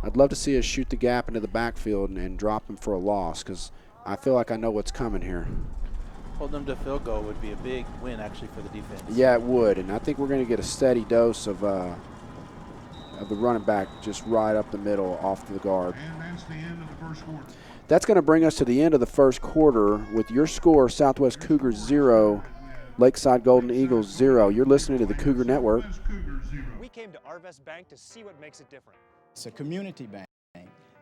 [SPEAKER 3] I'd love to see us shoot the gap into the backfield and drop them for a loss, because I feel like I know what's coming here.
[SPEAKER 6] Hold them to field goal would be a big win, actually, for the defense.
[SPEAKER 3] Yeah, it would, and I think we're going to get a steady dose of the running back just right up the middle off the guard.
[SPEAKER 2] And that's the end of the first quarter.
[SPEAKER 3] That's going to bring us to the end of the first quarter with your score, Southwest Cougars 0, Lakeside Golden Eagles 0. You're listening to the Cougar Network.
[SPEAKER 7] We came to Arvest Bank to see what makes it different.
[SPEAKER 8] It's a community bank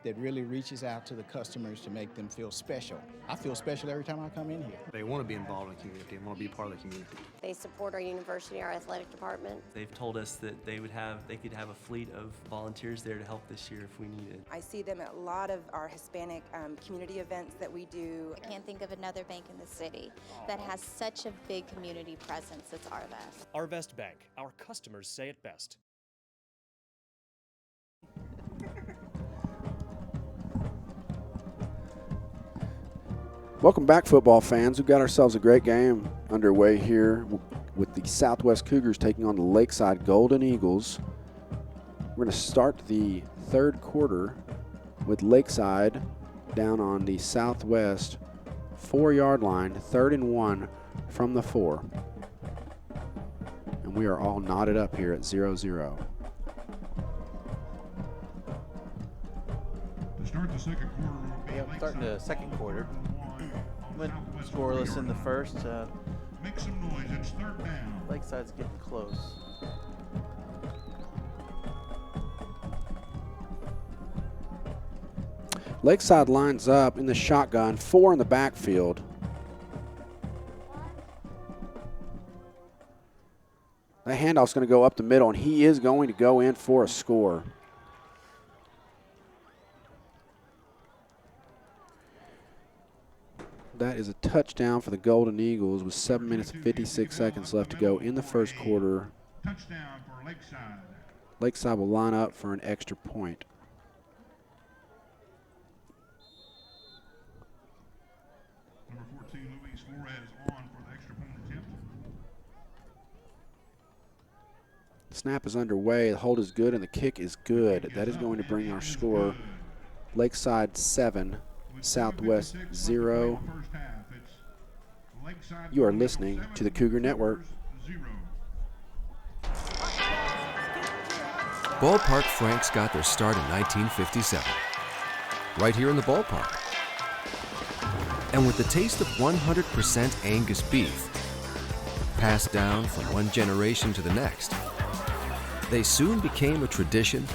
[SPEAKER 8] that really reaches out to the customers to make them feel special. I feel special every time I come in here.
[SPEAKER 9] They want to be involved in the community and want to be part of the community.
[SPEAKER 10] They support our university, our athletic department.
[SPEAKER 11] They've told us that they could have a fleet of volunteers there to help this year if we needed.
[SPEAKER 12] I see them at a lot of our Hispanic community events that we do.
[SPEAKER 13] I can't think of another bank in the city that has such a big community presence as Arvest.
[SPEAKER 7] Arvest Bank, our customers say it best.
[SPEAKER 3] Welcome back, football fans. We've got ourselves a great game underway here with the Southwest Cougars taking on the Lakeside Golden Eagles. We're going to start the 3rd quarter with Lakeside down on the Southwest 4-yard line, 3rd and 1 from the 4. And we are all knotted up here at 0-0.
[SPEAKER 2] To start the second quarter,
[SPEAKER 6] Yep, starting the second quarter. Went scoreless in the first.
[SPEAKER 2] Make some noise. It's 3rd down.
[SPEAKER 6] Lakeside's getting close.
[SPEAKER 3] Lakeside lines up in the shotgun, 4 in the backfield. That handoff's going to go up the middle, and he is going to go in for a score. That is a touchdown for the Golden Eagles with 7 minutes and 56 seconds left to go in the first quarter.
[SPEAKER 2] Touchdown for Lakeside.
[SPEAKER 3] Lakeside will line up for an extra point.
[SPEAKER 2] Number 14, Luis Flores on for the extra point attempt.
[SPEAKER 3] Snap is underway. The hold is good, and the kick is good. That is going to bring our score Lakeside 7, Southwest 0. You are listening to the Cougar Network.
[SPEAKER 4] Ballpark Franks got their start in 1957, right here in the ballpark. And with the taste of 100% Angus beef, passed down from one generation to the next, they soon became a tradition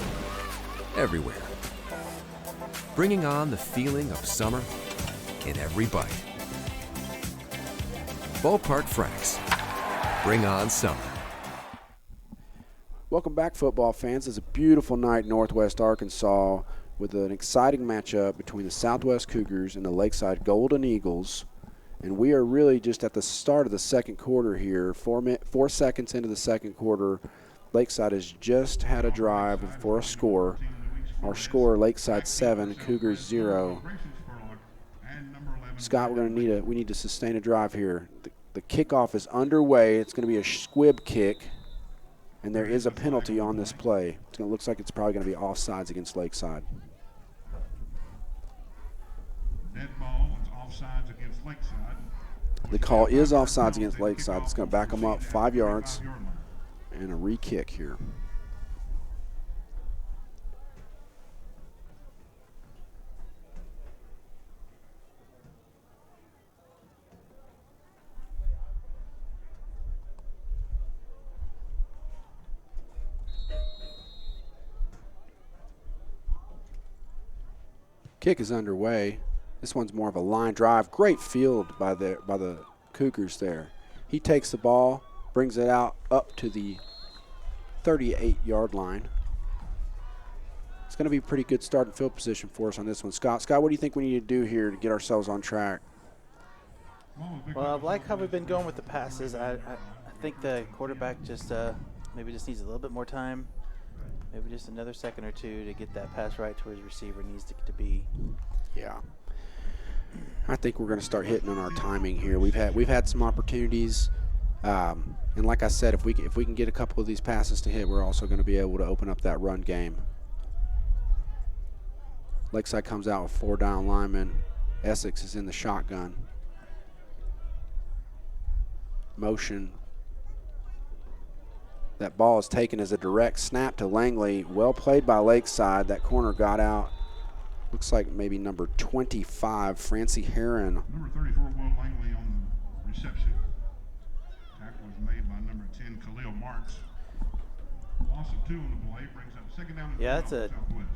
[SPEAKER 4] everywhere, bringing on the feeling of summer in every bite. Ballpark Franks, bring on summer.
[SPEAKER 3] Welcome back, football fans. It's a beautiful night in Northwest Arkansas with an exciting matchup between the Southwest Cougars and the Lakeside Golden Eagles. And we are really just at the start of the second quarter here. 4 seconds into the second quarter, Lakeside has just had a drive for a score. Our score, Lakeside 7, Cougars 0. Scott, we need to sustain a drive here. The kickoff is underway. It's going to be a squib kick. And there is a penalty on this play. It looks like it's probably going to be offsides against Lakeside.
[SPEAKER 2] Dead ball is offsides against Lakeside.
[SPEAKER 3] The call is offsides against Lakeside. It's going to back them up 5 yards and a re-kick here. Kick is underway. This one's more of a line drive. Great field by the Cougars there. He takes the ball, brings it out up to the 38-yard line. It's going to be a pretty good start and field position for us on this one. Scott, what do you think we need to do here to get ourselves on track?
[SPEAKER 6] Well, I like how we've been going with the passes. I think the quarterback just maybe just needs a little bit more time. Maybe just another second or two to get that pass right to his receiver needs to be.
[SPEAKER 3] Yeah. I think we're going to start hitting on our timing here. We've had some opportunities, and like I said, if we can get a couple of these passes to hit, we're also going to be able to open up that run game. Lakeside comes out with 4 down linemen. Essex is in the shotgun. Motion. That ball is taken as a direct snap to Langley. Well played by Lakeside. That corner got out. Looks like maybe number 25, Francie Heron.
[SPEAKER 2] Number 34, Will Langley on the reception. Tackle was made by number 10, Khalil Marks. Loss of 2 on the play brings up second down.
[SPEAKER 6] Yeah, that's a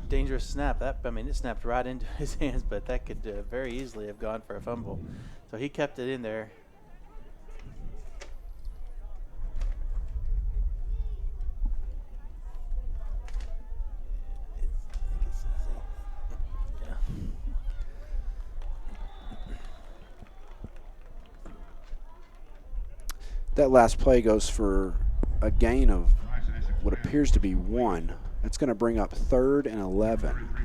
[SPEAKER 6] dangerous snap. It snapped right into his hands, but that could very easily have gone for a fumble. So he kept it in there.
[SPEAKER 3] That last play goes for a gain of what appears to be 1. That's going to bring up 3rd and 11.
[SPEAKER 2] And number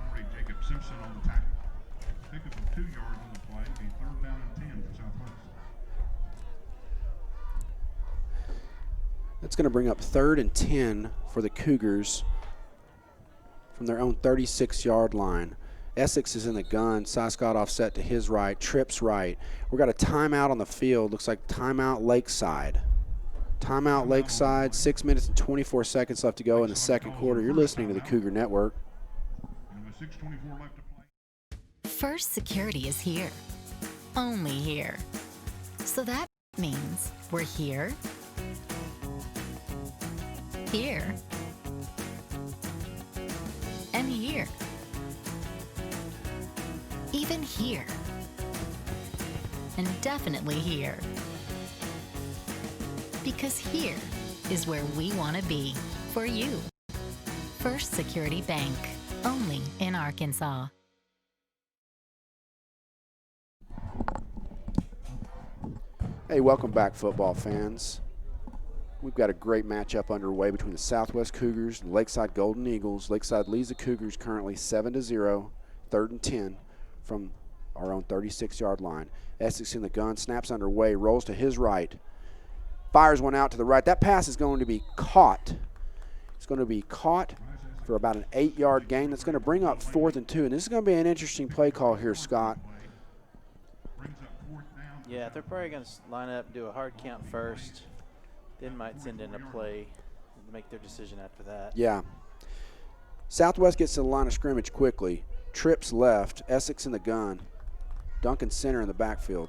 [SPEAKER 2] 40, Jacob Simpson on the tackle. Pickup of 2 yards on the play. Be 3rd down and 10 for Southwest.
[SPEAKER 3] That's going to bring up 3rd and 10 for the Cougars from their own 36-yard line. Essex is in the gun. Cy Scott offset to his right. Trips right. We've got a timeout on the field. Looks like timeout Lakeside. Timeout Lakeside. 6 minutes and 24 seconds left to go in the second quarter. You're listening to the Cougar Network.
[SPEAKER 2] And with 6:24 left to play.
[SPEAKER 14] First Security is here. Only here. So that means we're here. Here. And here. Even here. And definitely here. Because here is where we want to be for you. First Security Bank, only in Arkansas.
[SPEAKER 3] Hey, welcome back, football fans. We've got a great matchup underway between the Southwest Cougars and Lakeside Golden Eagles. Lakeside leads the Cougars currently 7-0, 3rd and 10 from our own 36-yard line. Essex in the gun, snaps underway, rolls to his right. Fires one out to the right. That pass is going to be caught. It's going to be caught for about an 8-yard gain. That's going to bring up 4th and 2. And this is going to be an interesting play call here, Scott.
[SPEAKER 6] Yeah, they're probably going to line up, do a hard count first, then might send in a play and make their decision after that.
[SPEAKER 3] Yeah. Southwest gets to the line of scrimmage quickly. Trips left. Essex in the gun. Duncan center in the backfield.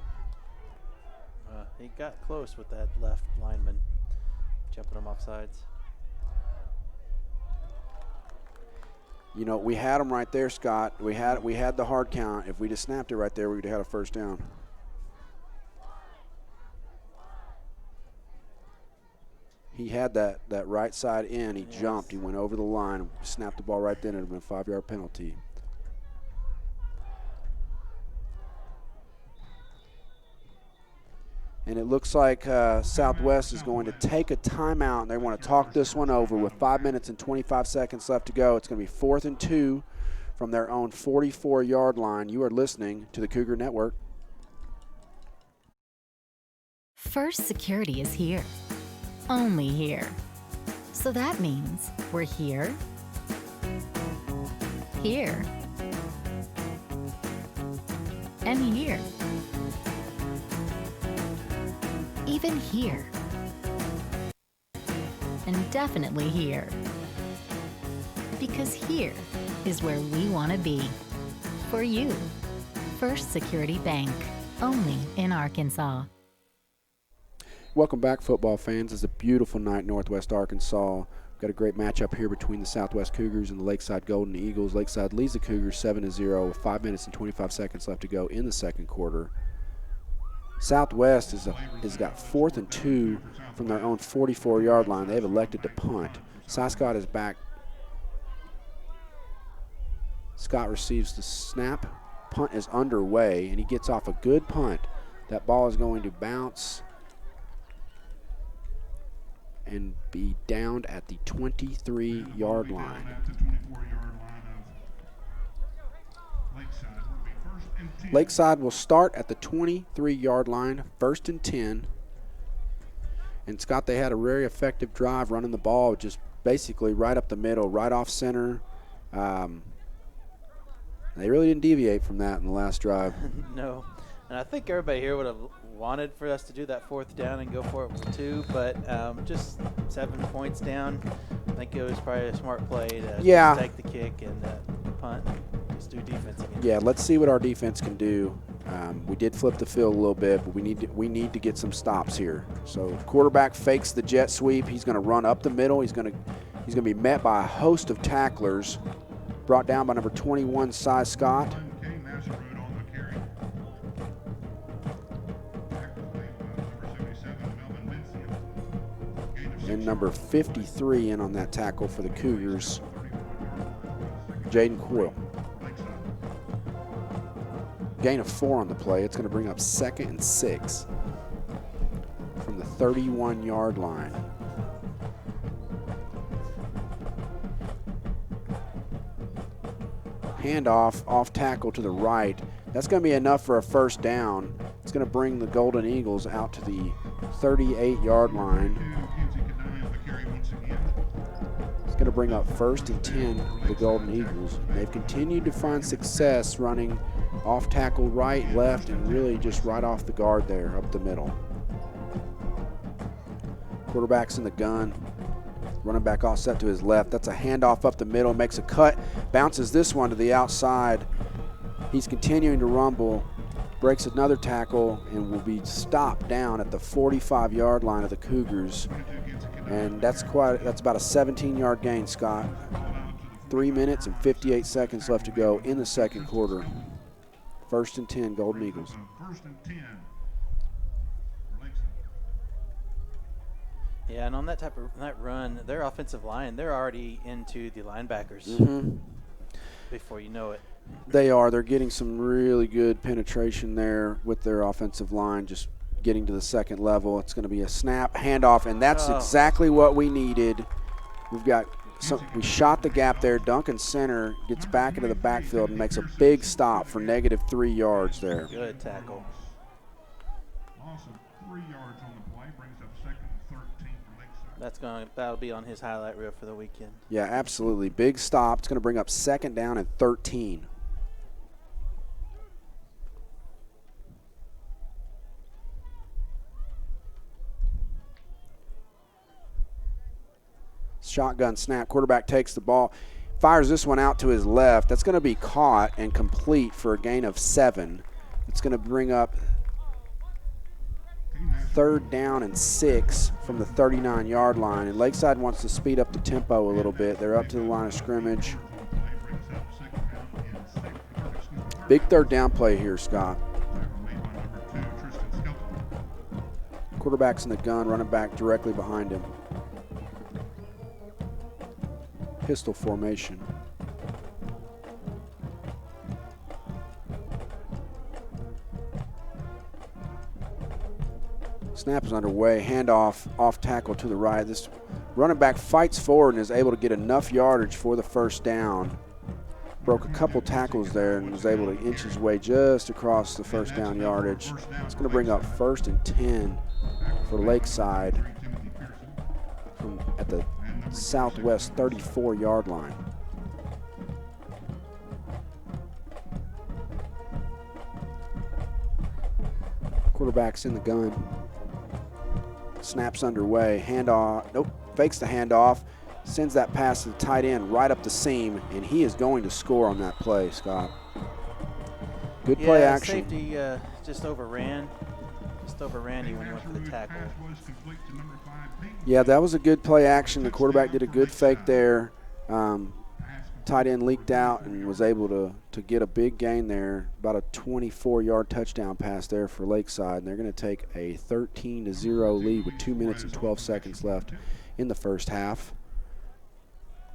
[SPEAKER 6] He got close with that left lineman, jumping him off sides.
[SPEAKER 3] You know, we had him right there, Scott. We had the hard count. If we just snapped it right there, we would have had a first down. He had that right side in. He jumped. He went over the line, snapped the ball right then. It would have been a 5-yard penalty. And it looks like Southwest is going to take a timeout, and they want to talk this one over with 5 minutes and 25 seconds left to go. It's going to be 4th and 2 from their own 44-yard line. You are listening to the Cougar Network.
[SPEAKER 14] First Security is here. Only here. So that means we're here, here, and here. Even here. And definitely here. Because here is where we want to be. For you. First Security Bank. Only in Arkansas.
[SPEAKER 3] Welcome back, football fans. It's a beautiful night in Northwest Arkansas. We've got a great matchup here between the Southwest Cougars and the Lakeside Golden Eagles. Lakeside leads the Cougars 7-0 with 5 minutes and 25 seconds left to go in the second quarter. Southwest has got 4th and 2 from their own 44-yard line. They've elected to punt. Scott is back. Scott receives the snap. Punt is underway, and he gets off a good punt. That ball is going to bounce and be downed at the 23-yard line. Lakeside will start at the 23-yard line, 1st and 10. And Scott, they had a very effective drive running the ball just basically right up the middle, right off center. They really didn't deviate from that in the last drive.
[SPEAKER 6] No. And I think everybody here would have wanted for us to do that 4th down and go for it with 2, but just 7 points down. I think it was probably a smart play to just take the kick and punt and just do defense again.
[SPEAKER 3] Yeah, let's see what our defense can do. We did flip the field a little bit, but we need to get some stops here. So quarterback fakes the jet sweep. He's going to run up the middle. He's going to be met by a host of tacklers, brought down by number 21, Cy Scott. And number 53 in on that tackle for the Cougars, Jaden Coyle. Gain of 4 on the play. It's going to bring up 2nd and 6 from the 31-yard line. Handoff, off tackle to the right. That's going to be enough for a first down. It's going to bring the Golden Eagles out to the 38-yard line. It's going to bring up 1st and 10 for the Golden Eagles. They've continued to find success running off tackle right, left, and really just right off the guard there, up the middle. Quarterback's in the gun. Running back offset to his left. That's a handoff up the middle, makes a cut, bounces this one to the outside. He's continuing to rumble, breaks another tackle, and will be stopped down at the 45-yard line of the Cougars. And that's about a 17-yard gain, Scott. 3 minutes and 58 seconds left to go in the second quarter. 1st and 10, Golden Eagles.
[SPEAKER 6] Yeah, and on that run, their offensive line, they're already into the linebackers before you know it.
[SPEAKER 3] They are. They're getting some really good penetration there with their offensive line, just getting to the second level. It's going to be a snap, handoff, and that's exactly what we needed. We shot the gap there. Duncan center gets back into the backfield and makes a big stop for -3 yards there.
[SPEAKER 6] Good tackle.
[SPEAKER 2] Loss of 3 yards on the play brings up 2nd and
[SPEAKER 6] That'll be on his highlight reel for the weekend.
[SPEAKER 3] Yeah, absolutely. Big stop. It's going to bring up 2nd down and 13. Shotgun snap. Quarterback takes the ball, fires this one out to his left. That's going to be caught and complete for a gain of 7. It's going to bring up 3rd down and 6 from the 39-yard line. And Lakeside wants to speed up the tempo a little bit. They're up to the line of scrimmage. Big 3rd down play here, Scott. Quarterback's in the gun, running back directly behind him. Pistol formation. Snap is underway. Handoff off tackle to the right. This running back fights forward and is able to get enough yardage for the 1st down. Broke a couple tackles there and was able to inch his way just across the 1st down yardage. It's going to bring up 1st and 10 for Lakeside at the southwest 34-yard line. Quarterback's in the gun. Snaps underway. Handoff. Nope. Fakes the handoff. Sends that pass to the tight end right up the seam, and he is going to score on that play, Scott. Good play action.
[SPEAKER 6] Safety just overran. Just overran you when he went for the tackle.
[SPEAKER 3] Yeah, that was a good play action. The quarterback did a good fake there. Tight end leaked out and was able to get a big gain there. About a 24-yard touchdown pass there for Lakeside. And they're going to take a 13-0 lead with 2 minutes and 12 seconds left in the 1st half.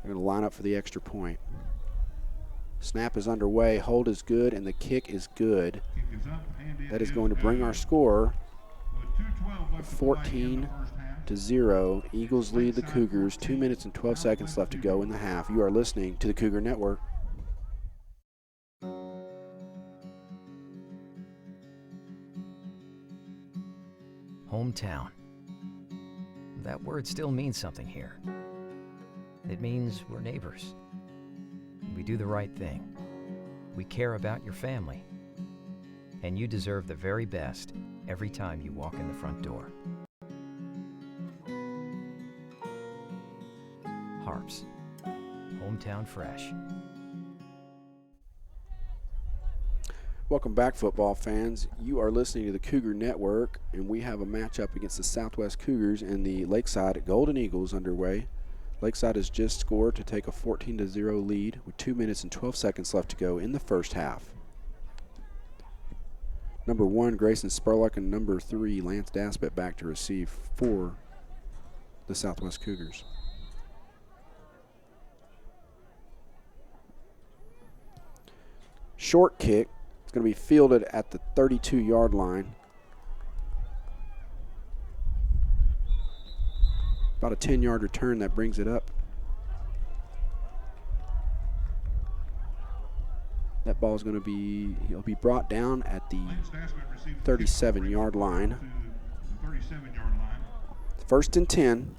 [SPEAKER 3] They're going to line up for the extra point. Snap is underway. Hold is good, and the kick is good. That is going to bring our score 14-0. Eagles lead the Cougars. 2 minutes and 12 seconds left to go in the half. You are listening to the Cougar Network.
[SPEAKER 15] Hometown. That word still means something here. It means we're neighbors. We do the right thing. We care about your family. And you deserve the very best every time you walk in the front door. Harps. Hometown fresh.
[SPEAKER 3] Welcome back, football fans. You are listening to the Cougar Network, and we have a matchup against the Southwest Cougars and the Lakeside Golden Eagles underway. Lakeside has just scored to take a 14-0 lead with 2 minutes and 12 seconds left to go in the 1st half. Number 1, Grayson Spurlock, and number 3, Lance Daspet back to receive for the Southwest Cougars. Short kick. It's going to be fielded at the 32-yard line. About a 10-yard return that brings it up. That ball is going to be, he'll be brought down at the 37-yard line. 1st and 10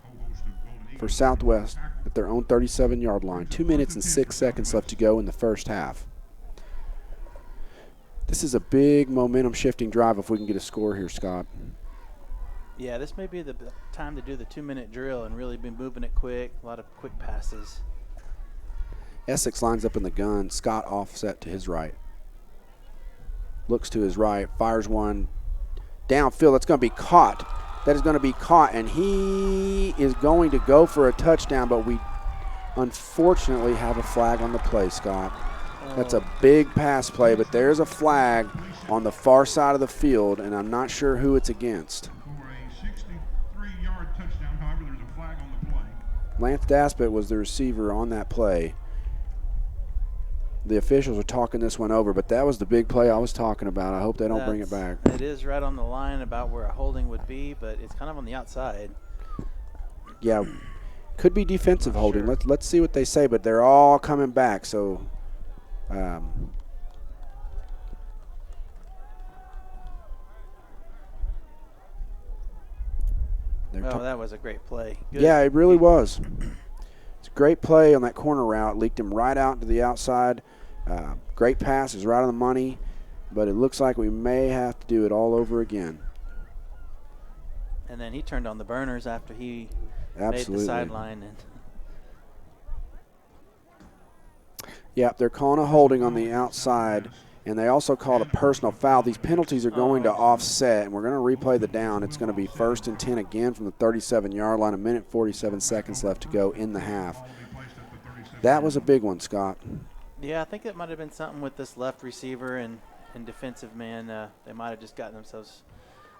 [SPEAKER 3] for Southwest at their own 37-yard line. 2 minutes and 6 seconds left to go in the 1st half. This is a big momentum-shifting drive if we can get a score here, Scott.
[SPEAKER 6] Yeah, this may be the time to do the 2-minute drill and really be moving it quick. A lot of quick passes.
[SPEAKER 3] Essex lines up in the gun. Scott offset to his right. Looks to his right. Fires one downfield. That's going to be caught. That is going to be caught, and he is going to go for a touchdown, but we unfortunately have a flag on the play, Scott. That's a big pass play, but there's a flag on the far side of the field, and I'm not sure who it's against. Lance Daspet was the receiver on that play. The officials are talking this one over, but that was the big play I was talking about. I hope they don't bring it back.
[SPEAKER 6] It is right on the line about where a holding would be, but it's kind of on the outside.
[SPEAKER 3] Yeah, could be defensive holding. Sure. Let's see what they say, but they're all coming back, so there.
[SPEAKER 6] Oh, that was a great play. Good.
[SPEAKER 3] Yeah, it really was. It's a great play on that corner route. Leaked him right out to the outside. Great pass. Is right on the money. But it looks like we may have to do it all over again.
[SPEAKER 6] And then he turned on the burners after he
[SPEAKER 3] Absolutely.
[SPEAKER 6] made the sideline. And
[SPEAKER 3] yeah, they're calling a holding on the outside, and they also called a personal foul. These penalties are going to offset, and we're going to replay the down. It's going to be 1st and 10 again from the 37-yard line, 1:47 seconds left to go in the half. That was a big one, Scott.
[SPEAKER 6] yeah, I think it might have been something with this left receiver and defensive man. They might have just gotten themselves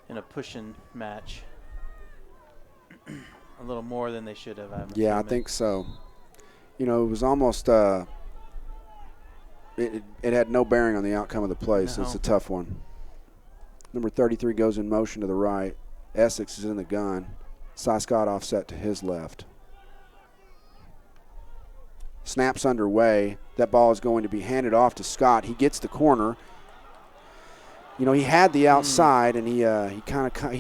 [SPEAKER 6] in a pushing match a little more than they should have.
[SPEAKER 3] Yeah, I think so. You know, it was almost it had no bearing on the outcome of the play, so it's a tough one. Number 33 goes in motion to the right. Essex is in the gun. Cy Scott offset to his left. Snaps underway. That ball is going to be handed off to Scott. He gets the corner. You know, he had the outside, and he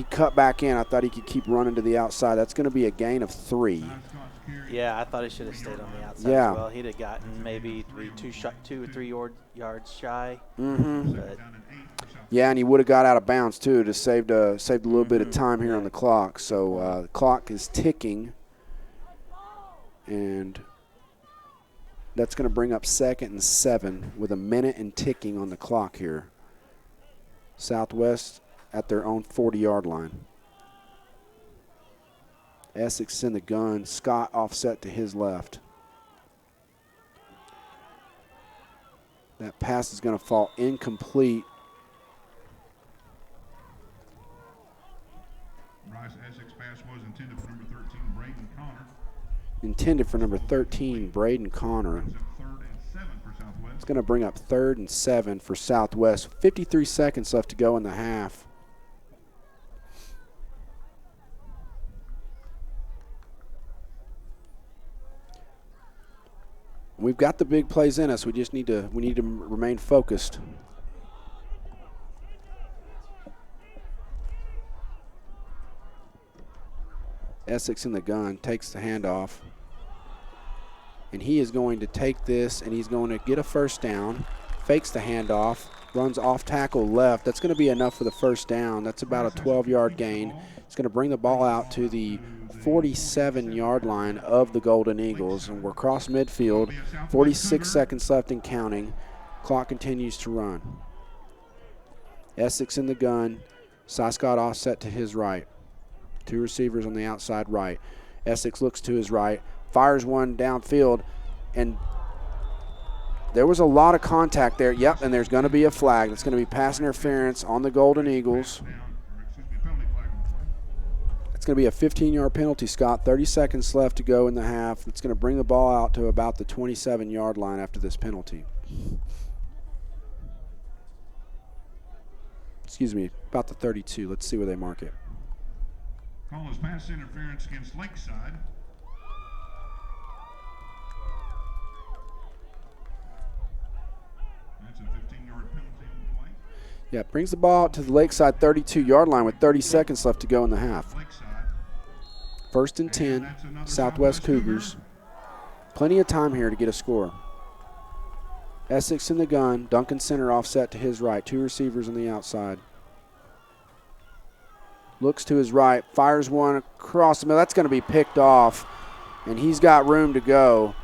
[SPEAKER 3] cut back in. I thought he could keep running to the outside. That's going to be a gain of 3.
[SPEAKER 6] Yeah, I thought he should have stayed on the outside as well. He'd have gotten maybe 2 or 3 yards shy. But
[SPEAKER 3] yeah, and he would have got out of bounds too to saved a little bit of time here on the clock. So the clock is ticking, and that's going to bring up 2nd and 7 with a minute and ticking on the clock here. Southwest at their own 40-yard line. Essex in the gun. Scott offset to his left. That pass is going to fall incomplete.
[SPEAKER 2] Bryce Essex pass was intended for number 13, Braden Connor.
[SPEAKER 3] Intended for number 13, Braden Connor. It's going to bring up 3rd and 7 for Southwest. 53 seconds left to go in the half. We've got the big plays in us. We just need to remain focused. Essex in the gun, takes the handoff. And he is going to take this, and he's going to get a first down, fakes the handoff, runs off tackle left. That's going to be enough for the first down. That's about a 12-yard gain. It's going to bring the ball out to the 47-yard line of the Golden Eagles, and we're across midfield. 46 seconds left and counting. Clock continues to run. Essex in the gun. Cy Scott offset to his right. 2 receivers on the outside right. Essex looks to his right, fires one downfield, and there was a lot of contact there. Yep, and there's going to be a flag. It's going to be pass interference on the Golden Eagles. It's going to be a 15-yard penalty, Scott. 30 seconds left to go in the half. It's going to bring the ball out to about the 27-yard line after this penalty. Excuse me, about the 32. Let's see where they mark it.
[SPEAKER 2] Call is pass interference against Lakeside. That's a 15-yard penalty on the play.
[SPEAKER 3] Yeah, brings the ball out to the Lakeside 32-yard line with 30 seconds left to go in the half. 1st and 10, Southwest Cougars. Plenty of time here to get a score. Essex in the gun, Duncan center offset to his right. 2 receivers on the outside. Looks to his right, fires one across the middle. That's going to be picked off, and he's got room to go.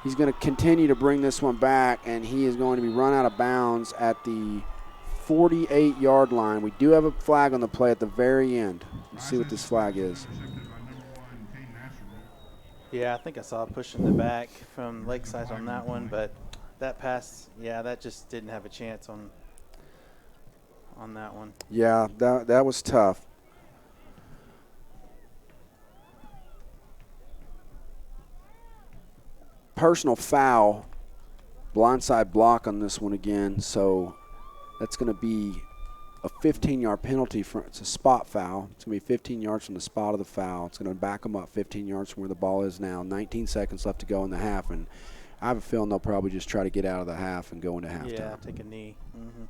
[SPEAKER 3] He's going to continue to bring this one back, and he is going to be run out of bounds at the 48-yard line. We do have a flag on the play at the very end. Let's see what this flag is.
[SPEAKER 6] Yeah, I think I saw a push in the back from Lakeside on that one, but that pass, yeah, that just didn't have a chance on that one.
[SPEAKER 3] Yeah, that was tough. Personal foul, blindside block on this one again, so that's going to be a 15-yard penalty. It's a spot foul. It's going to be 15 yards from the spot of the foul. It's going to back them up 15 yards from where the ball is now. 19 seconds left to go in the half, and I have a feeling they'll probably just try to get out of the half and go into halftime.
[SPEAKER 6] Yeah, take a knee. Mm-hmm.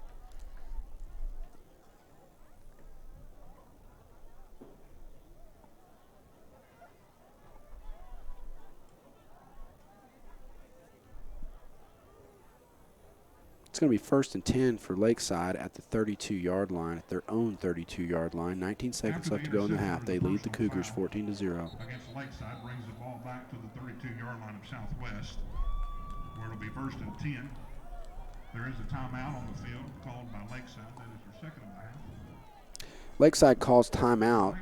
[SPEAKER 3] It's going to be 1st and 10 for Lakeside at the 32-yard line, at their own 32-yard line. 19 seconds left to go in the half. They lead the Cougars 14-0.
[SPEAKER 2] Against Lakeside brings the ball back to the 32-yard line of Southwest, where it'll be 1st and 10. There is a timeout on the field called by Lakeside. That is their second of the half.
[SPEAKER 3] Lakeside calls timeout.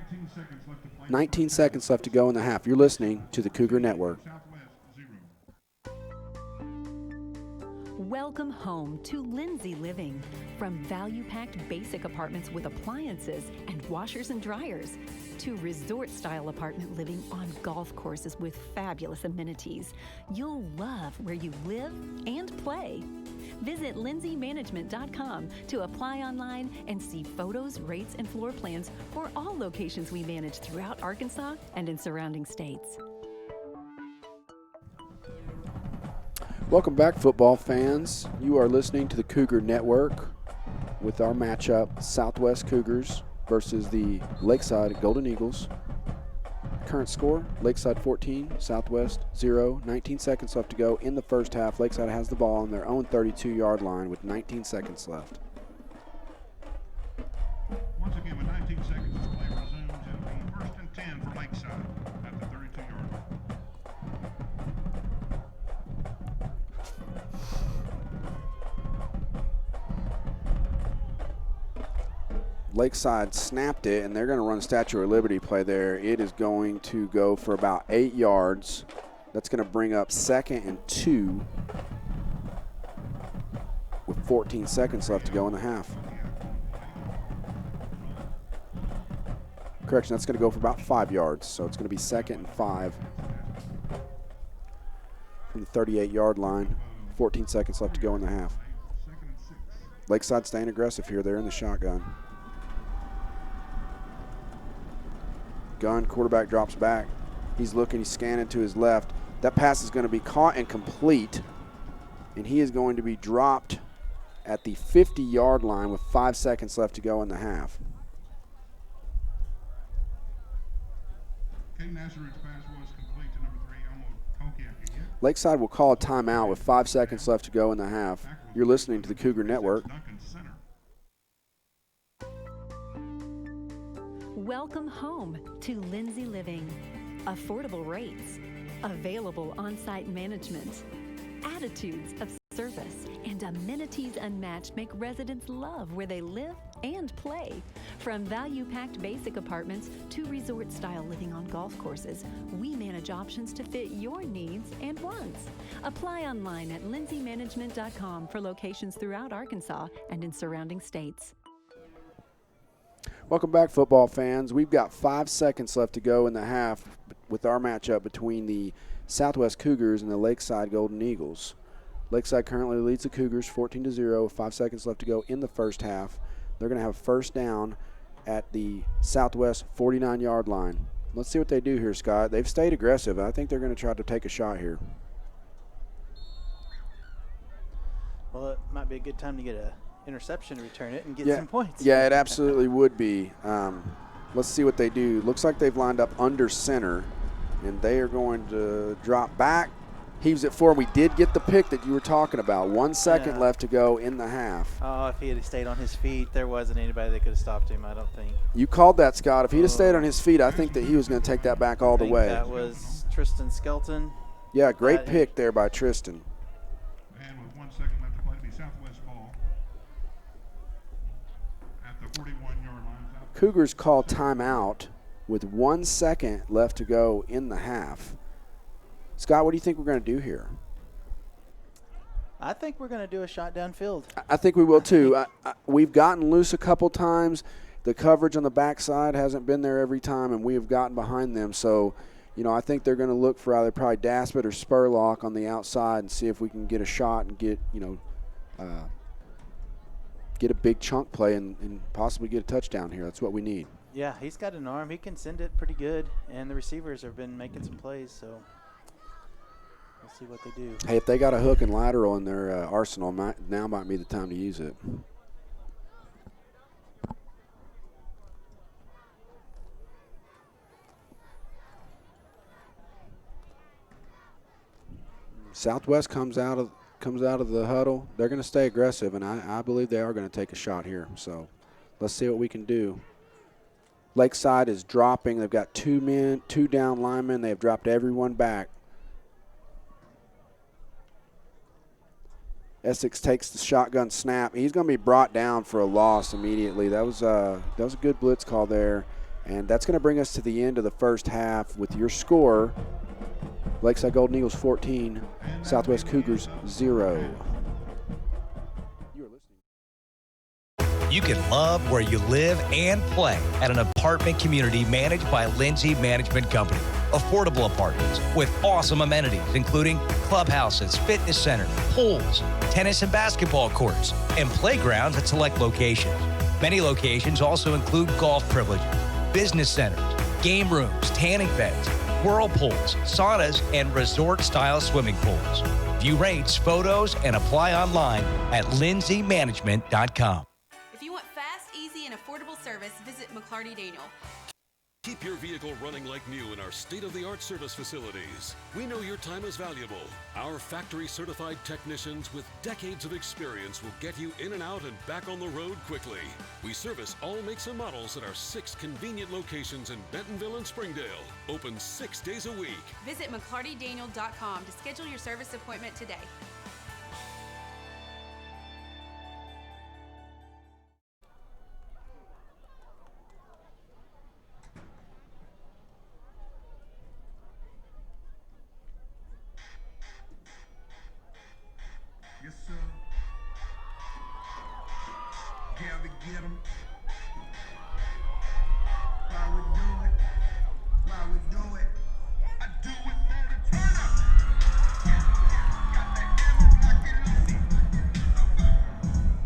[SPEAKER 3] 19 seconds left to go in the half. You're listening to the Cougar Network.
[SPEAKER 5] Welcome home to Lindsay Living. From value-packed basic apartments with appliances and washers and dryers to resort-style apartment living on golf courses with fabulous amenities, you'll love where you live and play. Visit lindsaymanagement.com to apply online and see photos, rates, and floor plans for all locations we manage throughout Arkansas and in surrounding states.
[SPEAKER 3] Welcome back, football fans. You are listening to the Cougar Network with our matchup, Southwest Cougars versus the Lakeside Golden Eagles. Current score, Lakeside 14, Southwest 0. 19 seconds left to go in the first half. Lakeside has the ball on their own 32-yard line with 19 seconds left.
[SPEAKER 2] Once again, with 19 seconds to play resumes, it'll be 1st and 10 for Lakeside at the 32-yard line.
[SPEAKER 3] Lakeside snapped it, and they're going to run a Statue of Liberty play there. It is going to go for about 8 yards. That's going to bring up 2nd and 2 with 14 seconds left to go in the half. Correction, that's going to go for about 5 yards, so it's going to be 2nd and 5 from the 38-yard line. 14 seconds left to go in the half. Lakeside staying aggressive here. They're in the shotgun. Gun, quarterback drops back. He's looking, he's scanning to his left. That pass is going to be caught and complete, and he is going to be dropped at the 50-yard line with 5 seconds left to go in the half. Lakeside will call a timeout with 5 seconds left to go in the half. You're listening to the Cougar Network.
[SPEAKER 5] Welcome home to Lindsay Living. Affordable rates, available on-site management, attitudes of service, and amenities unmatched make residents love where they live and play. From value-packed basic apartments to resort-style living on golf courses, we manage options to fit your needs and wants. Apply online at lindsaymanagement.com for locations throughout Arkansas and in surrounding states.
[SPEAKER 3] Welcome back, football fans. We've got 5 seconds left to go in the half with our matchup between the Southwest Cougars and the Lakeside Golden Eagles. Lakeside currently leads the Cougars 14-0. 5 seconds left to go in the first half. They're going to have first down at the Southwest 49-yard line. Let's see what they do here, Scott. They've stayed aggressive. I think they're going to try to take a shot here.
[SPEAKER 6] Well, it might be a good time to get a interception, return it, and get some points.
[SPEAKER 3] Yeah, it absolutely would be. Let's see what they do. Looks like they've lined up under center, and they are going to drop back. Heaves it forward. We did get the pick that you were talking about. 1 second left to go in the half.
[SPEAKER 6] Oh, if he had stayed on his feet, there wasn't anybody that could have stopped him, I don't think.
[SPEAKER 3] You called that, Scott. If he'd have stayed on his feet, I think that he was going to take that back all the way.
[SPEAKER 6] That was Tristan Skelton.
[SPEAKER 3] Yeah, great pick there by Tristan.
[SPEAKER 2] And with 1 second left to play, it'll be Southwest ball at the 41-yard line.
[SPEAKER 3] Cougars call timeout with 1 second left to go in the half. Scott, what do you think we're going to do here?
[SPEAKER 6] I think we're going to do a shot downfield.
[SPEAKER 3] I think we will too. We've gotten loose a couple times. The coverage on the backside hasn't been there every time, and we have gotten behind them. So, I think they're going to look for either probably Daspit or Spurlock on the outside and see if we can get a shot and get a big chunk play and possibly get a touchdown here. That's what we need.
[SPEAKER 6] Yeah, he's got an arm. He can send it pretty good, and the receivers have been making some plays, so we'll see what they do.
[SPEAKER 3] Hey, if they got a hook and lateral in their arsenal, now might be the time to use it. Southwest comes out of comes out of the huddle, they're going to stay aggressive, and I believe they are going to take a shot here. So let's see what we can do. Lakeside is dropping. They've got 2 men, 2 down linemen. They've dropped everyone back. Essex takes the shotgun snap. He's going to be brought down for a loss immediately. That was a good blitz call there. And that's going to bring us to the end of the first half with your score. Lakeside Golden Eagles 14, Southwest Cougars 0.
[SPEAKER 16] You can love where you live and play at an apartment community managed by Lindsay Management Company. Affordable apartments with awesome amenities, including clubhouses, fitness centers, pools, tennis and basketball courts, and playgrounds at select locations. Many locations also include golf privileges, business centers, game rooms, tanning beds, whirlpools, saunas, and resort-style swimming pools. View rates, photos, and apply online at lindsaymanagement.com.
[SPEAKER 17] If you want fast, easy, and affordable service, visit McClarty Daniel.
[SPEAKER 18] Keep your vehicle running like new in our state-of-the-art service facilities. We know your time is valuable. Our factory-certified technicians with decades of experience will get you in and out and back on the road quickly. We service all makes and models at our 6 convenient locations in Bentonville and Springdale. Open 6 days a week.
[SPEAKER 17] Visit McClartyDaniel.com to schedule your service appointment today.
[SPEAKER 2] Yes, sir. Gotta get 'em. Why we do it? Why we do it? I do it for the turn up. Got that ammo knocking loony.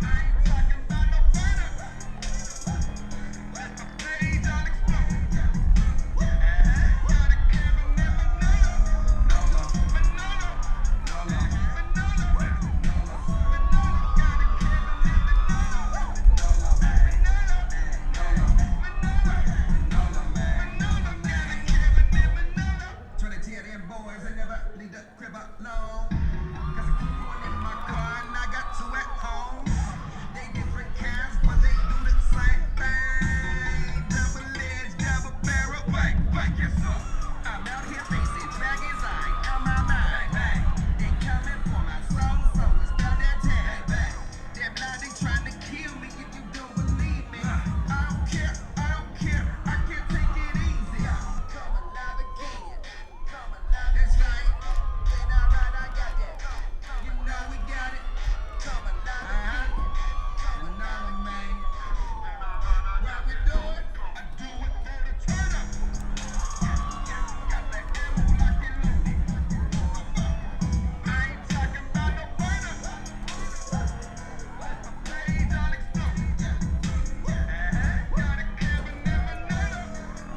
[SPEAKER 2] I ain't talking about no burner. Let my page on explode. Gotta give 'em never know.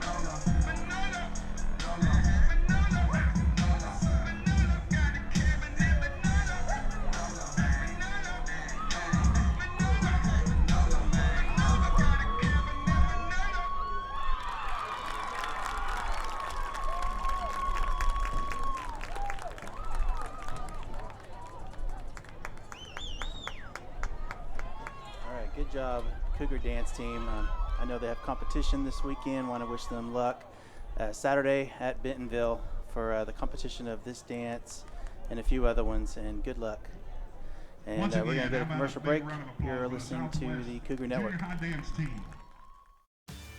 [SPEAKER 2] No, no, but no, no, no, no.
[SPEAKER 6] Good job, Cougar dance team. I know they have competition this weekend. Want to wish them luck. Saturday at Bentonville for the competition of this dance and a few other ones, and good luck. And we're going to go to commercial break. You're listening to the Cougar Network.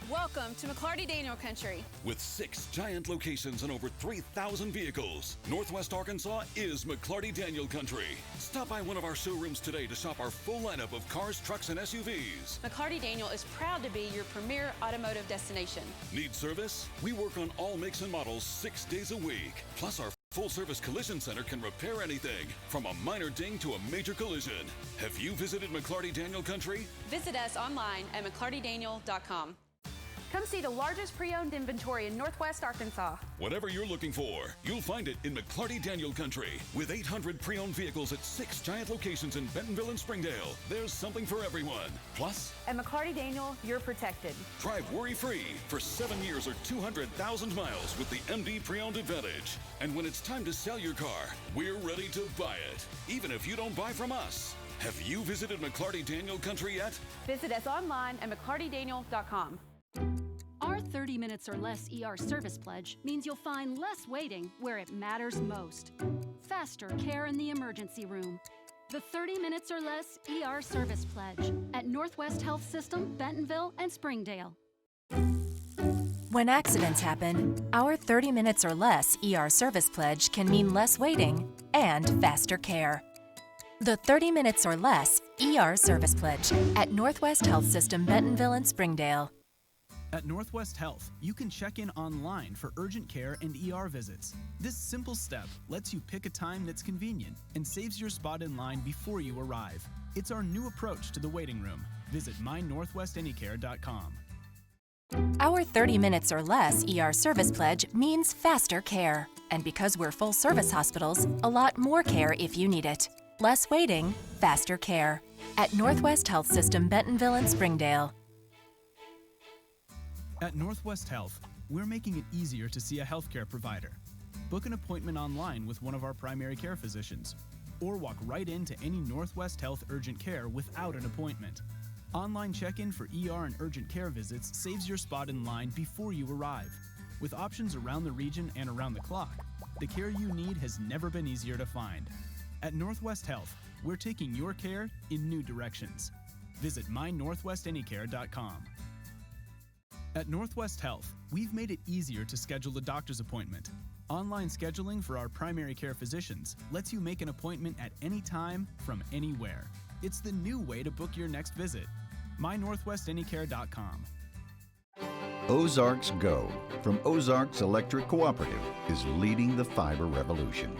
[SPEAKER 17] Welcome to McClarty Daniel Country.
[SPEAKER 18] With 6 giant locations and over 3,000 vehicles, Northwest Arkansas is McClarty Daniel Country. Stop by one of our showrooms today to shop our full lineup of cars, trucks, and SUVs.
[SPEAKER 17] McClarty Daniel is proud to be your premier automotive destination.
[SPEAKER 18] Need service? We work on all makes and models 6 days a week. Plus, our full-service collision center can repair anything, from a minor ding to a major collision. Have you visited McClarty Daniel Country?
[SPEAKER 17] Visit us online at McClartyDaniel.com. Come see the largest pre-owned inventory in Northwest Arkansas.
[SPEAKER 18] Whatever you're looking for, you'll find it in McClarty Daniel Country. With 800 pre-owned vehicles at 6 giant locations in Bentonville and Springdale, there's something for everyone. Plus,
[SPEAKER 17] At McClarty Daniel, you're protected.
[SPEAKER 18] drive worry-free for 7 years or 200,000 miles with the MD Pre-Owned Advantage. And when it's time to sell your car, we're ready to buy it, even if you don't buy from us. Have you visited McClarty Daniel Country yet?
[SPEAKER 17] Visit us online at mcclartydaniel.com.
[SPEAKER 19] Our 30 minutes or less ER service pledge means you'll find less waiting where it matters most. Faster care in the emergency room. The 30 minutes or less ER service pledge at Northwest Health System, Bentonville, and Springdale.
[SPEAKER 20] When accidents happen, our 30 minutes or less ER service pledge can mean less waiting and faster care. The 30 minutes or less ER service pledge at Northwest Health System, Bentonville, and Springdale.
[SPEAKER 21] At Northwest Health, you can check in online for urgent care and ER visits. This simple step lets you pick a time that's convenient and saves your spot in line before you arrive. It's our new approach to the waiting room. Visit mynorthwestanycare.com.
[SPEAKER 20] Our 30 minutes or less ER service pledge means faster care. And because we're full-service hospitals, a lot more care if you need it. Less waiting, faster care. At Northwest Health System, Bentonville, and Springdale.
[SPEAKER 21] At Northwest Health, we're making it easier to see a healthcare provider. Book an appointment online with one of our primary care physicians, or walk right into any Northwest Health urgent care without an appointment. Online check-in for ER and urgent care visits saves your spot in line before you arrive. With options around the region and around the clock, the care you need has never been easier to find. At Northwest Health, we're taking your care in new directions. Visit mynorthwestanycare.com. At Northwest Health, we've made it easier to schedule a doctor's appointment. Online scheduling for our primary care physicians lets you make an appointment at any time from anywhere. It's the new way to book your next visit. mynorthwestanycare.com.
[SPEAKER 22] Ozarks Go from Ozarks Electric Cooperative is leading the fiber revolution,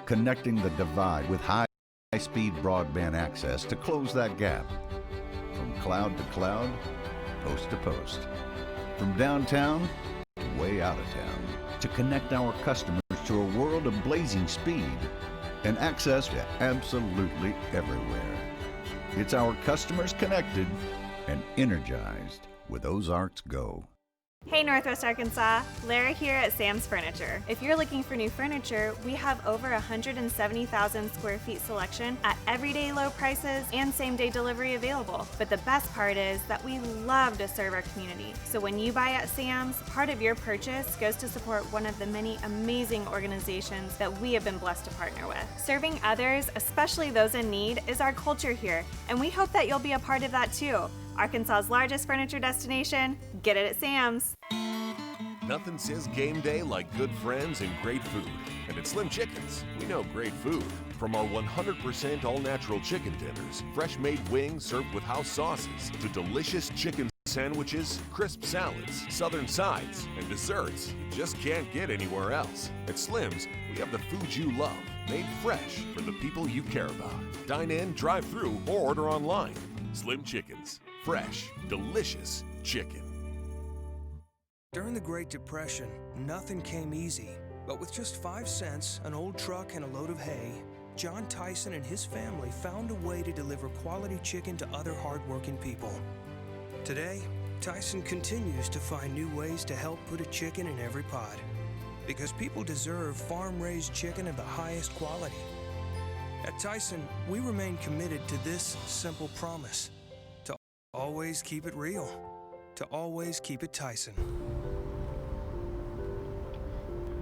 [SPEAKER 22] connecting the divide with high-speed broadband access to close that gap. From cloud to cloud, post to post. From downtown to way out of town, to connect our customers to a world of blazing speed and access to absolutely everywhere. It's our customers connected and energized with Ozarks Go.
[SPEAKER 23] Hey Northwest Arkansas, Lara here at Sam's Furniture. If you're looking for new furniture, we have over 170,000 square feet selection at everyday low prices and same-day delivery available. But the best part is that we love to serve our community. So when you buy at Sam's, part of your purchase goes to support one of the many amazing organizations that we have been blessed to partner with. Serving others, especially those in need, is our culture here, and we hope that you'll be a part of that too. Arkansas's largest furniture destination, get it at Sam's.
[SPEAKER 24] Nothing says game day like good friends and great food. And at Slim Chickens, we know great food. From our 100% all-natural chicken tenders, fresh-made wings served with house sauces, to delicious chicken sandwiches, crisp salads, southern sides, and desserts you just can't get anywhere else. At Slim's, we have the food you love, made fresh for the people you care about. Dine in, drive through, or order online. Slim Chickens. Fresh, delicious chicken.
[SPEAKER 25] During the Great Depression, nothing came easy. But with just 5 cents, an old truck, and a load of hay, John Tyson and his family found a way to deliver quality chicken to other hardworking people. Today, Tyson continues to find new ways to help put a chicken in every pot. Because people deserve farm-raised chicken of the highest quality. At Tyson, we remain committed to this simple promise. To always keep it real. To always keep it Tyson.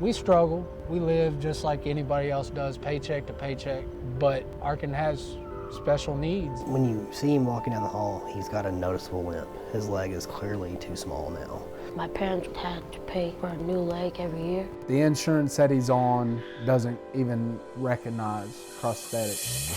[SPEAKER 26] We struggle. We live just like anybody else does, paycheck to paycheck, but Arkin has special needs.
[SPEAKER 9] When you see him walking down the hall, he's got a noticeable limp. His leg is clearly too small now.
[SPEAKER 27] My parents had to pay for a new leg every year.
[SPEAKER 26] The insurance that he's on doesn't even recognize prosthetics.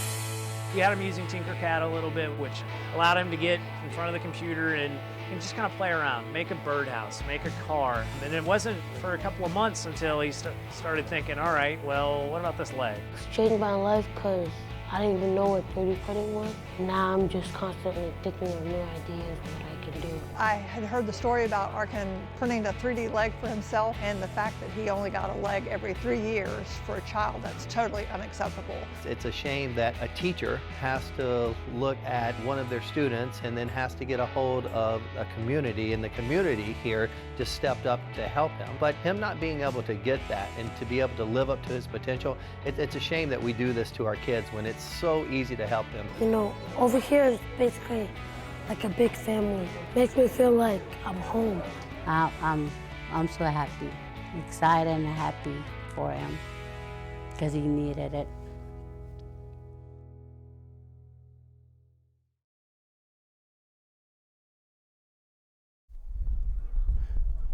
[SPEAKER 28] We had him using Tinkercad a little bit, which allowed him to get in front of the computer and just kind of play around, make a birdhouse, make a car. And it wasn't for a couple of months until he started thinking, all right, well, what about this leg?
[SPEAKER 27] It's changed my life because I didn't even know what 3D printing was. Now I'm just constantly thinking of new ideas that I can can do.
[SPEAKER 1] I had heard the story about Arkin printing a 3D leg for himself, and the fact that he only got a leg every 3 years for a child, that's totally unacceptable.
[SPEAKER 4] It's a shame that a teacher has to look at one of their students and then has to get a hold of a community, and the community here just stepped up to help him. But him not being able to get that and to be able to live up to his potential, it's a shame that we do this to our kids when it's so easy to help them.
[SPEAKER 27] You know, over here is basically like a big family. Makes me feel like I'm home.
[SPEAKER 7] I'm so happy, excited and happy for him because he needed it.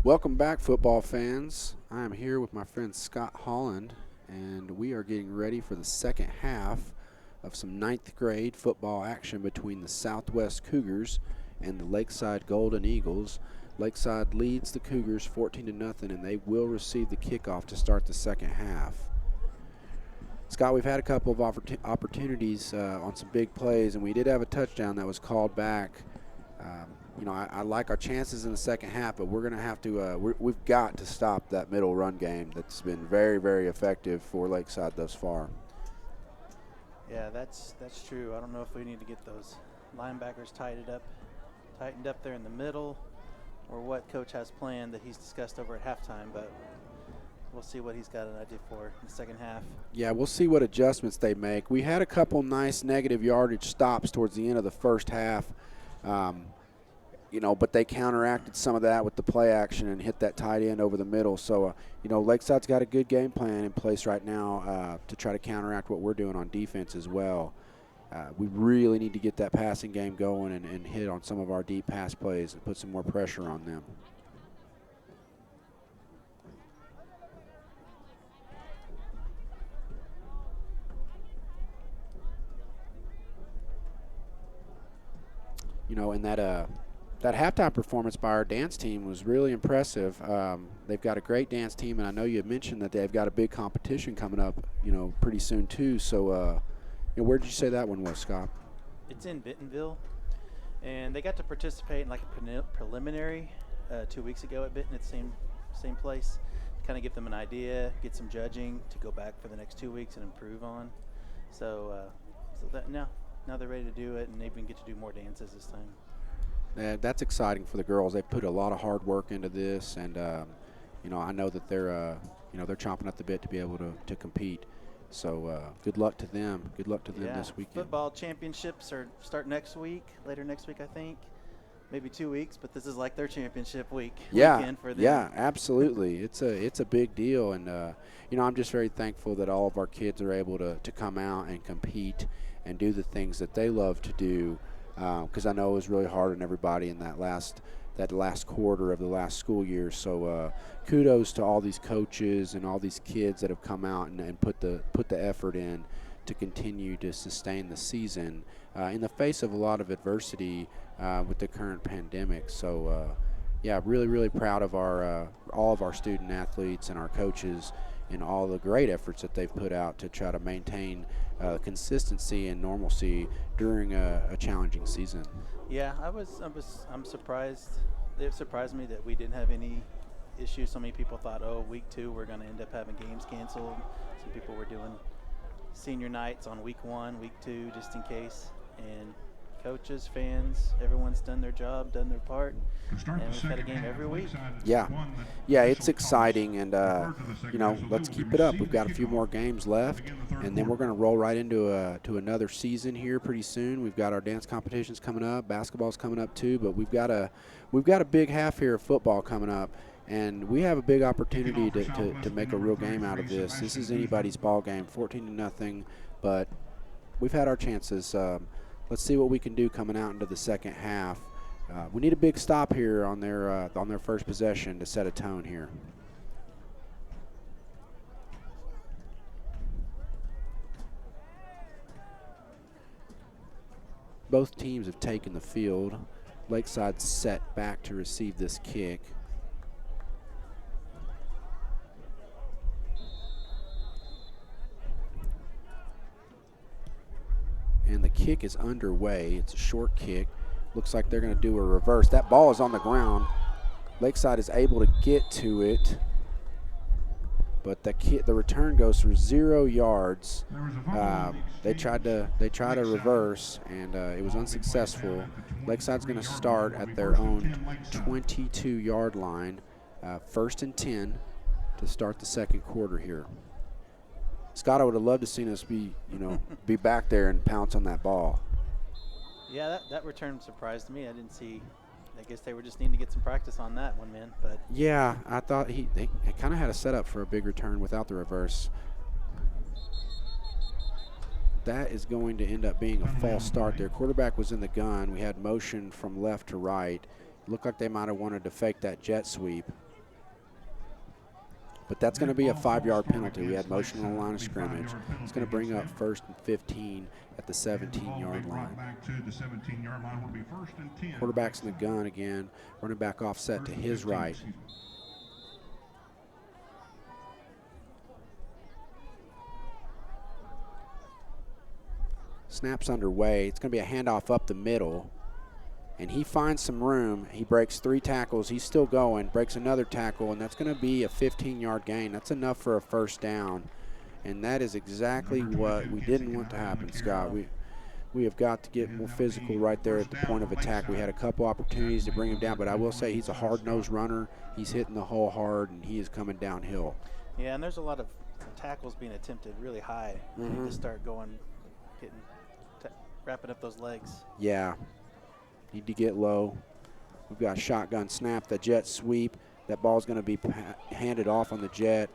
[SPEAKER 3] Welcome back, football fans. I am here with my friend Scott Holland, and we are getting ready for the second half of some 9th grade football action between the Southwest Cougars and the Lakeside Golden Eagles. Lakeside leads the Cougars 14-0, and they will receive the kickoff to start the second half. Scott, we've had a couple of opportunities on some big plays, and we did have a touchdown that was called back. You know, I like our chances in the second half, but we're going to have to we've got to stop that middle run game that's been very, very effective for Lakeside thus far.
[SPEAKER 6] Yeah, that's true. I don't know if we need to get those linebackers tightened up there in the middle, or what Coach has planned that he's discussed over at halftime, but we'll see what he's got an idea for in the second half.
[SPEAKER 3] Yeah, we'll see what adjustments they make. We had a couple nice negative yardage stops towards the end of the first half. You know, but they counteracted some of that with the play action and hit that tight end over the middle. So, you know, Lakeside's got a good game plan in place right now to try to counteract what we're doing on defense as well. We really need to get that passing game going and hit on some of our deep pass plays and put some more pressure on them. You know, and that halftime performance by our dance team was really impressive. They've got a great dance team, and I know you had mentioned that they've got a big competition coming up, you know, pretty soon too. So, you know, where did you say that one was, Scott?
[SPEAKER 6] It's in Bentonville, and they got to participate in like a preliminary 2 weeks ago at Benton at the same place, to kind of give them an idea, get some judging to go back for the next 2 weeks and improve on. So that now they're ready to do it, and they even get to do more dances this time.
[SPEAKER 3] That's exciting for the girls. They put a lot of hard work into this, and you know, I know that they're you know, they're chomping at the bit to be able to compete. So good luck to them. Good luck to them this weekend.
[SPEAKER 6] Football championships start next week, later next week, I think. Maybe 2 weeks, but this is like their championship weekend for them.
[SPEAKER 3] Yeah, absolutely. It's a big deal, and you know, I'm just very thankful that all of our kids are able to come out and compete and do the things that they love to do. Because I know it was really hard on everybody in that last quarter of the last school year. So kudos to all these coaches and all these kids that have come out and put the effort in to continue to sustain the season in the face of a lot of adversity with the current pandemic. So yeah, really, really proud of all of our student athletes and our coaches and all the great efforts that they've put out to try to maintain consistency and normalcy during a challenging season.
[SPEAKER 6] Yeah, I'm surprised. It surprised me that we didn't have any issues. So many people thought, oh, week 2 we're going to end up having games canceled. Some people were doing senior nights on week 1, week 2, just in case. And coaches, fans, everyone's done their job, done their part, and we've had a game every week.
[SPEAKER 3] Yeah, it's exciting, and you know, let's keep it up. We've got a few more games left, and then we're going to roll right into another season here pretty soon. We've got our dance competitions coming up, basketball's coming up too, but we've got a big half here of football coming up, and we have a big opportunity to make a real game out of this. This is anybody's ball game, 14-0, but we've had our chances. Let's see what we can do coming out into the second half. We need a big stop here on their first possession to set a tone here. Both teams have taken the field. Lakeside set back to receive this kick. And the kick is underway. It's a short kick. Looks like they're going to do a reverse. That ball is on the ground. Lakeside is able to get to it, but the return goes for 0 yards. They tried to reverse, and it was unsuccessful. Lakeside's going to start at their own 22-yard line, 1st and 10 to start the second quarter here. Scott, I would have loved to seen us be back there and pounce on that ball.
[SPEAKER 6] Yeah, that return surprised me. I didn't see. I guess they were just needing to get some practice on that one, man. But
[SPEAKER 3] yeah, I thought they kind of had a setup for a big return without the reverse. That is going to end up being a false start there. Quarterback was in the gun. We had motion from left to right. Looked like they might have wanted to fake that jet sweep. But that's going to be a 5-yard penalty. We had motion on the line of scrimmage. It's going to bring up 1st and 15 at the 17-yard line. Quarterback's in the gun again. Running back offset to his right. Snap's underway. It's going to be a handoff up the middle. And he finds some room. He breaks 3 tackles. He's still going, breaks another tackle, and that's going to be a 15-yard gain. That's enough for a first down. And that is exactly what we didn't want to happen, Scott. We have got to get more physical right there at the point of attack. We had a couple opportunities to bring him down, but I will say he's a hard-nosed runner. He's hitting the hole hard, and he is coming downhill.
[SPEAKER 6] Yeah, and there's a lot of tackles being attempted really high. You need to start going, wrapping up those legs.
[SPEAKER 3] Yeah. Need to get low. We've got a shotgun snap, the jet sweep. That ball's going to be handed off on the jet.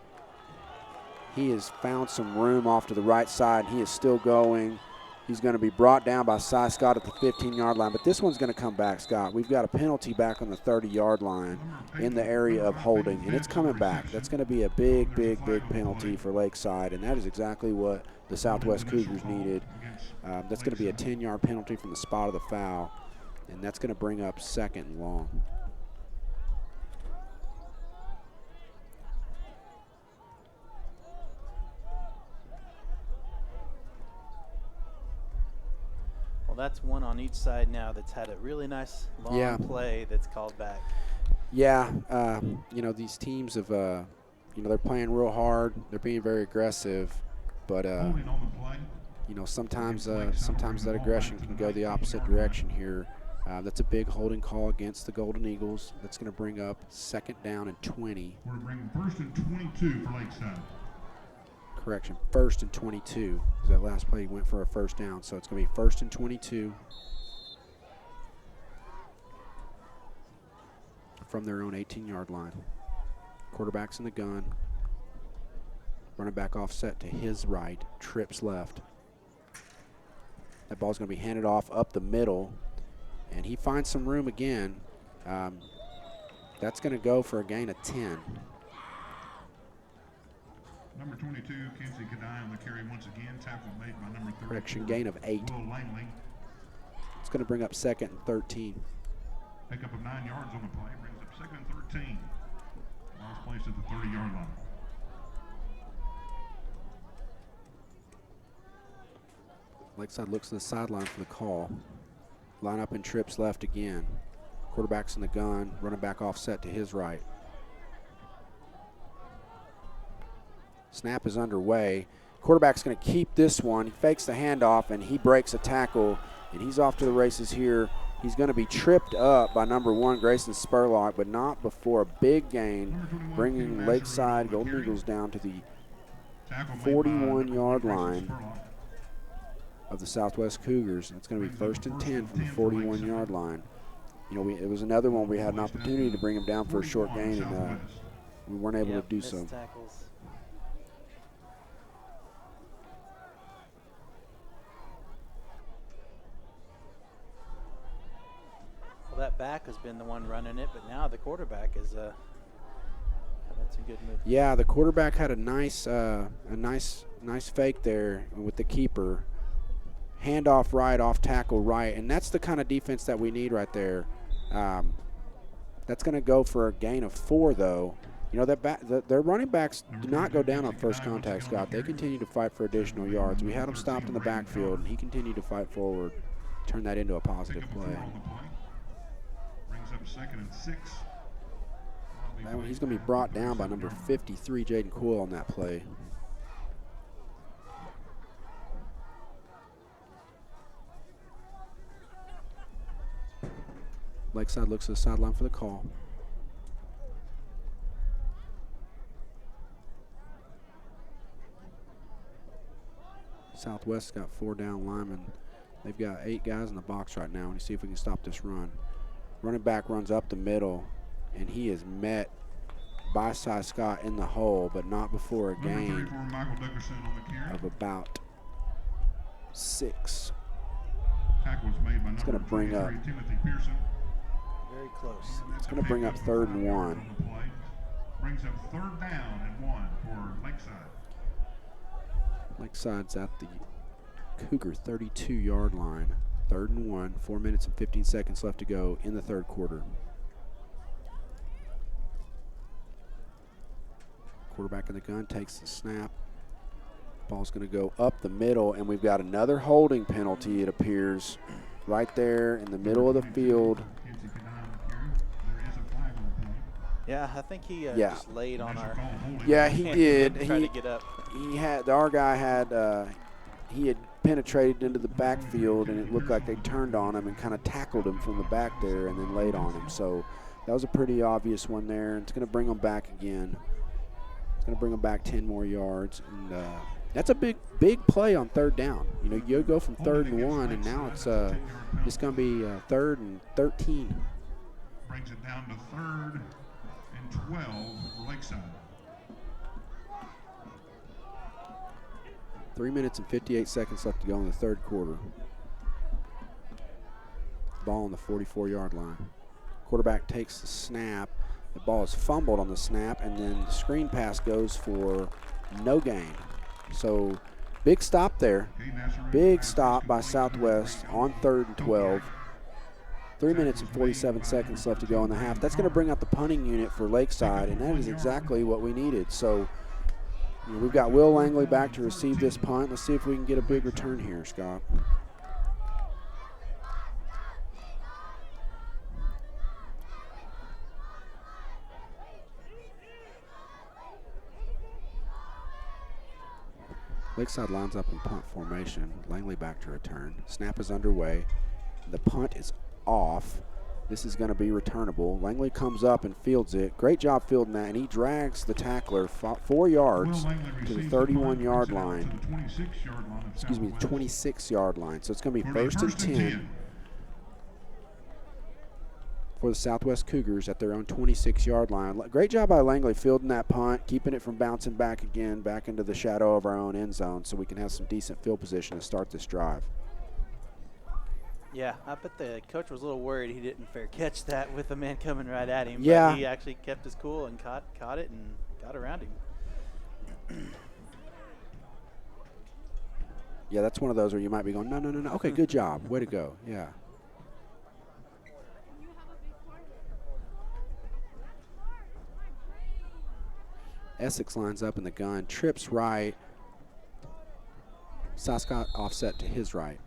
[SPEAKER 3] He has found some room off to the right side. He is still going. He's going to be brought down by Cy Scott at the 15-yard line. But this one's going to come back, Scott. We've got a penalty back on the 30-yard line in the area of holding, and it's coming back. That's going to be a big, big, big penalty for Lakeside, and that is exactly what the Southwest Cougars needed. That's going to be a 10-yard penalty from the spot of the foul. And that's going to bring up 2nd and long.
[SPEAKER 6] Well, that's one on each side now that's had a really nice long play that's called back.
[SPEAKER 3] Yeah, these teams have, they're playing real hard. They're being very aggressive, but sometimes that aggression can go the opposite direction here. That's a big holding call against the Golden Eagles. That's going to bring up 2nd down and 20.
[SPEAKER 2] We're bringing 1st and 22 for Lakeside.
[SPEAKER 3] Correction, 1st and 22. Because that last play went for a first down. So it's going to be 1st and 22 from their own 18-yard line. Quarterback's in the gun. Running back offset to his right. Trips left. That ball's going to be handed off up the middle. And he finds some room again. That's going to go for a gain of 10.
[SPEAKER 2] Number 22, Kenzie Kadai on the carry once again. Tackle made by number 3.
[SPEAKER 3] Correction, gain of 8. It's going to bring up 2nd and 13.
[SPEAKER 2] Pickup of 9 yards on the play. Brings up 2nd and 13. Ball's placed at the 30-yard line.
[SPEAKER 3] Lakeside looks to the sideline for the call. Line up and trips left again. Quarterback's in the gun. Running back offset to his right. Snap is underway. Quarterback's going to keep this one. He fakes the handoff, and he breaks a tackle, and he's off to the races here. He's going to be tripped up by number 1, Grayson Spurlock, but not before a big gain, bringing Lakeside Golden Eagles down to the 41-yard line of the Southwest Cougars. And it's going to be 1st and 10 from the 41-yard line. It was another one we had an opportunity to bring him down for a short gain, and we weren't able to do so.
[SPEAKER 6] Tackles. Well, that back has been the one running it, but now the quarterback is having some good moves.
[SPEAKER 3] Yeah, the quarterback had a nice fake there with the keeper. Handoff right, off tackle right, and that's the kind of defense that we need right there. That's going to go for a gain of 4, though. Their running backs do not go down on first contact, Scott. They continue to fight for additional yards. We had him stopped in the backfield, and he continued to fight forward, turn that into a positive play.
[SPEAKER 2] up 2nd and 6.
[SPEAKER 3] He's going to be brought down by number 53, Jaden Coyle, on that play. Lakeside looks to the sideline for the call. Southwest got 4 down linemen. They've got 8 guys in the box right now. And see if we can stop this run. Running back runs up the middle, and he is met by Cy Scott in the hole, but not before a gain of about 6. It's going to bring up.
[SPEAKER 6] Very close.
[SPEAKER 3] It's going to bring up 3rd and 1.
[SPEAKER 2] Brings up 3rd down and 1 for Lakeside.
[SPEAKER 3] Lakeside's at the Cougar 32-yard line. 3rd and 1, 4 minutes and 15 seconds left to go in the 3rd quarter. Quarterback in the gun takes the snap. Ball's going to go up the middle, and we've got another holding penalty, it appears, right there in the middle of the field.
[SPEAKER 6] Yeah, I think he just laid on our.
[SPEAKER 3] Yeah, he did.
[SPEAKER 6] Tried to get up.
[SPEAKER 3] Our guy had he had penetrated into the backfield, and it looked like they turned on him and kind of tackled him from the back there, and then laid on him. So that was a pretty obvious one there. It's going to bring him back again. It's going to bring him back 10 more yards, and that's a big play on 3rd down. You know, you go from 3rd and 1, and now it's going to be 3rd and 13.
[SPEAKER 2] Brings it down to 3rd and 12 for Lakeside.
[SPEAKER 3] 3 minutes and 58 seconds left to go in the 3rd quarter. Ball on the 44-yard line. Quarterback takes the snap. The ball is fumbled on the snap, and then the screen pass goes for no gain. So big stop there. Big stop by Southwest on 3rd and 12. 3 minutes and 47 seconds left to go in the half. That's going to bring out the punting unit for Lakeside, and that is exactly what we needed. So you know, we've got Will Langley back to receive this punt. Let's see if we can get a big return here, Scott. Lakeside lines up in punt formation. Langley back to return. Snap is underway. The punt is off. This is going to be returnable. Langley comes up and fields it. Great job fielding that, and he drags the tackler 4 yards to the 31-yard line. Excuse me, 26-yard line. So it's going to be 1st and 10 for the Southwest Cougars at their own 26-yard line. Great job by Langley fielding that punt, keeping it from bouncing back again, back into the shadow of our own end zone so we can have some decent field position to start this drive.
[SPEAKER 6] Yeah, I bet the coach was a little worried he didn't fair catch that with the man coming right at him.
[SPEAKER 3] Yeah.
[SPEAKER 6] But he actually kept his cool and caught it and got around him.
[SPEAKER 3] Yeah, that's one of those where you might be going, no. Okay, good job. Way to go. Yeah. Essex lines up in the gun, trips right. Scott offset to his right.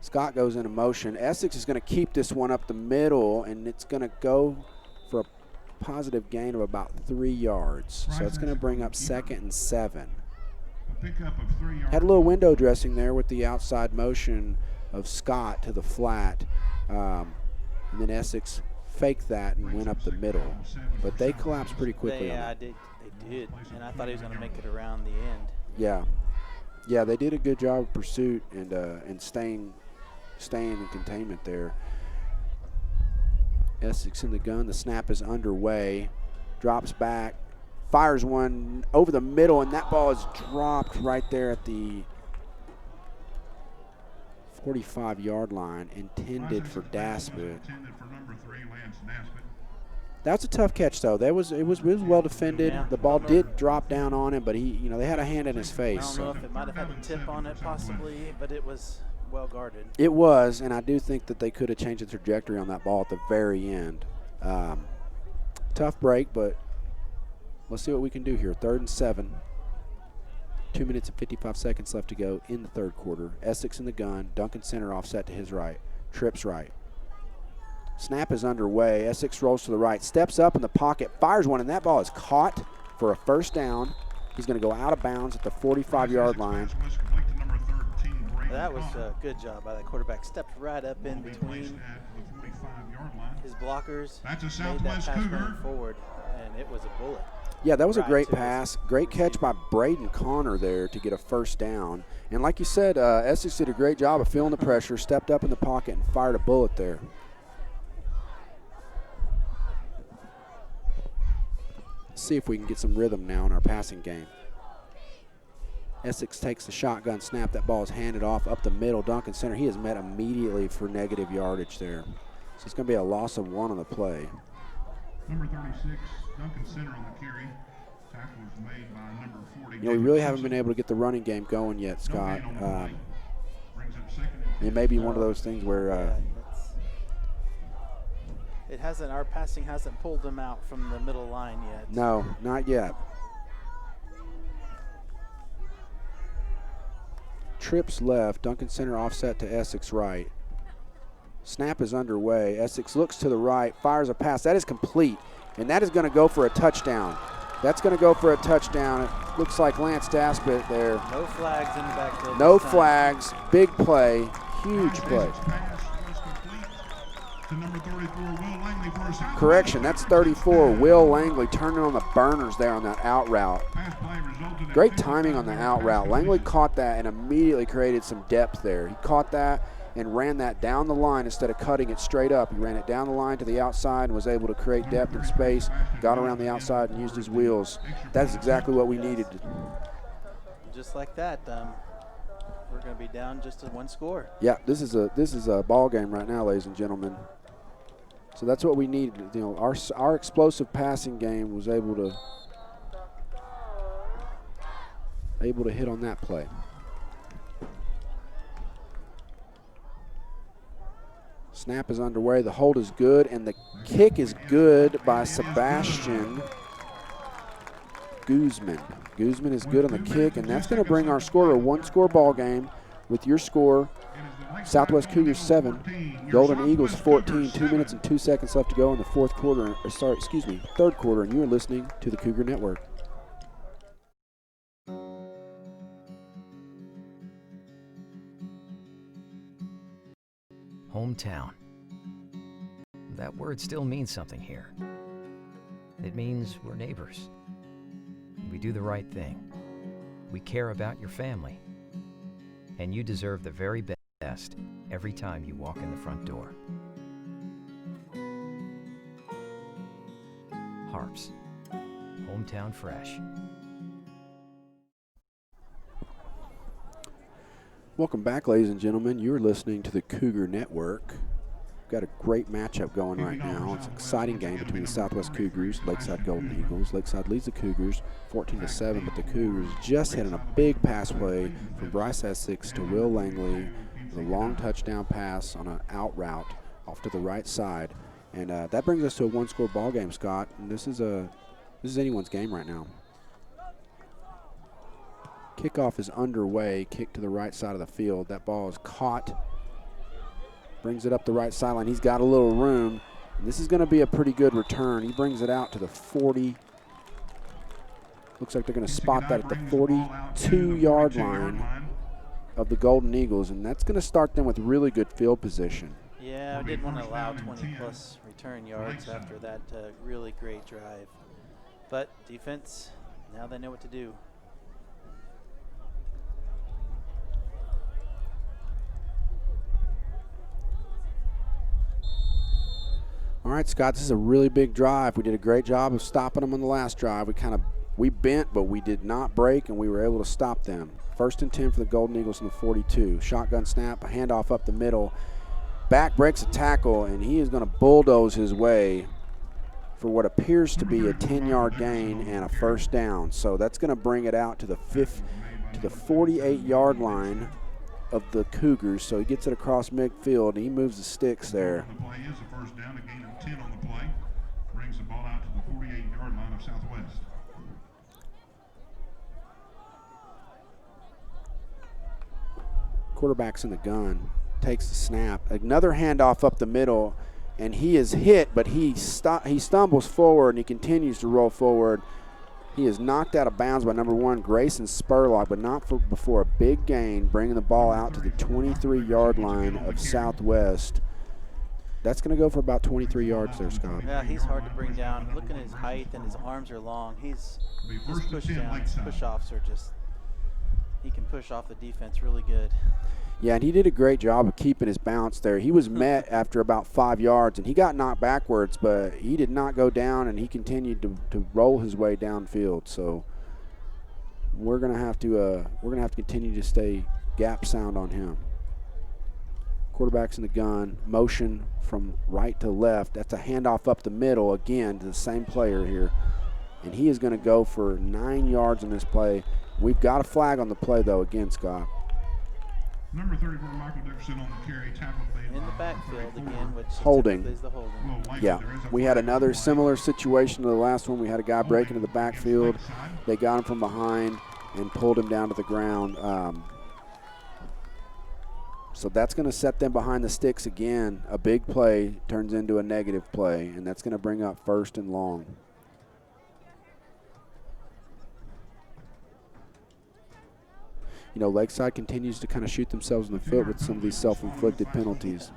[SPEAKER 3] Scott goes into motion. Essex is going to keep this one up the middle, and it's going to go for a positive gain of about 3 yards. So it's going to bring up 2nd and 7. Had a little window dressing there with the outside motion of Scott to the flat. And then Essex faked that and went up the middle. But they collapsed pretty quickly.
[SPEAKER 6] They did. And I thought he was going to make it around the end.
[SPEAKER 3] Yeah. Yeah, they did a good job of pursuit and staying in containment there. Essex in the gun. The snap is underway. Drops back. Fires one over the middle, and that ball is dropped right there at the 45-yard line, intended for Daspit. That's a tough catch, though. It was well defended.
[SPEAKER 6] Yeah.
[SPEAKER 3] The ball did drop down on him, but they had a hand in his face.
[SPEAKER 6] I don't know if it might have had a tip on it possibly, but it was well guarded.
[SPEAKER 3] It was, and I do think that they could have changed the trajectory on that ball at the very end. Tough break, but let's see what we can do here. 3rd and 7. 2 minutes and 55 seconds left to go in the 3rd quarter. Essex in the gun. Duncan center offset to his right. Trips right. Snap is underway. Essex rolls to the right, steps up in the pocket, fires one, and that ball is caught for a first down. He's going to go out of bounds at the 45-yard line.
[SPEAKER 6] That was a good job by that quarterback. Stepped right up in between his blockers.
[SPEAKER 2] That's a
[SPEAKER 6] made
[SPEAKER 2] Southwest
[SPEAKER 6] that pass
[SPEAKER 2] Cougar.
[SPEAKER 6] running forward, and it was a bullet.
[SPEAKER 3] Yeah, that was a
[SPEAKER 6] Right
[SPEAKER 3] great
[SPEAKER 6] to his
[SPEAKER 3] pass. Great catch by Braden Connor there to get a first down. And like you said, Essex did a great job of feeling the pressure, stepped up in the pocket, and fired a bullet there. Let's see if we can get some rhythm now in our passing game. Essex takes the shotgun snap. That ball is handed off up the middle. Duncan Center, he is met immediately for negative yardage there. So it's going to be a loss of 1 on the play.
[SPEAKER 2] Number 36, Duncan Center on the carry. Tackle was made by number 40.
[SPEAKER 3] You know, we really haven't been able to get the running game going yet, Scott. It may be one of those things where
[SPEAKER 6] it hasn't. Our passing hasn't pulled them out from the middle line yet.
[SPEAKER 3] no, not yet. Trips left. Duncan Center offset to Essex right. Snap is underway. Essex looks to the right, fires a pass. That is complete, and that is going to go for a touchdown. That's going to go for a touchdown. It looks like Lance Daspit there.
[SPEAKER 6] No flags in the backfield.
[SPEAKER 3] No flags. Big play. Huge play. Correction, that's 34. Will Langley turning on the burners there on that out route. Great timing on the out route. Langley caught that and immediately created some depth there. He caught that and ran that down the line instead of cutting it straight up. He ran it down the line to the outside and was able to create depth and space, got around the outside and used his wheels. That's exactly what we needed.
[SPEAKER 6] Just like that, we're going to be down just to 1 score.
[SPEAKER 3] Yeah, this is a ball game right now, ladies and gentlemen. So that's what we needed. You know, our explosive passing game was able to hit on that play. Snap is underway. The hold is good, and the kick is good by Sebastian Guzman. Guzman is good on the kick, and that's going to bring our score to a 1-score ball game with your score. Southwest Cougars 7, Golden Eagles 14, 2 minutes and 2 seconds left to go in the third quarter, and you are listening to the Cougar Network.
[SPEAKER 5] Hometown. That word still means something here. It means we're neighbors. We do the right thing. We care about your family. And you deserve the very best every time you walk in the front door. Harps. Hometown fresh.
[SPEAKER 3] Welcome back, ladies and gentlemen. You're listening to the Cougar Network. We've got a great matchup going right now. It's an exciting game between the Southwest Cougars, Lakeside Golden Eagles. Lakeside leads the Cougars 14-7, but the Cougars just hitting a big pass play from Bryce Essex to Will Langley, with a long touchdown pass on an out route off to the right side, and that brings us to a 1-score ball game, Scott. And this is anyone's game right now. Kickoff is underway. Kick to the right side of the field. That ball is caught. Brings it up the right sideline. He's got a little room. And this is going to be a pretty good return. He brings it out to the 40. Looks like they're going to spot that at the 42-yard line of the Golden Eagles. And that's going to start them with really good field position.
[SPEAKER 6] Yeah, I didn't want to allow 20-plus return yards after that really great drive. But defense, now they know what to do.
[SPEAKER 3] All right, Scott, this is a really big drive. We did a great job of stopping them on the last drive. We bent, but we did not break, and we were able to stop them. 1st and 10 for the Golden Eagles in the 42. Shotgun snap, a handoff up the middle. Back breaks a tackle, and he is going to bulldoze his way for what appears to be a 10-yard gain and a first down. So that's going to bring it out to the 48-yard line of the Cougars. So he gets it across midfield, and he moves the sticks there.
[SPEAKER 2] The play is a first down, a gain of 10 on the play. Brings the ball out to the 48-yard line of Southwest.
[SPEAKER 3] Quarterback's in the gun, takes the snap. Another handoff up the middle, and he is hit, but he stumbles forward and he continues to roll forward. He is knocked out of bounds by number 1, Grayson Spurlock, but not before a big gain, bringing the ball out to the 23-yard line of Southwest. That's going to go for about 23 yards there, Scott.
[SPEAKER 6] Yeah, he's hard to bring down. Looking at his height and his arms are long. His push downs, push offs are just, he can push off the defense really good.
[SPEAKER 3] Yeah, and he did a great job of keeping his bounce there. He was met after about 5 yards, and he got knocked backwards, but he did not go down, and he continued to roll his way downfield. So we're gonna have to continue to stay gap sound on him. Quarterback's in the gun, motion from right to left. That's a handoff up the middle again to the same player here, and he is going to go for 9 yards on this play. We've got a flag on the play though again, Scott.
[SPEAKER 2] Number 34, Michael Dickerson on the carry, tackled
[SPEAKER 6] in the backfield again, which
[SPEAKER 3] holding.
[SPEAKER 6] is the holding.
[SPEAKER 3] Yeah, we had another similar situation to the last one. We had a guy break into the backfield. They got him from behind and pulled him down to the ground. So that's going to set them behind the sticks again. A big play turns into a negative play, and that's going to bring up 1st and long. You know, Lakeside continues to kind of shoot themselves in the foot with some of these self-inflicted penalties.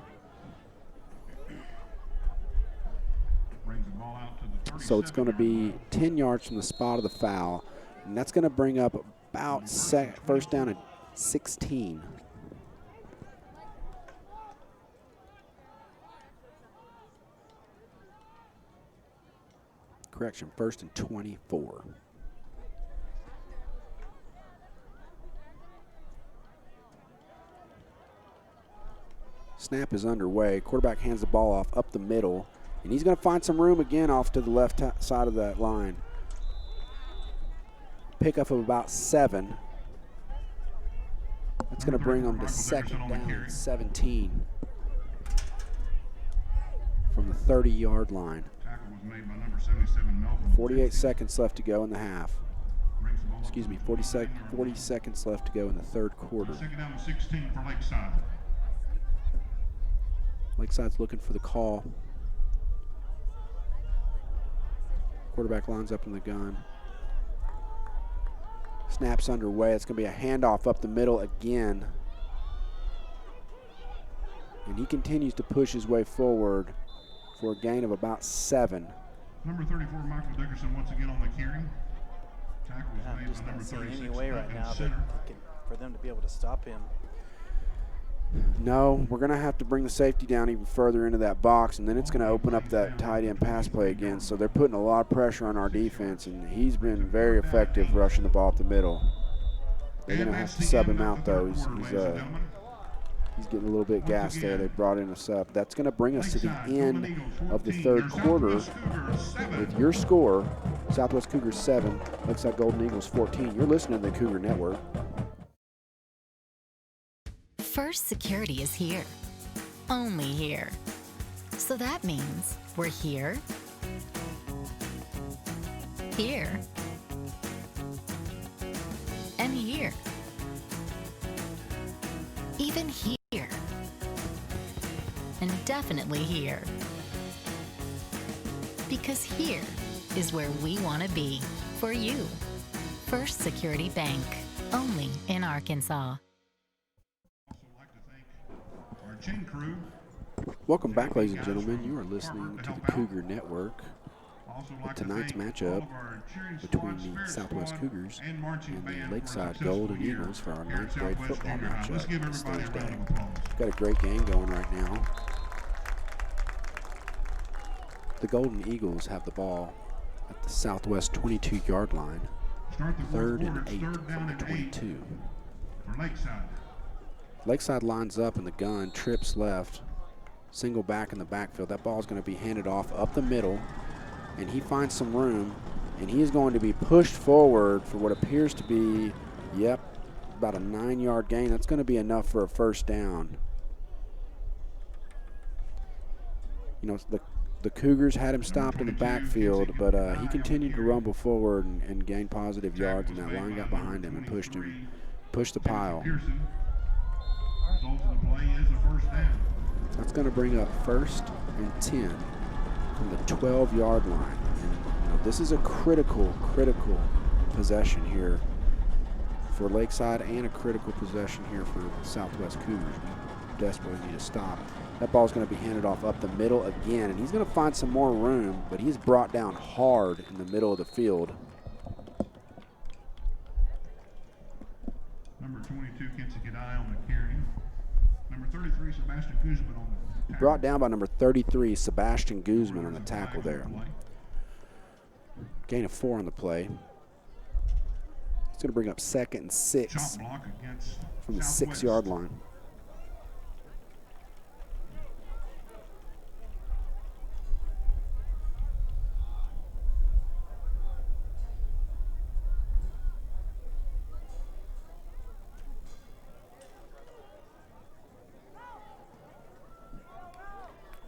[SPEAKER 3] So it's going to be 10 yards from the spot of the foul, and that's going to bring up about 1st down at 16. Correction, 1st and 24. Snap is underway. Quarterback hands the ball off up the middle, and he's going to find some room again off to the left side of that line. Pickup of about 7. That's going to bring them to 2nd down, 17 from the 30-yard line. 48 seconds left to go in the half. Excuse me, 40 seconds left to go in the 3rd quarter.
[SPEAKER 2] 2nd down and 16 for Lakeside.
[SPEAKER 3] Lakeside's looking for the call. Quarterback lines up in the gun. Snap's underway. It's going to be a handoff up the middle again. And he continues to push his way forward for a gain of about 7.
[SPEAKER 2] Number 34, Michael Dickerson, once again on the carry. Tackle was
[SPEAKER 6] I'm
[SPEAKER 2] made
[SPEAKER 6] just
[SPEAKER 2] by
[SPEAKER 6] not
[SPEAKER 2] number
[SPEAKER 6] seeing
[SPEAKER 2] 36.
[SPEAKER 6] any way right now for them to be able to stop him.
[SPEAKER 3] No, we're going to have to bring the safety down even further into that box, and then it's going to open up that tight end pass play again. So they're putting a lot of pressure on our defense, and he's been very effective rushing the ball up the middle. They're going to have to sub him out, though. He's getting a little bit gassed there. They brought in a sub. That's going to bring us to the end of the 3rd quarter with your score, Southwest Cougars 7, Lakeside Golden Eagles 14. You're listening to the Cougar Network.
[SPEAKER 20] First Security is here. Only here. So that means we're here, here, and here. Even here. And definitely here. Because here is where we want to be for you. First Security Bank. Only in Arkansas.
[SPEAKER 3] Welcome back, ladies and gentlemen. You are listening to the Cougar Network. With tonight's matchup between the Southwest Cougars and the Lakeside Golden Eagles for our 9th grade football matchup this Thursday. We've got a great game going right now. The Golden Eagles have the ball at the Southwest 22-yard line. 3rd and 8 from the 22. Lakeside lines up in the gun, trips left, single back in the backfield. That ball is going to be handed off up the middle, and he finds some room, and he is going to be pushed forward for what appears to be, about a 9-yard gain. That's going to be enough for a 1st down. You know, the Cougars had him stopped in the backfield, but he continued to rumble forward and gain positive yards, and that line got behind him and pushed the pile. That's going to bring up 1st and 10 from the 12-yard line. And, this is a critical possession here for Lakeside and a critical possession here for Southwest Cougars. We desperately need to stop. That ball's going to be handed off up the middle again, and he's going to find some more room, but he's brought down hard in the middle of the field.
[SPEAKER 2] Number 22, Kentucky-Dye on the carry. Number 33, Sebastian Guzman on the tackle.
[SPEAKER 3] Brought down by number 33, Sebastian Guzman on the tackle there. Gain of 4 on the play. It's going to bring up 2nd and 6 from the 6-yard line.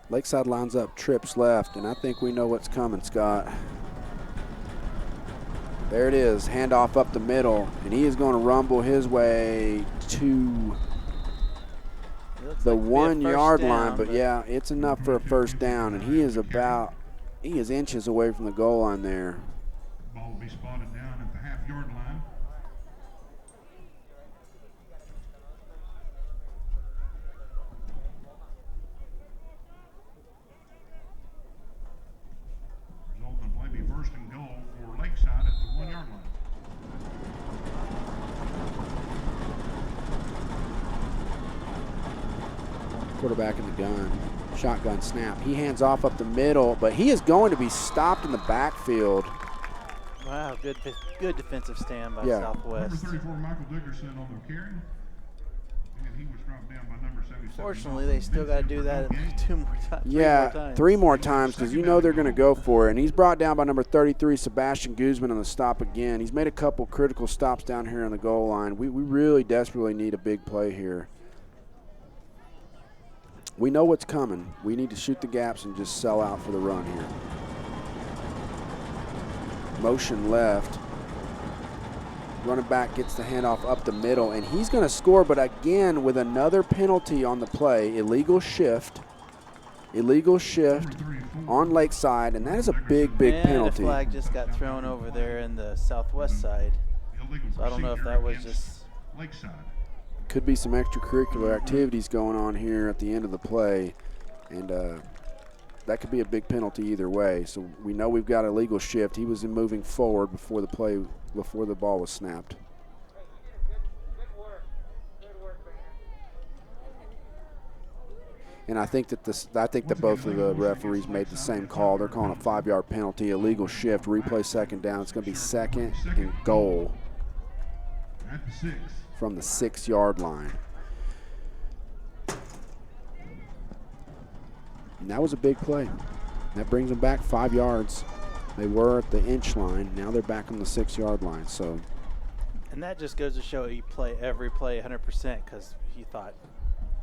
[SPEAKER 3] Lakeside lines up, trips left, and I think we know what's coming, Scott. There it is, handoff up the middle, and he is going to rumble his way to the 1-yard line, but yeah, it's enough for a first down, and he is inches away from the goal line there.
[SPEAKER 2] Ball will be spotted down at the half-yard line. Resulting play be 1st and goal for Lakeside at the 1-yard line.
[SPEAKER 3] Quarterback in the gun, shotgun snap. He hands off up the middle, but he is going to be stopped in the backfield.
[SPEAKER 6] Wow, good defensive stand by
[SPEAKER 3] Yeah.
[SPEAKER 6] Southwest.
[SPEAKER 2] Number 34, Michael Dickerson on the carry. And he was dropped down by number 77.
[SPEAKER 6] Fortunately, they still got to do that 2 more times.
[SPEAKER 3] Yeah, 3 more times because they're going to go for it. And he's brought down by number 33, Sebastian Guzman on the stop again. He's made a couple critical stops down here on the goal line. We really desperately need a big play here. We know what's coming. We need to shoot the gaps and just sell out for the run here. Motion left. Running back gets the handoff up the middle, and he's going to score, but again with another penalty on the play, illegal shift on Lakeside, and that is a big penalty.
[SPEAKER 6] The flag just got thrown over there in the Southwest side, so I don't know if that was just
[SPEAKER 2] Lakeside.
[SPEAKER 3] Could be some extracurricular activities going on here at the end of the play, and that could be a big penalty either way. So we know we've got a legal shift. He was moving forward before the ball was snapped. And I think that both of the referees made the same call. They're calling a 5-yard penalty, illegal shift, replay 2nd down. It's going to be 2nd and goal
[SPEAKER 2] At the 6.
[SPEAKER 3] from the 6-yard line. And that was a big play. That brings them back 5 yards. They were at the inch line. Now they're back on the 6-yard line. So,
[SPEAKER 6] and that just goes to show you play every play 100% because you thought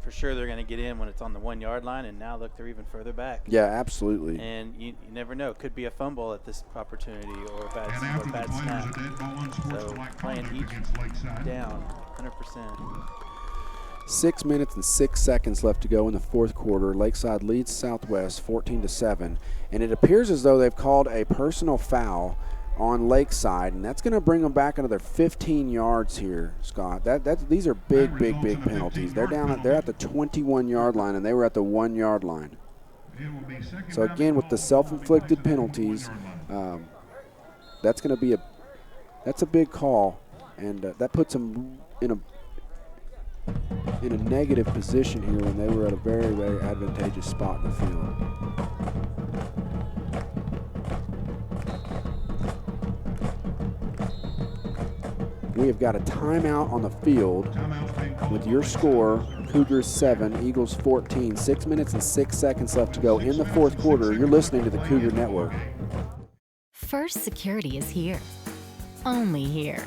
[SPEAKER 6] for sure they're going to get in when it's on the 1-yard line, and now look, they're even further back.
[SPEAKER 3] Yeah, absolutely.
[SPEAKER 6] And you never know. It could be a fumble at this opportunity or a bad snap. So playing each down 100%.
[SPEAKER 3] 6 minutes and 6 seconds left to go in the 4th quarter. Lakeside leads Southwest 14-7, and it appears as though they've called a personal foul on Lakeside, and that's going to bring them back another 15 yards here, Scott. These are big penalties. They're at the 21-yard line, and they were at the 1-yard line. So again, with the self-inflicted penalties, that's going to be a big call, and that puts them in a negative position here when they were at a very advantageous spot in the field. We have got a timeout on the field with your score, Cougars 7, Eagles 14. 6 minutes and 6 seconds left to go in the 4th quarter. You're listening to the Cougar Network.
[SPEAKER 20] First Security is here. Only here.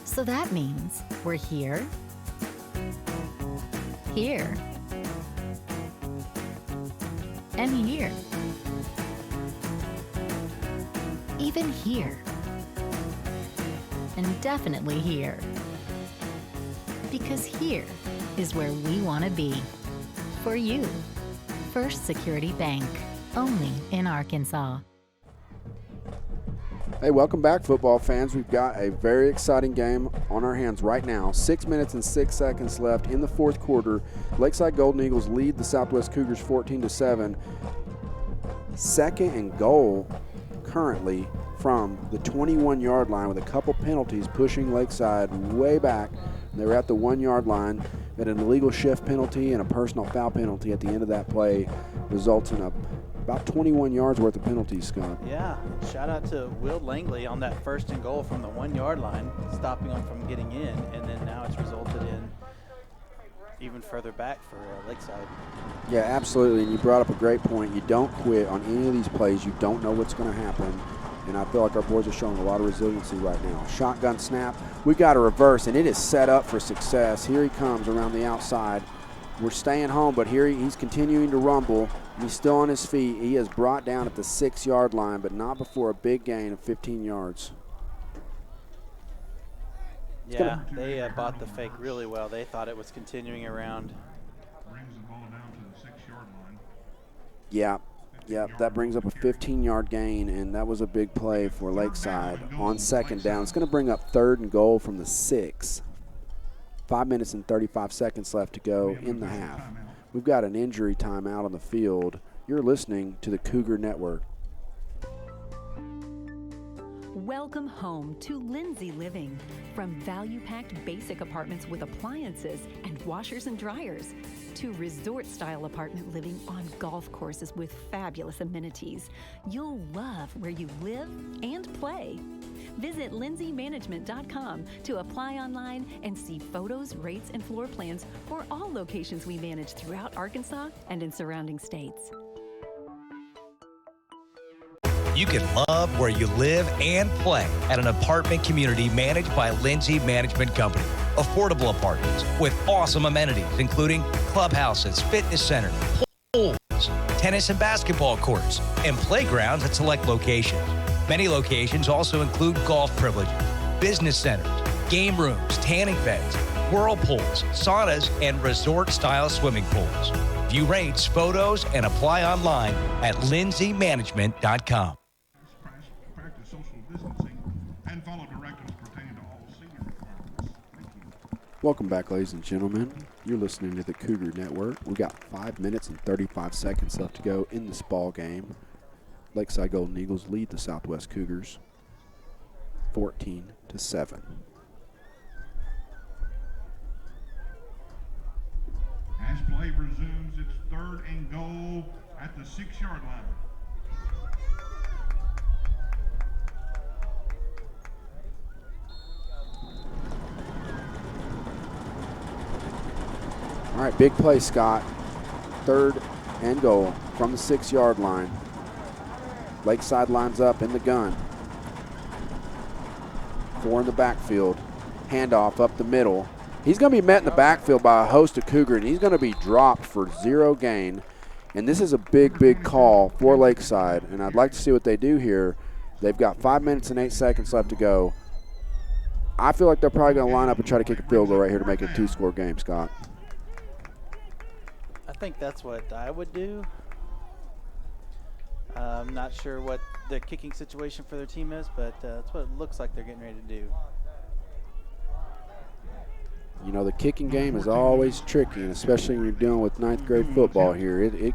[SPEAKER 20] So that means we're here, here, and here. Even here. And definitely here. Because here is where we want to be.
[SPEAKER 8] for you. First Security Bank, only in Arkansas.
[SPEAKER 3] Hey, welcome back, football fans. We've got a very exciting game on our hands right now. 6 minutes and 6 seconds left in the fourth quarter. Lakeside Golden Eagles lead the Southwest Cougars 14-7. Second and goal currently from the 21-yard line with a couple penalties pushing Lakeside way back. They were at the 1-yard line. But an illegal shift penalty and a personal foul penalty at the end of that play results in about 21 yards worth of penalties, Scott.
[SPEAKER 6] Yeah, shout out to Will Langley on that first and goal from the 1-yard line, stopping them from getting in, and then now it's resulted in even further back for Lakeside.
[SPEAKER 3] Yeah, absolutely, and you brought up a great point. You don't quit on any of these plays. You don't know what's going to happen, and I feel like our boys are showing a lot of resiliency right now. Shotgun snap. We got a reverse, and it is set up for success. Here he comes around the outside. We're staying home, but here he's continuing to rumble. He's still on his feet. He is brought down at the 6-yard line, but not before a big gain of 15 yards.
[SPEAKER 6] Yeah, they bought the fake really well. They thought it was continuing around.
[SPEAKER 2] Brings the ball down to the 6-yard line.
[SPEAKER 3] Yeah, that brings up a 15-yard gain, and that was a big play for Lakeside on second down. It's going to bring up 3rd and goal from the 6. 5 minutes and 35 seconds left to go in the half. We've got an injury timeout on the field. You're listening to the Cougar Network.
[SPEAKER 10] Welcome home to Lindsay Living. From value-packed basic apartments with appliances and washers and dryers to resort-style apartment living on golf courses with fabulous amenities, you'll love where you live and play. Visit lindsaymanagement.com to apply online and see photos, rates, and floor plans for all locations we manage throughout Arkansas and in surrounding states.
[SPEAKER 11] You can love where you live and play at an apartment community managed by Lindsay Management Company. Affordable apartments with awesome amenities, including clubhouses, fitness centers, pools, tennis and basketball courts, and playgrounds at select locations. Many locations also include golf privileges, business centers, game rooms, tanning beds, whirlpools, saunas, and resort-style swimming pools. View rates, photos, and apply online at lindsaymanagement.com.
[SPEAKER 2] Practice social distancing and follow directives pertaining to all senior requirements. Thank you.
[SPEAKER 3] Welcome back, ladies and gentlemen. You're listening to the Cougar Network. We got 5 minutes and 35 seconds left to go in this ball game. Lakeside Golden Eagles lead the Southwest Cougars 14-7.
[SPEAKER 2] As play resumes, it's 3rd and goal at the 6-yard line.
[SPEAKER 3] All right, big play, Scott. 3rd and goal from the 6-yard line. Lakeside lines up in the gun. 4 in the backfield. Handoff up the middle. He's going to be met in the backfield by a host of Cougar, and he's going to be dropped for 0 gain. And this is a big, big call for Lakeside, and I'd like to see what they do here. They've got 5 minutes and 8 seconds left to go. I feel like they're probably going to line up and try to kick a field goal right here to make it a 2-score game, Scott.
[SPEAKER 6] I think that's what I would do. I'm not sure what the kicking situation for their team is, but that's what it looks like they're getting ready to do.
[SPEAKER 3] You know, the kicking game is always tricky, and especially when you're dealing with 9th grade football here. It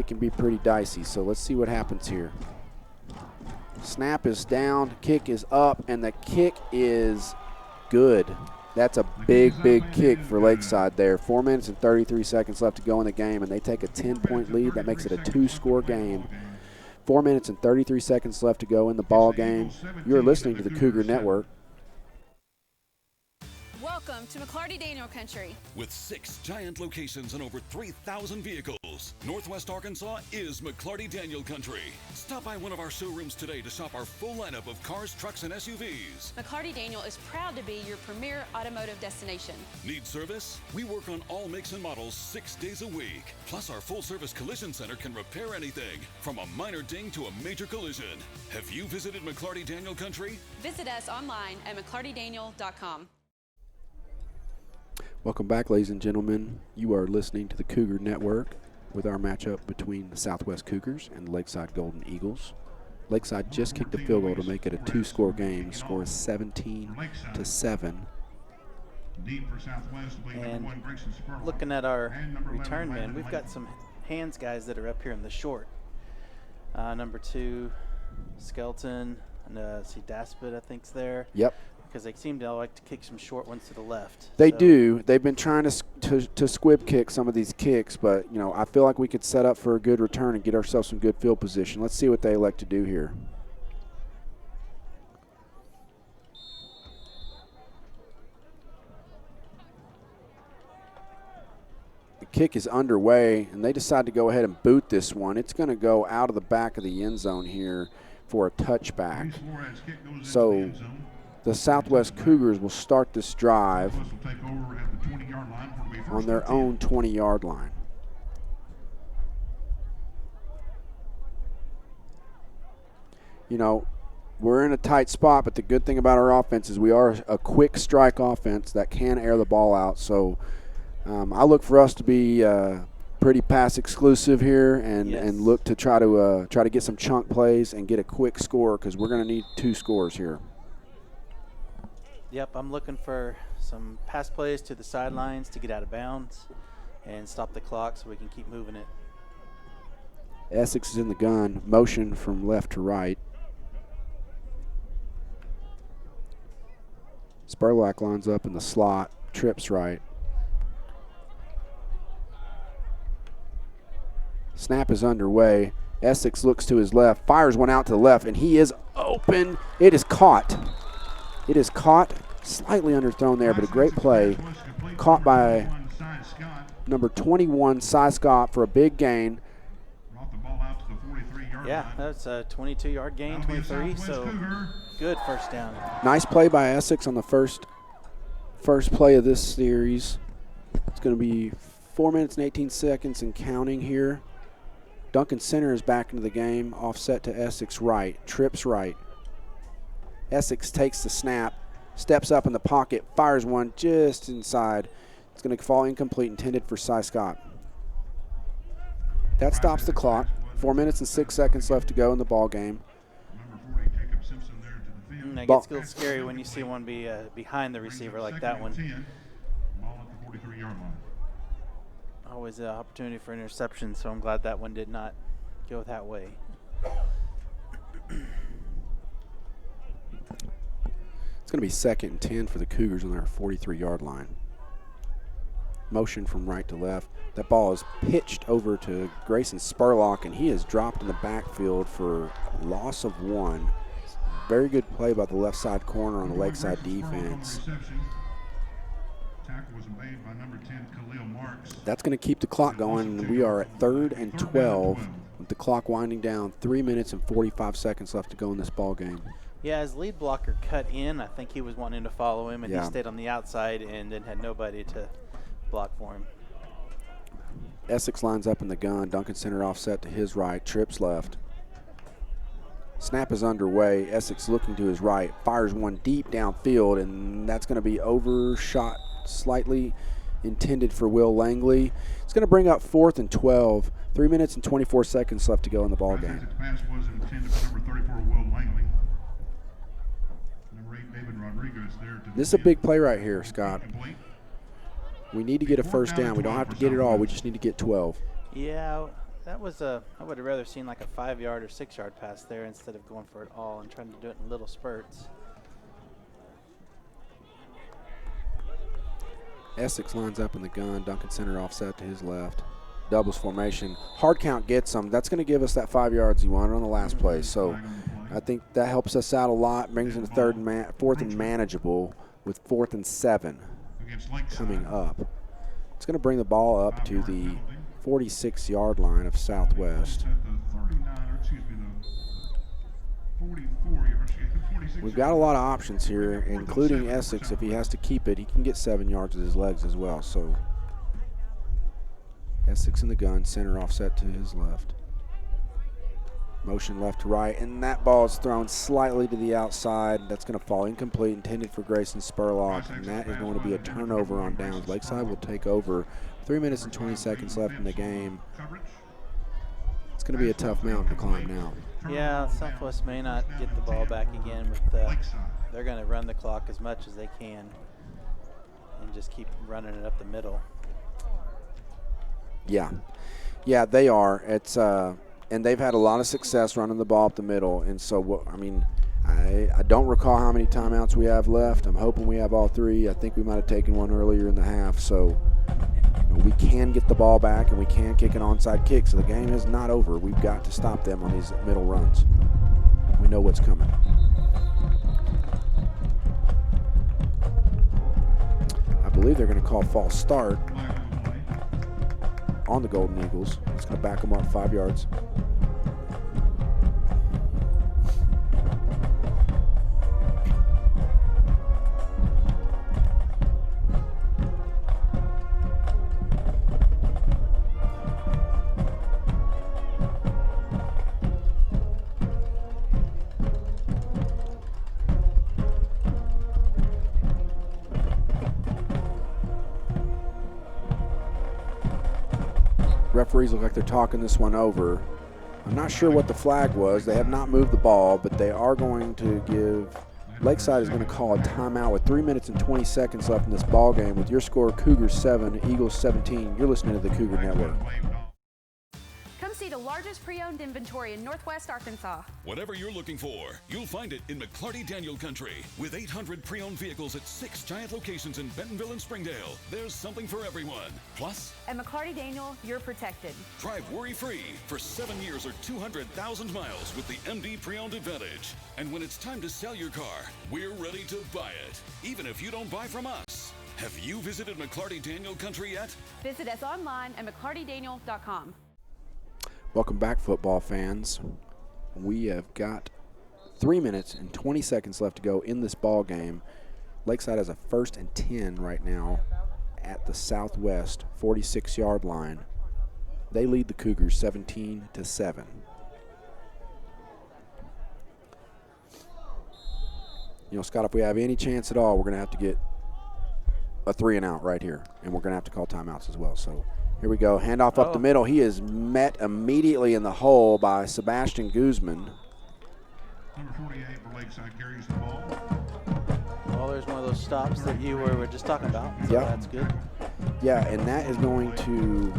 [SPEAKER 3] can be pretty dicey, so let's see what happens here. Snap is down, kick is up, and the kick is good. That's a big, big kick for Lakeside there. 4 minutes and 33 seconds left to go in the game, and they take a 10-point lead. That makes it a 2-score game. 4 minutes and 33 seconds left to go in the ball game. You're listening to the Cougar Network.
[SPEAKER 17] Welcome to McClarty Daniel Country.
[SPEAKER 18] With 6 giant locations and over 3,000 vehicles, Northwest Arkansas is McClarty Daniel Country. Stop by one of our showrooms today to shop our full lineup of cars, trucks, and SUVs.
[SPEAKER 17] McClarty Daniel is proud to be your premier automotive destination.
[SPEAKER 18] Need service? We work on all makes and models 6 days a week. Plus, our full-service collision center can repair anything, from a minor ding to a major collision. Have you visited McClarty Daniel Country?
[SPEAKER 17] Visit us online at McClartyDaniel.com.
[SPEAKER 3] Welcome back, ladies and gentlemen. You are listening to the Cougar Network with our matchup between the Southwest Cougars and the Lakeside Golden Eagles. Lakeside just kicked a field goal to make it a 2-score game. The score is 17-7.
[SPEAKER 6] And looking at our return men, we've got some hands guys that are up here in the short. Number 2, Skelton, and see Daspit, I think's there.
[SPEAKER 3] Yep.
[SPEAKER 6] Because they seem to like to kick some short ones to the left.
[SPEAKER 3] They do. They've been trying to squib kick some of these kicks, but I feel like we could set up for a good return and get ourselves some good field position. Let's see what they elect to do here. The kick is underway, and they decide to go ahead and boot this one. It's going to go out of the back of the end zone here for a touchback. So the Southwest Cougars will start this drive on their own 20-yard line. We're in a tight spot, but the good thing about our offense is we are a quick strike offense that can air the ball out. So I look for us to be pretty pass exclusive here and look to try to get some chunk plays and get a quick score, because we're going to need 2 scores here.
[SPEAKER 6] Yep, I'm looking for some pass plays to the sidelines to get out of bounds and stop the clock so we can keep moving it.
[SPEAKER 3] Essex is in the gun, motion from left to right. Spurlock lines up in the slot, trips right. Snap is underway. Essex looks to his left, fires one out to the left, and he is open. It is caught. It is caught, slightly underthrown there, but a great play. Caught by number 21, Cy Scott, for a big gain.
[SPEAKER 6] Yeah, that's a 22-yard gain, 23, so good first down.
[SPEAKER 3] Nice play by Essex on the first play of this series. It's going to be 4 minutes and 18 seconds and counting here. Duncan Center is back into the game, offset to Essex right, trips right. Essex takes the snap, steps up in the pocket, fires one just inside. It's going to fall incomplete, intended for Cy Scott. That stops the clock. 4 minutes and 6 seconds left to go in the ball game.
[SPEAKER 6] It gets a little scary when you see one be behind the receiver like that one. Always an opportunity for interception, so I'm glad that one did not go that way.
[SPEAKER 3] It's going to be 2nd and 10 for the Cougars on their 43-yard line. Motion from right to left. That ball is pitched over to Grayson Spurlock, and he is dropped in the backfield for loss of 1. Very good play by the left side corner on the Lakeside defense. That's going to keep the clock going, and we are at 3rd and 12 with the clock winding down. 3 minutes and 45 seconds left to go in this ball game.
[SPEAKER 6] Yeah, his lead blocker cut in. I think he was wanting to follow him, and he stayed on the outside and then had nobody to block for him.
[SPEAKER 3] Essex lines up in the gun. Duncan Center offset to his right, trips left. Snap is underway. Essex looking to his right, fires one deep downfield, and that's going to be overshot slightly, intended for Will Langley. It's going to bring up 4th and 12. 3 minutes and 24 seconds left to go in the ball game.
[SPEAKER 2] The pass was intended for number 34, Will Langley. Number 8, David Rodriguez there.
[SPEAKER 3] This is a big play right here, Scott. We need to get a first down. We don't have to get it all. We just need to get 12.
[SPEAKER 6] Yeah, that was I would have rather seen like a 5-yard or 6-yard pass there instead of going for it all and trying to do it in little spurts.
[SPEAKER 3] Essex lines up in the gun. Duncan Center offset to his left. Doubles formation. Hard count gets them. That's going to give us that 5 yards you wanted on the last play. So I think that helps us out a lot. Brings in the 4th and manageable with 4th and 7 coming up. It's going to bring the ball up to the 46-yard line of Southwest. We've got a lot of options here, including Essex. If he has to keep it, he can get 7 yards with his legs as well. So Essex in the gun, center offset to his left. Motion left to right, and that ball is thrown slightly to the outside. That's going to fall incomplete, intended for Grayson Spurlock, and that is going to be a turnover on downs. Lakeside will take over. 3 minutes and 20 seconds left in the game. It's going to be a tough mountain to climb now.
[SPEAKER 6] Yeah, Southwest may not get the ball back again, but they're going to run the clock as much as they can and just keep running it up the middle.
[SPEAKER 3] Yeah, they are. It's and they've had a lot of success running the ball up the middle. And so, I don't recall how many timeouts we have left. I'm hoping we have all 3. I think we might have taken one earlier in the half. So we can get the ball back and we can kick an onside kick. So the game is not over. We've got to stop them on these middle runs. We know what's coming. I believe they're going to call false start on the Golden Eagles. It's going to back them up 5 yards. Referees look like they're talking this one over. I'm not sure what the flag was. They have not moved the ball, but they are going to give – Lakeside is going to call a timeout with 3 minutes and 20 seconds left in this ball game. With your score, Cougars 7, Eagles 17. You're listening to the Cougar Network.
[SPEAKER 17] Come see the largest pre-owned inventory in Northwest Arkansas.
[SPEAKER 18] Whatever you're looking for, you'll find it in McClarty Daniel Country. With 800 pre-owned vehicles at 6 giant locations in Bentonville and Springdale, there's something for everyone. Plus,
[SPEAKER 17] At McClarty Daniel, you're protected.
[SPEAKER 18] drive worry-free for 7 years or 200,000 miles with the MD Pre-Owned Advantage. And when it's time to sell your car, we're ready to buy it, even if you don't buy from us. Have you visited McClarty Daniel Country yet?
[SPEAKER 17] Visit us online at McClartyDaniel.com.
[SPEAKER 3] Welcome back, football fans. We have got 3 minutes and 20 seconds left to go in this ball game. Lakeside has a 1st and 10 right now at the Southwest 46-yard line. They lead the Cougars 17-7. Scott, if we have any chance at all, we're going to have to get a 3-and-out right here, and we're going to have to call timeouts as well. So here we go. Handoff up the middle. He is met immediately in the hole by Sebastian Guzman.
[SPEAKER 2] Number 48 for Lakeside carries the ball.
[SPEAKER 6] Well, there's one of those stops that you were just talking about. So
[SPEAKER 3] Yep.
[SPEAKER 6] that's good.
[SPEAKER 3] Yeah, and that is going to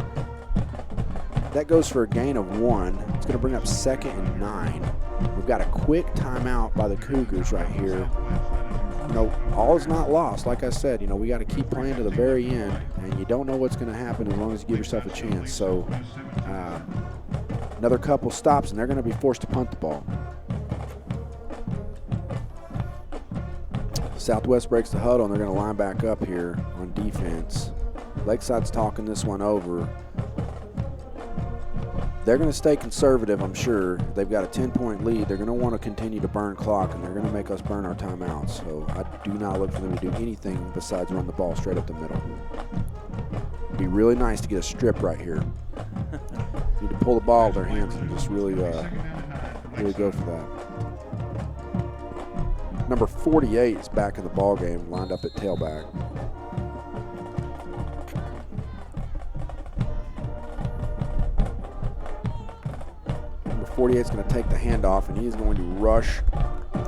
[SPEAKER 3] – that goes for a gain of 1. It's going to bring up 2nd and 9. We've got a quick timeout by the Cougars right here. All is not lost. Like I said, we got to keep playing to the very end, and you don't know what's going to happen as long as you give yourself a chance. So another couple stops, and they're going to be forced to punt the ball. Southwest breaks the huddle, and they're going to line back up here on defense. Lakeside's talking this one over. They're going to stay conservative, I'm sure. They've got a 10-point lead. They're going to want to continue to burn clock, and they're going to make us burn our timeouts. So I do not look for them to do anything besides run the ball straight up the middle. It'd be really nice to get a strip right here. Need to pull the ball with their hands and just really go for that. Number 48 is back in the ball game, lined up at tailback. Number 48 is going to take the handoff, and he is going to rush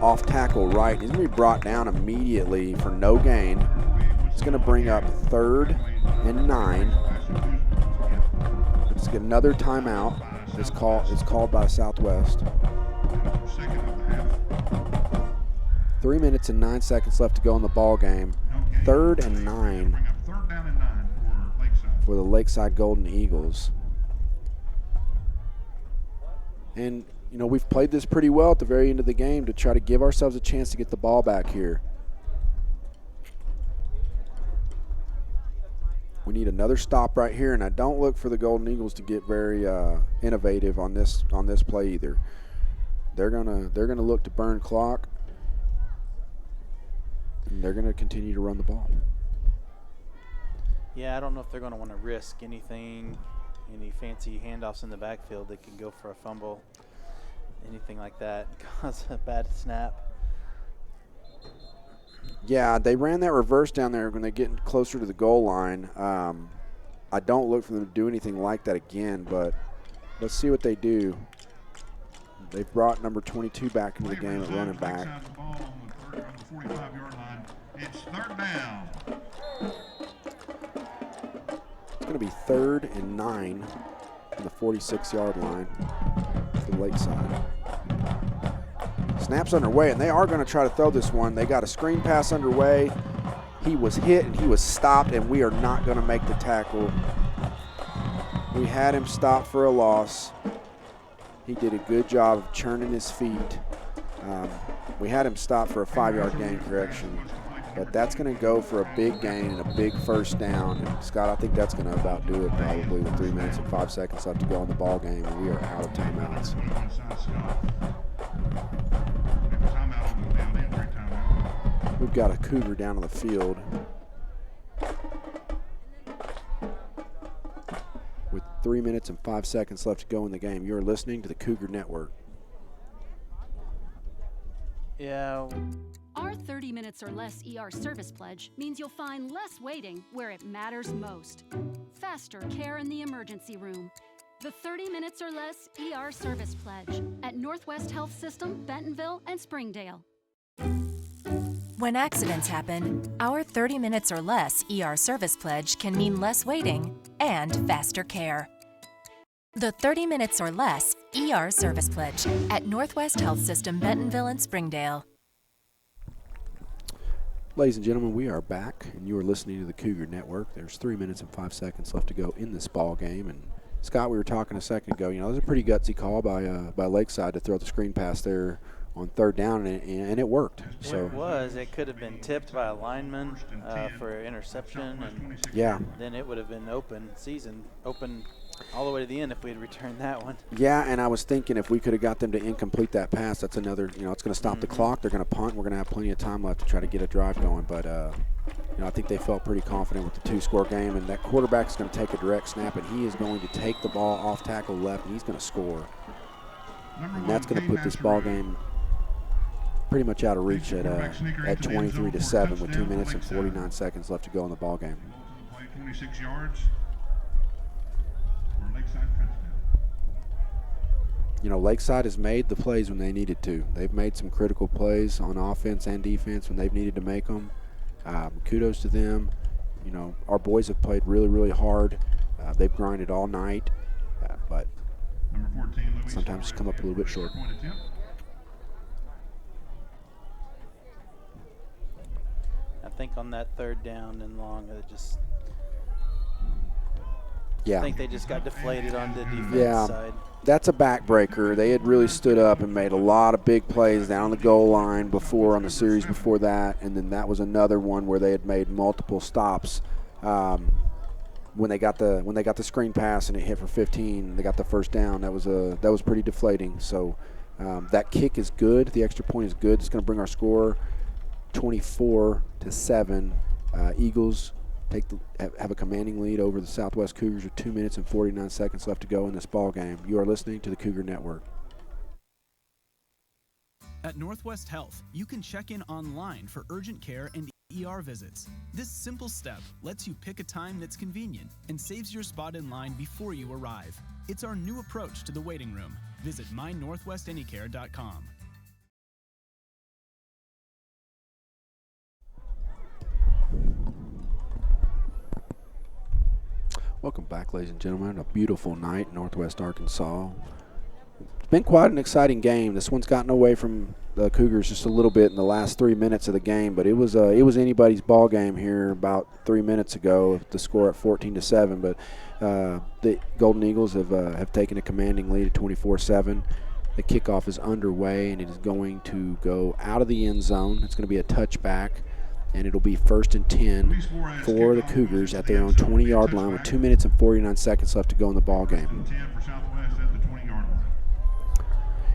[SPEAKER 3] off tackle right. He's going to be brought down immediately for no gain. It's going to bring up 3rd and 9. Let's get another timeout. It's called by Southwest. 3 minutes and 9 seconds left to go in the ball game. 3rd and 9 for the Lakeside Golden Eagles. And, we've played this pretty well at the very end of the game to try to give ourselves a chance to get the ball back here. We need another stop right here, and I don't look for the Golden Eagles to get very innovative on this play either. They're gonna look to burn clock, and they're gonna continue to run the ball.
[SPEAKER 6] Yeah, I don't know if they're going to want to risk any fancy handoffs in the backfield that can go for a fumble. anything like that cause a bad snap.
[SPEAKER 3] Yeah, they ran that reverse down there when they get closer to the goal line. I don't look for them to do anything like that again, but let's see what they do. They've brought number 22 back into the game at running back.
[SPEAKER 2] On the 45-yard line. It's third down.
[SPEAKER 3] It's going to be 3rd and 9 on the 46-yard line for Lakeside. Snaps underway, and they are going to try to throw this one. They got a screen pass underway. He was hit, and he was stopped, and we are not going to make the tackle. We had him stopped for a loss. He did a good job of churning his feet. We had him stopped for a 5-yard gain correction, but that's going to go for a big gain and a big first down. And Scott, I think that's going to about do it probably with 3 minutes and 5 seconds left to go in the ball game, and we are out of timeouts. We've got a Cougar down on the field with 3 minutes and 5 seconds left to go in the game. You're listening to the Cougar Network.
[SPEAKER 6] Yeah.
[SPEAKER 17] Our 30 minutes or less ER service pledge means you'll find less waiting where it matters most. Faster care in the emergency room. The 30 minutes or less ER service pledge at Northwest Health System, Bentonville, and Springdale.
[SPEAKER 20] When accidents happen, our 30 minutes or less ER service pledge can mean less waiting and faster care. The 30 minutes or less ER service pledge at Northwest Health System, Bentonville, and Springdale.
[SPEAKER 3] Ladies and gentlemen, we are back, and you are listening to the Cougar Network. There's 3 minutes and 5 seconds left to go in this ball game. And Scott, we were talking a second ago. You know, it was a pretty gutsy call by Lakeside to throw the screen pass there on 3rd down, and it worked. So
[SPEAKER 6] it was. It could have been tipped by a lineman for interception, and
[SPEAKER 3] yeah,
[SPEAKER 6] then it would have been open all the way to the end if we had returned that one.
[SPEAKER 3] Yeah, and I was thinking if we could have got them to incomplete that pass, that's another, you know, it's going to stop the clock. They're going to punt. We're going to have plenty of time left to try to get a drive going. But, you know, I think they felt pretty confident with the 2-score game. And that quarterback is going to take a direct snap, and he is going to take the ball off tackle left, and he's going to score. And that's going to put this ball game pretty much out of reach at 23-7 with 2 minutes and 49 seconds left to go in the ball game.
[SPEAKER 2] 26 yards.
[SPEAKER 3] You know, Lakeside has made the plays when they needed to. They've made some critical plays on offense and defense when they've needed to make them. Kudos to them. You know, our boys have played really, really hard. They've grinded all night, but sometimes just come up a little bit short.
[SPEAKER 6] I think on that 3rd down and long, it just.
[SPEAKER 3] Yeah.
[SPEAKER 6] I think they just got deflated on the defense side.
[SPEAKER 3] That's a backbreaker. They had really stood up and made a lot of big plays down the goal line before on the series before that, and then that was another one where they had made multiple stops. When they got the screen pass and it hit for 15, they got the first down. That was pretty deflating. So that kick is good. The extra point is good. It's going to bring our score 24-7. Eagles have a commanding lead over the Southwest Cougars with 2 minutes and 49 seconds left to go in this ball game. You are listening to the Cougar Network.
[SPEAKER 12] At Northwest Health, you can check in online for urgent care and ER visits. This simple step lets you pick a time that's convenient and saves your spot in line before you arrive. It's our new approach to the waiting room. Visit mynorthwestanycare.com.
[SPEAKER 3] Welcome back, ladies and gentlemen. A beautiful night in Northwest Arkansas. It's been quite an exciting game. This one's gotten away from the Cougars just a little bit in the last 3 minutes of the game, but it was anybody's ball game here about 3 minutes ago. The score at 14-7, but the Golden Eagles have taken a commanding lead at 24-7. The kickoff is underway, and it is going to go out of the end zone. It's going to be a touchback. And it'll be 1st and 10 for the Cougars at their own 20-yard line with 2 minutes and 49 seconds left to go in the ball game.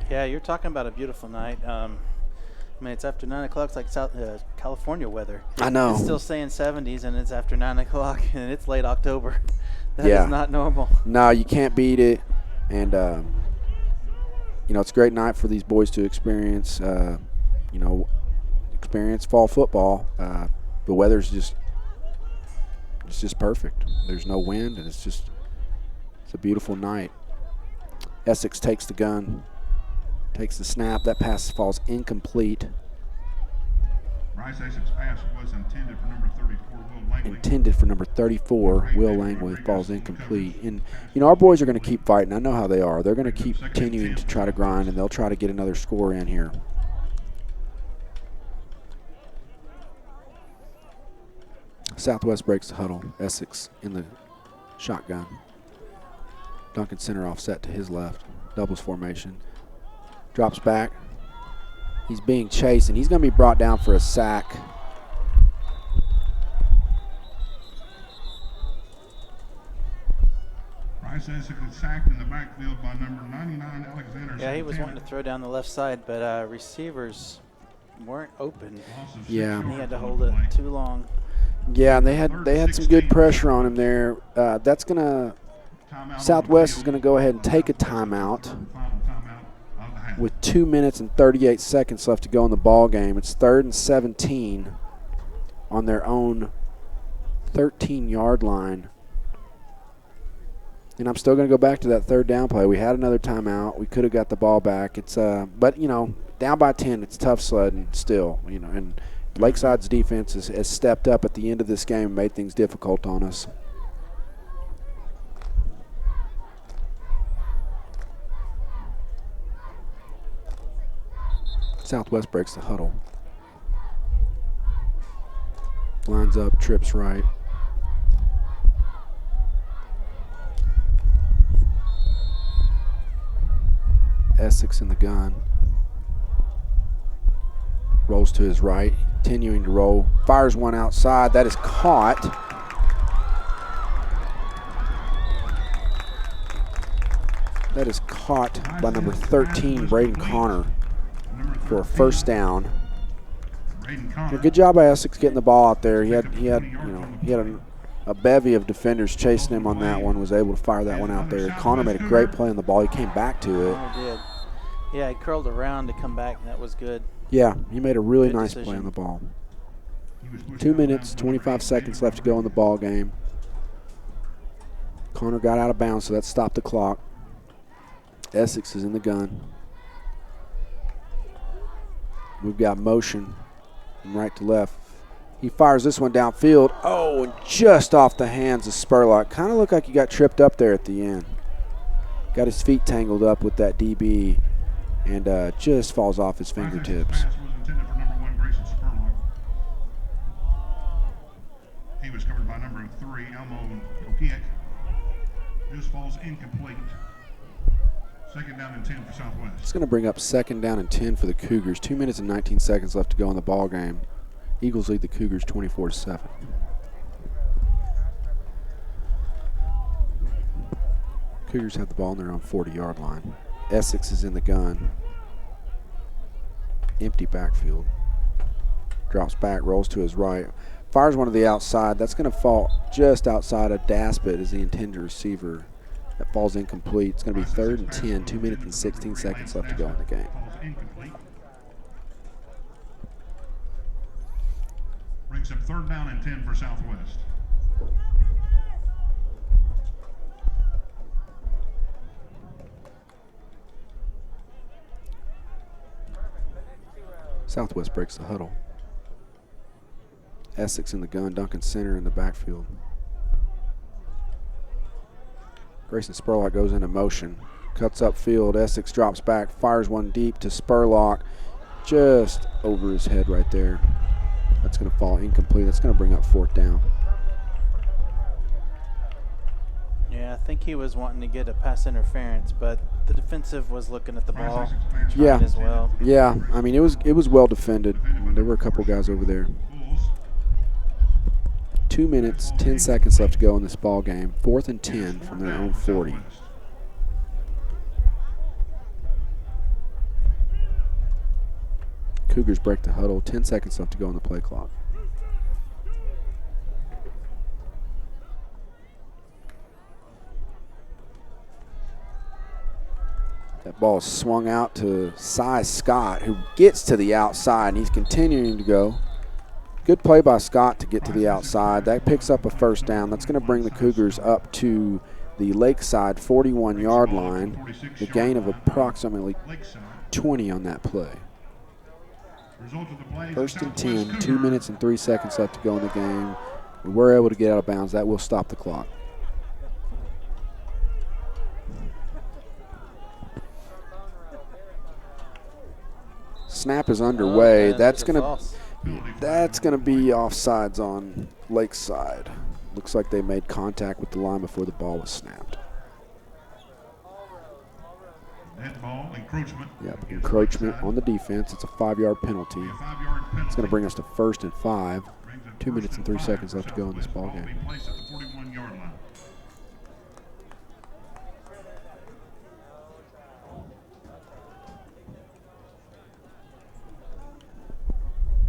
[SPEAKER 6] Yeah, you're talking about a beautiful night. I mean, it's after 9 o'clock. It's like South California weather.
[SPEAKER 3] I know.
[SPEAKER 6] It's still saying 70s, and it's after 9 o'clock, and it's late October. That
[SPEAKER 3] is
[SPEAKER 6] not normal.
[SPEAKER 3] No, you can't beat it. And, you know, it's a great night for these boys to experience, you know, experience fall football. The weather's just perfect. There's no wind, and it's a beautiful night. Essex takes the gun, takes the snap. That pass falls incomplete.
[SPEAKER 2] Bryce Essex's pass was intended for number 34, Will Langley.
[SPEAKER 3] Intended for number 34, Will Langley, falls incomplete. And, you know, our boys are going to keep fighting. I know how they are. They're going to keep continuing to try to grind, and they'll try to get another score in here. Southwest breaks the huddle. Essex in the shotgun. Duncan center offset to his left. Doubles formation. Drops back. He's being chased, and he's going to be brought down for a sack.
[SPEAKER 2] Bryce Essex is sacked in the backfield by number 99, Alexander.
[SPEAKER 6] Yeah, he was wanting to throw down the left side, but receivers weren't open.
[SPEAKER 3] Yeah.
[SPEAKER 6] He had to hold it too long.
[SPEAKER 3] Yeah, and they had some good pressure on him there. That's going to – Southwest is going to go ahead and take a timeout. With 2 minutes and 38 seconds left to go in the ball game. It's 3rd and 17 on their own 13-yard line. And I'm still going to go back to that third down play. We had another timeout. We could have got the ball back. It's but you know, down by 10, it's tough sledding still. You know, and Lakeside's defense has stepped up at the end of this game and made things difficult on us. Southwest breaks the huddle. Lines up, trips right. Essex in the gun. Rolls to his right, continuing to roll. Fires one outside. That is caught. That is caught by number 13, Braden Connor, for a first down. Good job by Essex getting the ball out there. He had a bevy of defenders chasing him on that one. Was able to fire that one out there. Connor made a great play on the ball. He came back to it.
[SPEAKER 6] He did. Yeah, he curled around to come back, and that was good.
[SPEAKER 3] Yeah, he made a really
[SPEAKER 6] Good
[SPEAKER 3] nice
[SPEAKER 6] decision.
[SPEAKER 3] play on the ball. 2 minutes, 25 seconds left to go in the ball game. Connor got out of bounds, so that stopped the clock. Essex is in the gun. We've got motion from right to left. He fires this one downfield. Oh, and just off the hands of Spurlock. Kind of looked like he got tripped up there at the end. Got his feet tangled up with that DB and just falls off his fingertips.
[SPEAKER 2] He was covered by number 3, Elmo Kokiek. Just falls incomplete. 2nd down and 10 for Southwest.
[SPEAKER 3] It's going to bring up 2nd down and 10 for the Cougars. 2 minutes and 19 seconds left to go in the ball game. Eagles lead the Cougars 24-7. Cougars have the ball on their own 40-yard line. Essex is in the gun. Empty backfield. Drops back, rolls to his right. Fires one to the outside. That's going to fall just outside of Daspit as the intended receiver. That falls incomplete. It's going to be 3rd and 10, 2 minutes and 16 seconds left to go in the game.
[SPEAKER 2] Brings up 3rd down and 10 for Southwest.
[SPEAKER 3] Southwest breaks the huddle. Essex in the gun, Duncan center in the backfield. Grayson Spurlock goes into motion, cuts upfield. Essex drops back, fires one deep to Spurlock, just over his head right there. That's going to fall incomplete. That's going to bring up 4th down.
[SPEAKER 6] Yeah, I think he was wanting to get a pass interference, but the defensive was looking at the ball
[SPEAKER 3] Yeah,
[SPEAKER 6] as well.
[SPEAKER 3] yeah. I mean, it was well defended. There were a couple guys over there. 2 minutes, 10 seconds left to go in this ball game. 4th and 10 from their own 40. Cougars break the huddle. 10 seconds left to go on the play clock. That ball is swung out to Cy Scott, who gets to the outside, and he's continuing to go. Good play by Scott to get to the outside. That picks up a first down. That's going to bring the Cougars up to the Lakeside 41-yard line. The gain of approximately 20 on that play. First and 10, 2 minutes and 3 seconds left to go in the game. We were able to get out of bounds. That will stop the clock. Snap is underway. That's gonna be offsides on Lakeside. Looks like they made contact with the line before the ball was snapped.
[SPEAKER 2] Dead ball, encroachment.
[SPEAKER 3] Yep, encroachment on the defense. It's a 5-yard penalty. It's going to bring us to 1st and 5. 2 minutes and 3 seconds left to go in this ball game.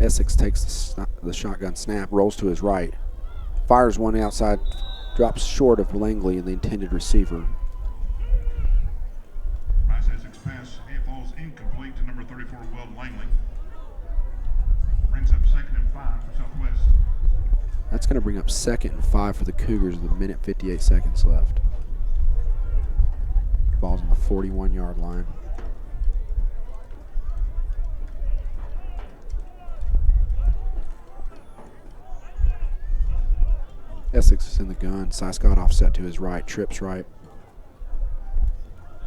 [SPEAKER 3] Essex takes the shotgun snap, rolls to his right, fires one outside, drops short of Langley and the intended receiver.
[SPEAKER 2] Essex pass, it falls incomplete to number 34, Will Langley. Brings up 2nd and 5 for Southwest.
[SPEAKER 3] That's going to bring up 2nd and 5 for the Cougars with 1:58 seconds left. Ball's on the 41-yard line. Essex is in the gun. Cy Scott offset to his right, trips right.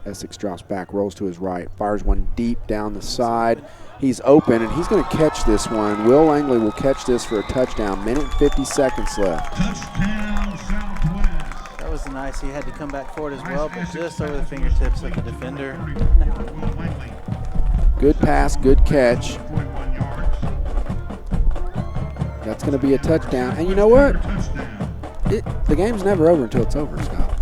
[SPEAKER 3] Essex drops back, rolls to his right, fires one deep down the side. He's open, and he's going to catch this one. Will Langley will catch this for a touchdown. 1:50 seconds left.
[SPEAKER 2] Touchdown, Southwest.
[SPEAKER 6] That was nice. He had to come back forward as well, but just over the fingertips of the defender.
[SPEAKER 3] Good pass, good catch. That's going to be a touchdown. And you know what? The game's never over until it's over, Scott.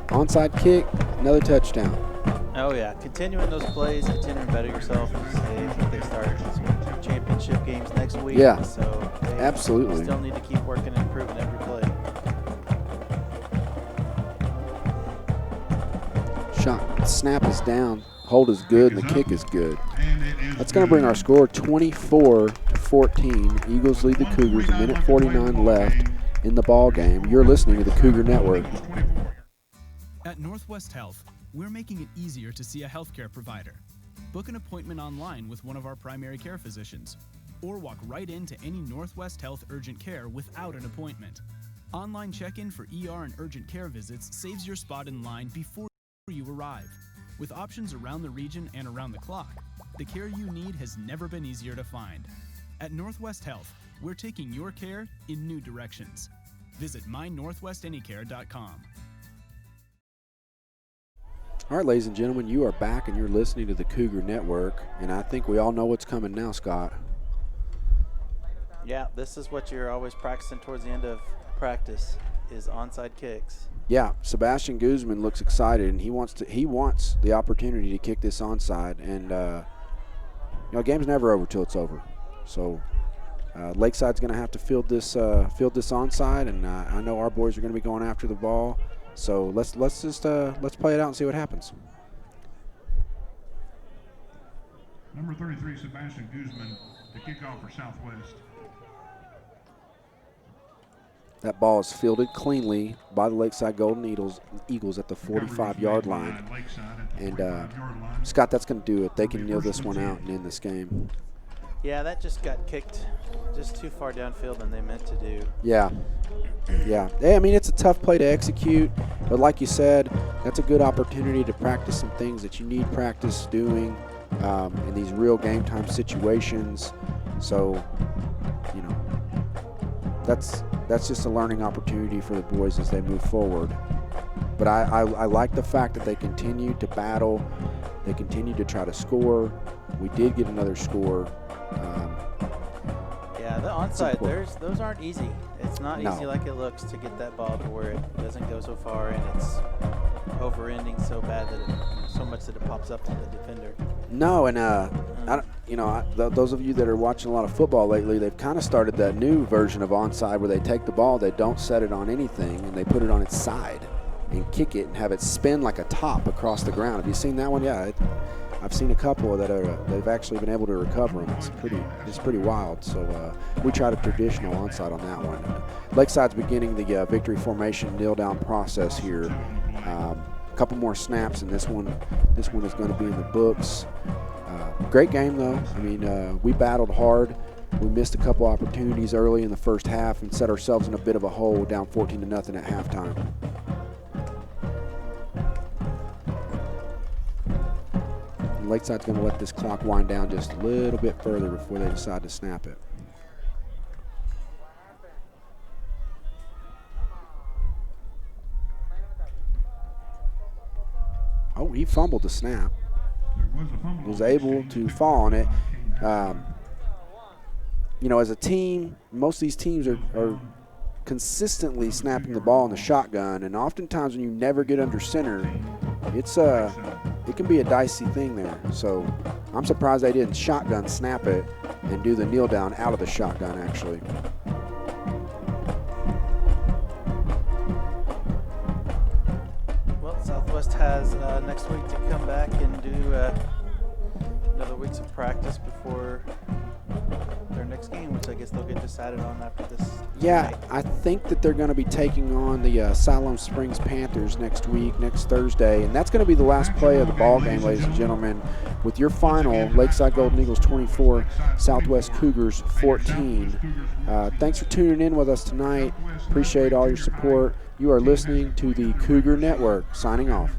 [SPEAKER 3] Onside kick, another touchdown.
[SPEAKER 6] Oh, yeah. Continuing those plays, continuing to better yourself. They start championship games next week.
[SPEAKER 3] Yeah,
[SPEAKER 6] so
[SPEAKER 3] absolutely.
[SPEAKER 6] Still need to keep working and improving every play.
[SPEAKER 3] Shot, snap is down. Hold is good, and the kick is good. That's going to bring our score 24-14. Eagles lead the Cougars. 1:49 left in the ball game. You're listening to the Cougar Network.
[SPEAKER 12] At Northwest Health, we're making it easier to see a healthcare provider. Book an appointment online with one of our primary care physicians, or walk right into any Northwest Health urgent care without an appointment. Online check-in for ER and urgent care visits saves your spot in line before you arrive. With options around the region and around the clock, the care you need has never been easier to find. At Northwest Health, we're taking your care in new directions. Visit mynorthwestanycare.com.
[SPEAKER 3] All right, ladies and gentlemen, you are back and you're listening to the Cougar Network, and I think we all know what's coming now, Scott.
[SPEAKER 6] Yeah, this is what you're always practicing towards the end of practice is onside kicks.
[SPEAKER 3] Yeah, Sebastian Guzman looks excited, and he wants the opportunity to kick this onside. And game's never over till it's over. So Lakeside's going to have to field this onside, and I know our boys are going to be going after the ball. So let's play it out and see what happens.
[SPEAKER 2] Number 33, Sebastian Guzman, to kick off for Southwest.
[SPEAKER 3] That ball is fielded cleanly by the Lakeside Golden Eagles at the 45-yard line. And, Scott, that's going to do it. They can kneel this one out and end this game.
[SPEAKER 6] Yeah, that just got kicked just too far downfield than they meant to do.
[SPEAKER 3] Yeah. Yeah. I mean, it's a tough play to execute, but like you said, that's a good opportunity to practice some things that you need practice doing in these real game time situations. So, that's just a learning opportunity for the boys as they move forward. But I like the fact that they continue to battle. They continue to try to score. We did get another score.
[SPEAKER 6] Yeah, the onside, those aren't easy. It's not easy like it looks to get that ball to where it doesn't go so far and it's over-ending so bad that so much that it pops up to the defender.
[SPEAKER 3] No, and those of you that are watching a lot of football lately, they've kind of started that new version of onside where they take the ball, they don't set it on anything, and they put it on its side. and kick it and have it spin like a top across the ground. Have you seen that one? Yeah, I've seen a couple that they've actually been able to recover them. It's pretty wild. So we tried a traditional onside on that one. Lakeside's beginning the victory formation kneel down process here. A couple more snaps, and this one is going to be in the books. Great game though. I mean, we battled hard. We missed a couple opportunities early in the first half and set ourselves in a bit of a hole, down 14-0 at halftime. And Lakeside's going to let this clock wind down just a little bit further before they decide to snap it. Oh, he fumbled the snap. Was able to fall on it. You know, as a team, most of these teams are consistently snapping the ball in the shotgun, and oftentimes when you never get under center, it can be a dicey thing there. So I'm surprised they didn't shotgun snap it and do the kneel down out of the shotgun actually.
[SPEAKER 6] Well, Southwest has next week to come back and do another weeks of practice before their next game, which I guess they'll get decided on after this.
[SPEAKER 3] Yeah,
[SPEAKER 6] night.
[SPEAKER 3] I think that they're going to be taking on the Siloam Springs Panthers next week, next Thursday, and that's going to be the last play of the ball game, ladies and gentlemen, with your final, Lakeside Golden Eagles 24, Southwest Cougars 14. Thanks for tuning in with us tonight. Appreciate all your support. You are listening to the Cougar Network, signing off.